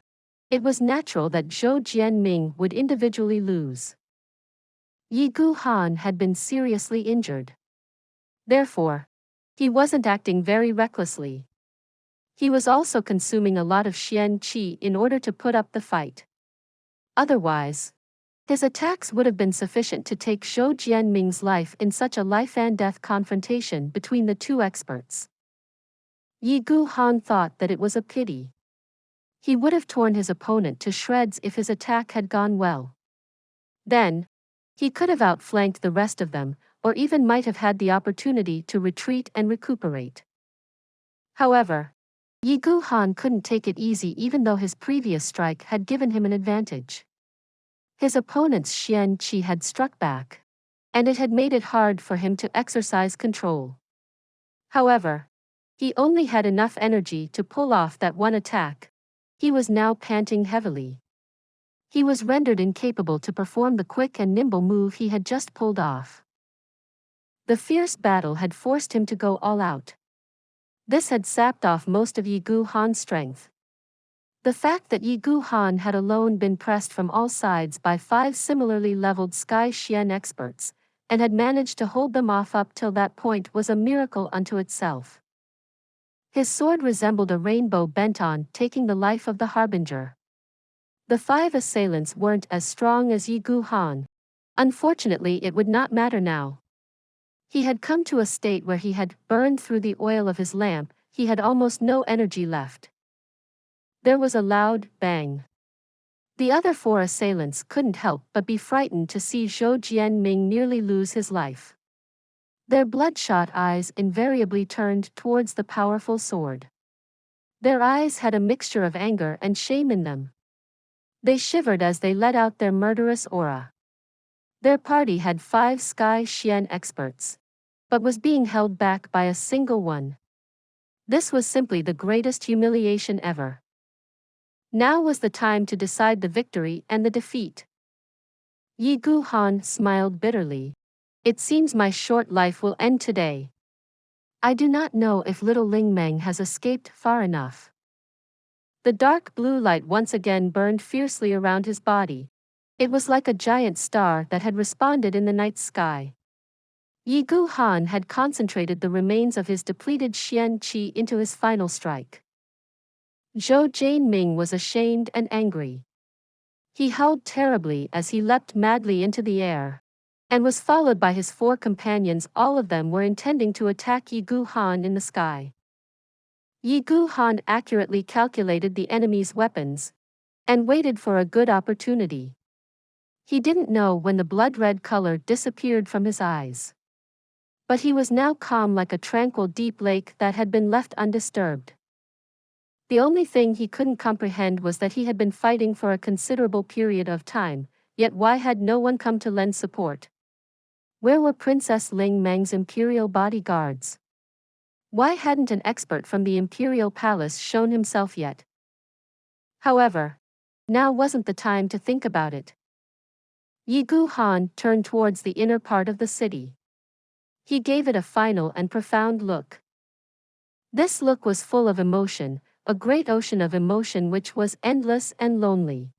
it was natural that Zhou Jianming would individually lose. Yi Gu Han had been seriously injured. Therefore, he wasn't acting very recklessly. He was also consuming a lot of Xian Qi in order to put up the fight. Otherwise, his attacks would have been sufficient to take Zhou Jianming's life in such a life-and-death confrontation between the 2 experts. Yi Gu Han thought that it was a pity. He would have torn his opponent to shreds if his attack had gone well. Then, he could have outflanked the rest of them, or even might have had the opportunity to retreat and recuperate. However, Yi Gu Han couldn't take it easy even though his previous strike had given him an advantage. His opponent's Xian Qi had struck back. and it had made it hard for him to exercise control. However, he only had enough energy to pull off that one attack. He was now panting heavily. He was rendered incapable to perform the quick and nimble move he had just pulled off. The fierce battle had forced him to go all out. This had sapped off most of Yi Gu Han's strength. The fact that Yi Gu Han had alone been pressed from all sides by 5 similarly leveled Sky Xian experts, and had managed to hold them off up till that point was a miracle unto itself. His sword resembled a rainbow bent on taking the life of the Harbinger. The 5 assailants weren't as strong as Yi Gu Han. Unfortunately, it would not matter now. He had come to a state where he had burned through the oil of his lamp. He had almost no energy left. There was a loud bang. The other 4 assailants couldn't help but be frightened to see Zhou Jianming nearly lose his life. Their bloodshot eyes invariably turned towards the powerful sword. Their eyes had a mixture of anger and shame in them. They shivered as they let out their murderous aura. Their party had 5 Sky Xian experts, but was being held back by a single one. This was simply the greatest humiliation ever. Now was the time to decide the victory and the defeat. Yi Gu Han smiled bitterly. It seems my short life will end today. I do not know if little Ling Meng has escaped far enough. The dark blue light once again burned fiercely around his body. It was like a giant star that had responded in the night sky. Yi Gu Han had concentrated the remains of his depleted Xian Qi into his final strike. Zhou Jianming was ashamed and angry. He howled terribly as he leapt madly into the air, and was followed by his 4 companions. All of them were intending to attack Yi Gu Han in the sky. Yi Gu Han accurately calculated the enemy's weapons, and waited for a good opportunity. He didn't know when the blood-red color disappeared from his eyes. But he was now calm like a tranquil deep lake that had been left undisturbed. The only thing he couldn't comprehend was that he had been fighting for a considerable period of time, yet why had no one come to lend support? Where were Princess Ling Meng's imperial bodyguards? Why hadn't an expert from the imperial palace shown himself yet? However, now wasn't the time to think about it. Yi Gu Han turned towards the inner part of the city. He gave it a final and profound look. This look was full of emotion, a great ocean of emotion which was endless and lonely.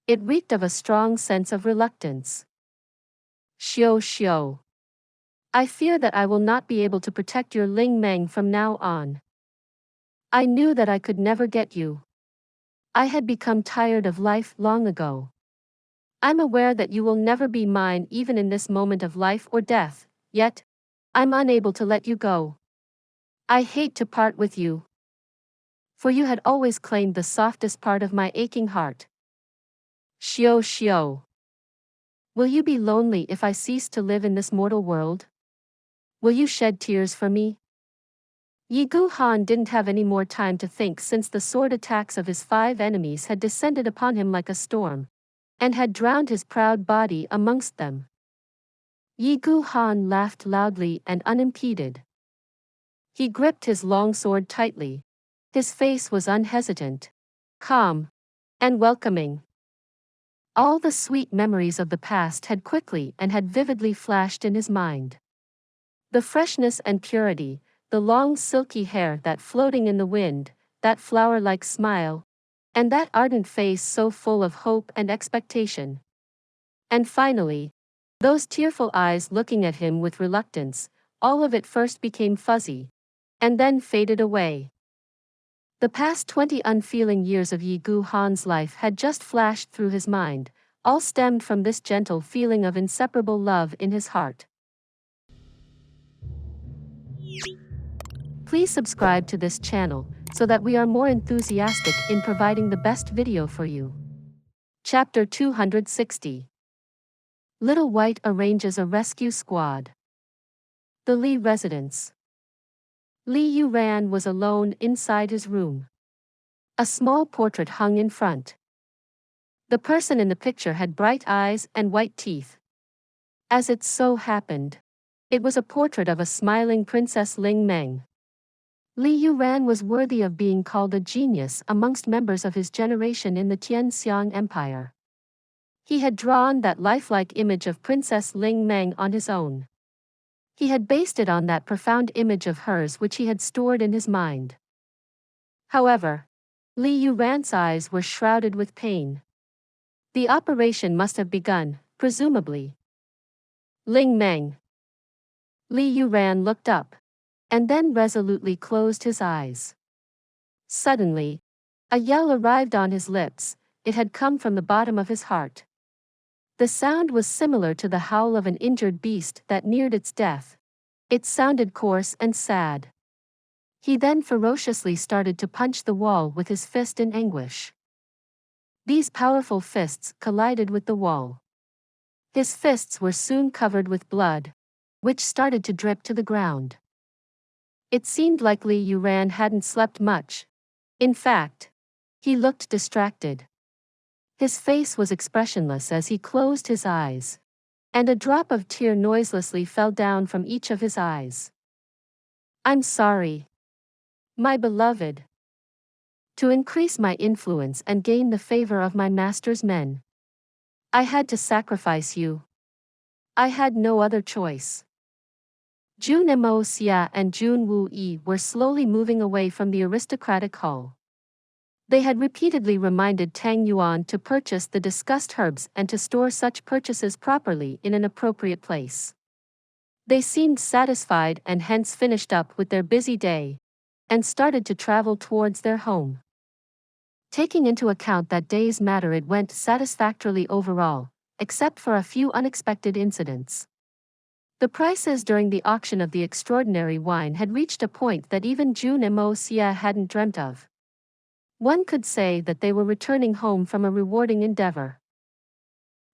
It reeked of a strong sense of reluctance. Xiao. I fear that I will not be able to protect your Ling Meng from now on. I knew that I could never get you. I had become tired of life long ago. I'm aware that you will never be mine even in this moment of life or death, yet, I'm unable to let you go. I hate to part with you. For you had always claimed the softest part of my aching heart. Xiao. Will you be lonely if I cease to live in this mortal world? Will you shed tears for me? Yi Gu Han didn't have any more time to think since the sword attacks of his 5 enemies had descended upon him like a storm, and had drowned his proud body amongst them. Yi Gu Han laughed loudly and unimpeded. He gripped his long sword tightly. His face was unhesitant, calm, and welcoming. All the sweet memories of the past had quickly and had vividly flashed in his mind. The freshness and purity, the long silky hair that floating in the wind, that flower-like smile, and that ardent face so full of hope and expectation. And finally, those tearful eyes looking at him with reluctance, all of it first became fuzzy, and then faded away. The past 20 unfeeling years of Yi Gu Han's life had just flashed through his mind, all stemmed from this gentle feeling of inseparable love in his heart. Please subscribe to this channel, so that we are more enthusiastic in providing the best video for you. Chapter 260. Little White arranges a rescue squad. The Li residence. Li Yuran was alone inside his room. A small portrait hung in front. The person in the picture had bright eyes and white teeth. As it so happened, it was a portrait of a smiling Princess Ling Meng. Li Yuran was worthy of being called a genius amongst members of his generation in the Tian Empire. He had drawn that lifelike image of Princess Ling Meng on his own. He had based it on that profound image of hers which he had stored in his mind. However, Li Yuran's eyes were shrouded with pain. The operation must have begun, presumably. Ling Meng. Li Yuran looked up, and then resolutely closed his eyes. Suddenly, a yell arrived on his lips. It had come from the bottom of his heart. The sound was similar to the howl of an injured beast that neared its death. It sounded coarse and sad. He then ferociously started to punch the wall with his fist in anguish. These powerful fists collided with the wall. His fists were soon covered with blood, which started to drip to the ground. It seemed like Li Yuran hadn't slept much. In fact, he looked distracted. His face was expressionless as he closed his eyes, and a drop of tear noiselessly fell down from each of his eyes. "I'm sorry, my beloved. To increase my influence and gain the favor of my master's men, I had to sacrifice you. I had no other choice." Jun Mo Xie and Jun Xie were slowly moving away from the aristocratic hall. They had repeatedly reminded Tang Yuan to purchase the discussed herbs and to store such purchases properly in an appropriate place. They seemed satisfied and hence finished up with their busy day, and started to travel towards their home. Taking into account that day's matter, it went satisfactorily overall, except for a few unexpected incidents. The prices during the auction of the extraordinary wine had reached a point that even Jun Mo Xie hadn't dreamt of. One could say that they were returning home from a rewarding endeavor.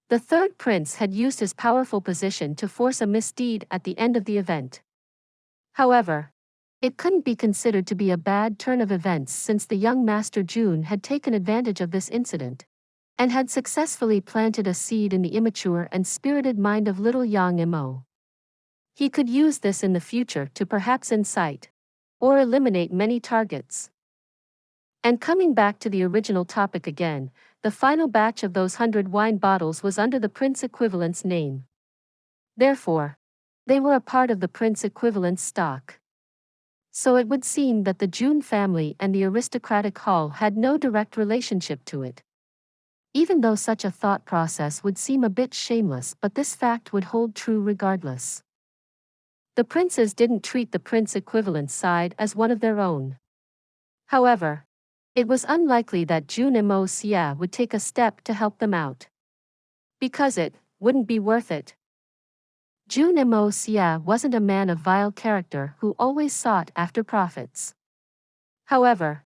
The third prince had used his powerful position to force a misdeed at the end of the event. However, it couldn't be considered to be a bad turn of events since the young Master Jun had taken advantage of this incident, and had successfully planted a seed in the immature and spirited mind of little Yang Mo. He could use this in the future to perhaps incite or eliminate many targets. And coming back to the original topic again, the final batch of those 100 wine bottles was under the Prince Equivalent's name. Therefore, they were a part of the Prince Equivalent's stock. So it would seem that the Jun family and the aristocratic hall had no direct relationship to it. Even though such a thought process would seem a bit shameless, but this fact would hold true regardless. The princes didn't treat the Prince Equivalent side as one of their own. However, it was unlikely that Jun Mo Xie would take a step to help them out, because it wouldn't be worth it. Jun Mo Xie wasn't a man of vile character who always sought after profits. However,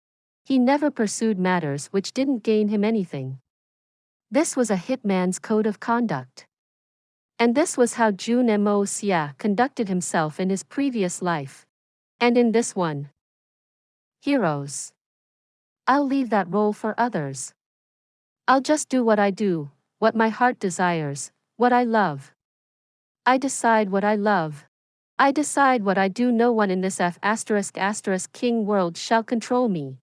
he never pursued matters which didn't gain him anything. This was a hitman's code of conduct. And this was how Jun Mo Xie conducted himself in his previous life, and in this one. Heroes. I'll leave that role for others. I'll just do what I do, what my heart desires, what I love. I decide what I love. I decide what I do. No one in this ***king world shall control me.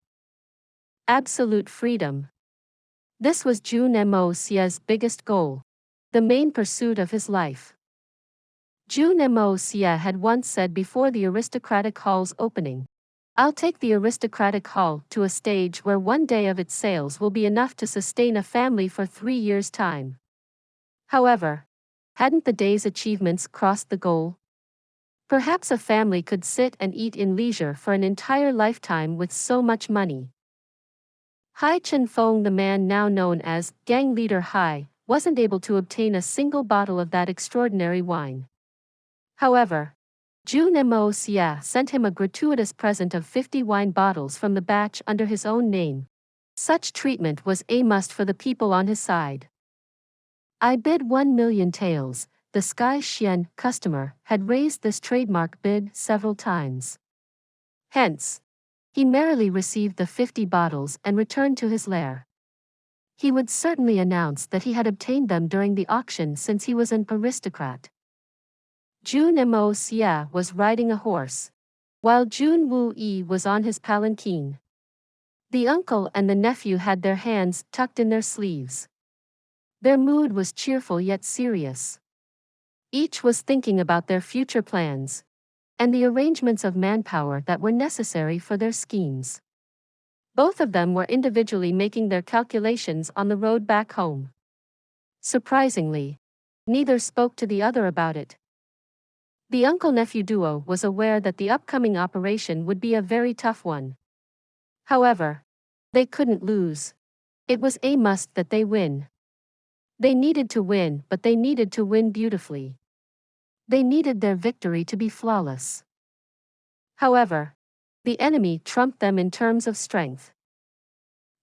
Absolute freedom. This was Jun Mo Xie's biggest goal, the main pursuit of his life. Jun Mo Xie had once said before the aristocratic hall's opening, "I'll take the aristocratic hall to a stage where one day of its sales will be enough to sustain a family for 3 years' time." However, hadn't the day's achievements crossed the goal? Perhaps a family could sit and eat in leisure for an entire lifetime with so much money. Hai Chen Fong, the man now known as gang leader Hai, wasn't able to obtain a single bottle of that extraordinary wine. However, Jun Mo Xie sent him a gratuitous present of 50 wine bottles from the batch under his own name. Such treatment was a must for the people on his side. I bid 1 million taels. The Sky Xian customer had raised this trademark bid several times. Hence, he merrily received the 50 bottles and returned to his lair. He would certainly announce that he had obtained them during the auction since he was an aristocrat. Jun Mo Xie was riding a horse, while Jun Xie was on his palanquin. The uncle and the nephew had their hands tucked in their sleeves. Their mood was cheerful yet serious. Each was thinking about their future plans and the arrangements of manpower that were necessary for their schemes. Both of them were individually making their calculations on the road back home. Surprisingly, neither spoke to the other about it. The uncle-nephew duo was aware that the upcoming operation would be a very tough one. However, they couldn't lose. It was a must that they win. They needed to win, but they needed to win beautifully. They needed their victory to be flawless. However, the enemy trumped them in terms of strength.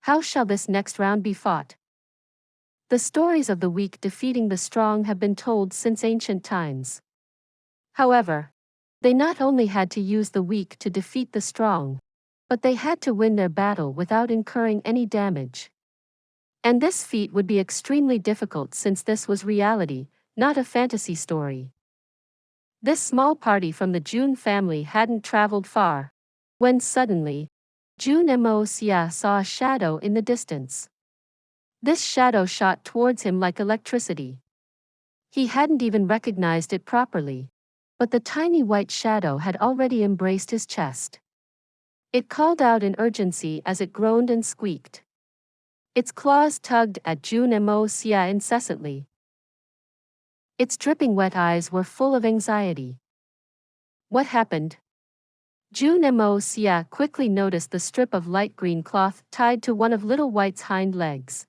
How shall this next round be fought? The stories of the weak defeating the strong have been told since ancient times. However, they not only had to use the weak to defeat the strong, but they had to win their battle without incurring any damage. And this feat would be extremely difficult since this was reality, not a fantasy story. This small party from the Jun family hadn't traveled far, when suddenly, Jun Mo Xie saw a shadow in the distance. This shadow shot towards him like electricity. He hadn't even recognized it properly, but the tiny white shadow had already embraced his chest. It called out in urgency as it groaned and squeaked. Its claws tugged at Jun Mo Xie incessantly. Its dripping wet eyes were full of anxiety. What happened? Jun Mo Xie quickly noticed the strip of light green cloth tied to one of Little White's hind legs.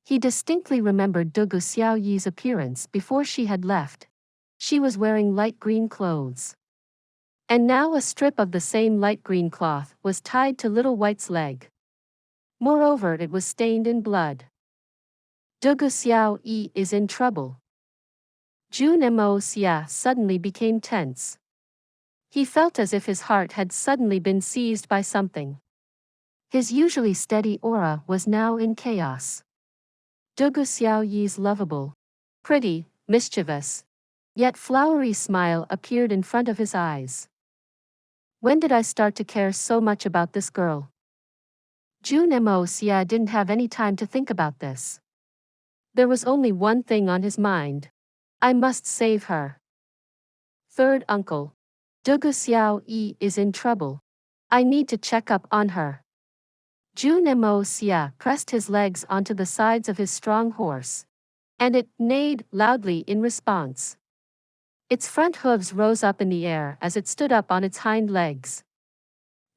He distinctly remembered Dugu Xiaoyi's appearance before she had left. She was wearing light green clothes. And now a strip of the same light green cloth was tied to Little White's leg. Moreover, it was stained in blood. Dugu Xiaoyi is in trouble. Jun Mo Xie suddenly became tense. He felt as if his heart had suddenly been seized by something. His usually steady aura was now in chaos. Dugu Xiaoyi's lovable, pretty, mischievous, yet flowery smile appeared in front of his eyes. When did I start to care so much about this girl? Jun Mo Xie didn't have any time to think about this. There was only one thing on his mind. I must save her. Third uncle. Dugu Xiaoyi is in trouble. I need to check up on her. Jun Mo Xie pressed his legs onto the sides of his strong horse, and it neighed loudly in response. Its front hooves rose up in the air as it stood up on its hind legs.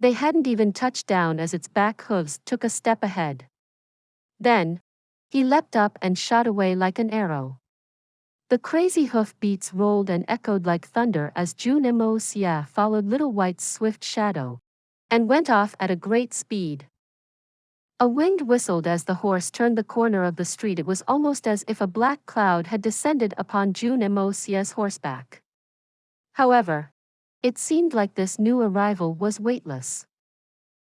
They hadn't even touched down as its back hooves took a step ahead. Then, he leapt up and shot away like an arrow. The crazy hoof beats rolled and echoed like thunder as Jun Mo Xie followed Little White's swift shadow, and went off at a great speed. A wind whistled as the horse turned the corner of the street. It was almost as if a black cloud had descended upon Jun Mo Xie's horseback. However, it seemed like this new arrival was weightless.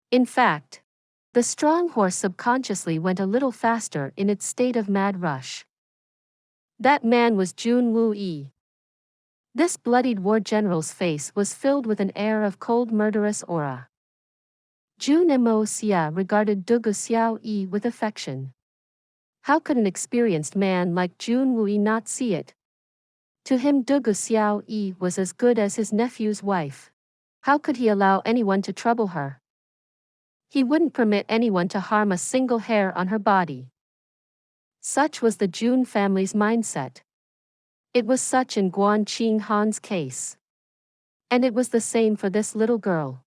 In fact, the strong horse subconsciously went a little faster in its state of mad rush. That man was Jun Xie. This bloodied war general's face was filled with an air of cold murderous aura. Jun Mo Xie regarded Dugu Xiaoyi with affection. How could an experienced man like Jun Xie not see it? To him Dugu Xiaoyi was as good as his nephew's wife. How could he allow anyone to trouble her? He wouldn't permit anyone to harm a single hair on her body. Such was the Jun family's mindset. It was such in Guan Qing Han's case. And it was the same for this little girl.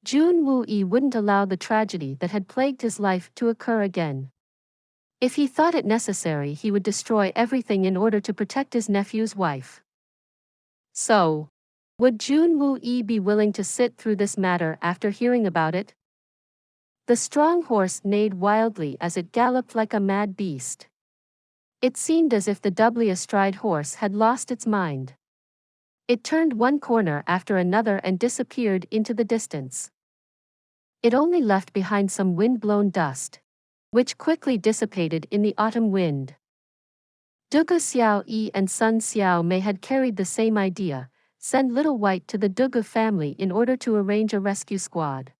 Jun Xie wouldn't allow the tragedy that had plagued his life to occur again. If he thought it necessary, he would destroy everything in order to protect his nephew's wife. So, would Jun Xie be willing to sit through this matter after hearing about it? The strong horse neighed wildly as it galloped like a mad beast. It seemed as if the doubly astride horse had lost its mind. It turned one corner after another and disappeared into the distance. It only left behind some wind-blown dust, which quickly dissipated in the autumn wind. Donghua Xiao Yi and Sun Xiao Mei had carried the same idea: send Little White to the Donghua family in order to arrange a rescue squad.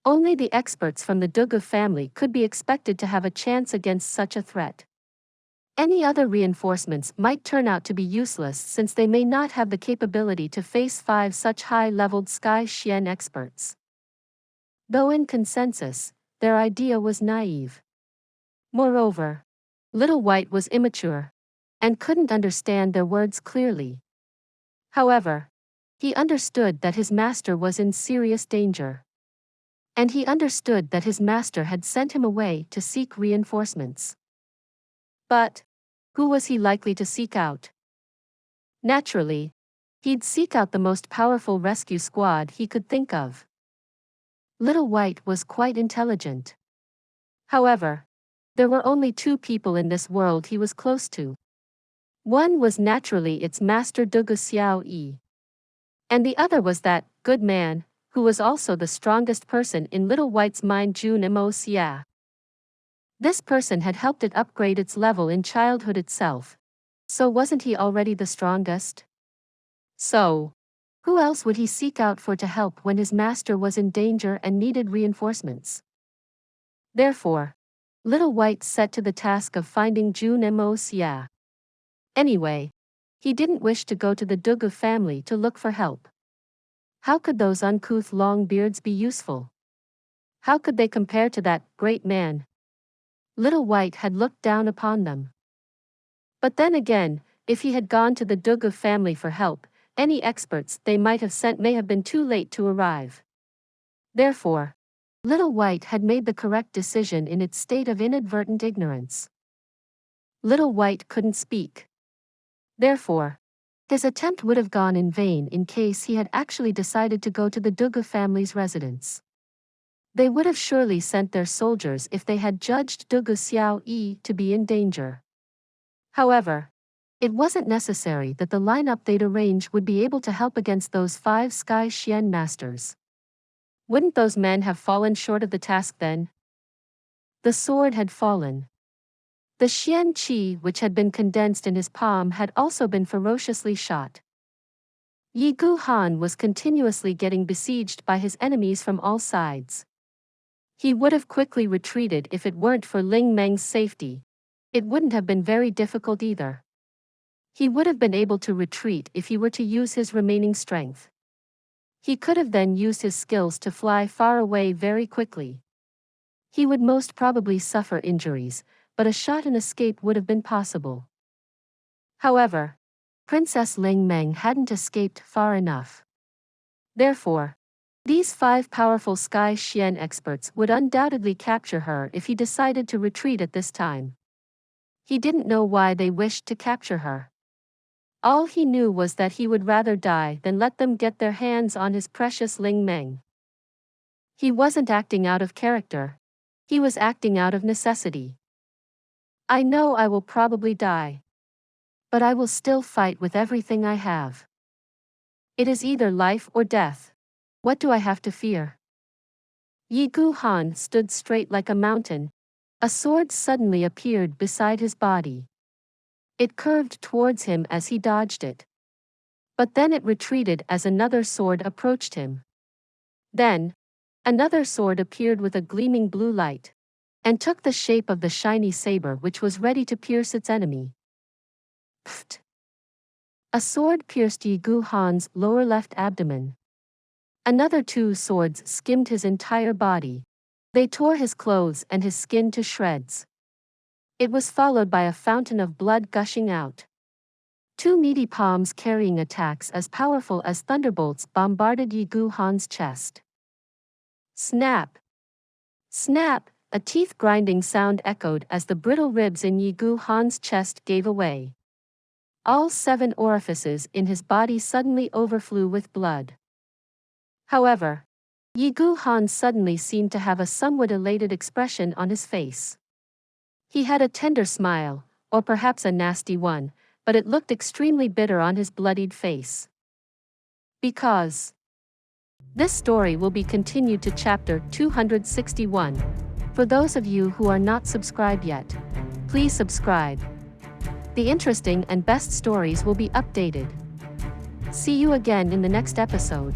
Only the experts from the Donghua family could be expected to have a chance against such a threat. Any other reinforcements might turn out to be useless since they may not have the capability to face 5 such high-leveled Sky Xian experts. Though in consensus, their idea was naive. Moreover, Little White was immature and couldn't understand their words clearly. However, he understood that his master was in serious danger. And he understood that his master had sent him away to seek reinforcements. But who was he likely to seek out? Naturally, he'd seek out the most powerful rescue squad he could think of. Little White was quite intelligent. However, there were only 2 people in this world he was close to. One was naturally its master Donghua Xiao Yi. And the other was that good man, who was also the strongest person in Little White's mind, Jun Mo Xie. This person had helped it upgrade its level in childhood itself. So wasn't he already the strongest? So, who else would he seek out for to help when his master was in danger and needed reinforcements? Therefore, Little White set to the task of finding Jun Mo Xie. Anyway, he didn't wish to go to the Donghua family to look for help. How could those uncouth long beards be useful? How could they compare to that great man? Little White had looked down upon them. But then again, if he had gone to the Donghua family for help, any experts they might have sent may have been too late to arrive. Therefore, Little White had made the correct decision in its state of inadvertent ignorance. Little White couldn't speak. Therefore, his attempt would have gone in vain in case he had actually decided to go to the Donghua family's residence. They would have surely sent their soldiers if they had judged Donghua Xiao Yi to be in danger. However, it wasn't necessary that the lineup they'd arrange would be able to help against those 5 Sky Xian masters. Wouldn't those men have fallen short of the task then? The sword had fallen. The Xian Qi which had been condensed in his palm had also been ferociously shot. Yi Gu Han was continuously getting besieged by his enemies from all sides. He would have quickly retreated if it weren't for Ling Meng's safety. It wouldn't have been very difficult either. He would have been able to retreat if he were to use his remaining strength. He could have then used his skills to fly far away very quickly. He would most probably suffer injuries, but a shot and escape would have been possible. However, Princess Ling Meng hadn't escaped far enough. Therefore, these 5 powerful Sky Xian experts would undoubtedly capture her if he decided to retreat at this time. He didn't know why they wished to capture her. All he knew was that he would rather die than let them get their hands on his precious Ling Meng. He wasn't acting out of character. He was acting out of necessity. I know I will probably die. But I will still fight with everything I have. It is either life or death. What do I have to fear? Yi Gu Han stood straight like a mountain. A sword suddenly appeared beside his body. It curved towards him as he dodged it. But then it retreated as another sword approached him. Then, another sword appeared with a gleaming blue light, and took the shape of the shiny saber which was ready to pierce its enemy. Pfft! A sword pierced Yi Gu Han's lower left abdomen. Another 2 swords skimmed his entire body. They tore his clothes and his skin to shreds. It was followed by a fountain of blood gushing out. 2 meaty palms carrying attacks as powerful as thunderbolts bombarded Yi Gu Han's chest. Snap! Snap! A teeth-grinding sound echoed as the brittle ribs in Yi Gu Han's chest gave away. All 7 orifices in his body suddenly overflew with blood. However, Yi Gu Han suddenly seemed to have a somewhat elated expression on his face. He had a tender smile, or perhaps a nasty one, but it looked extremely bitter on his bloodied face. Because this story will be continued to chapter 261. For those of you who are not subscribed yet, please subscribe. The interesting and best stories will be updated. See you again in the next episode.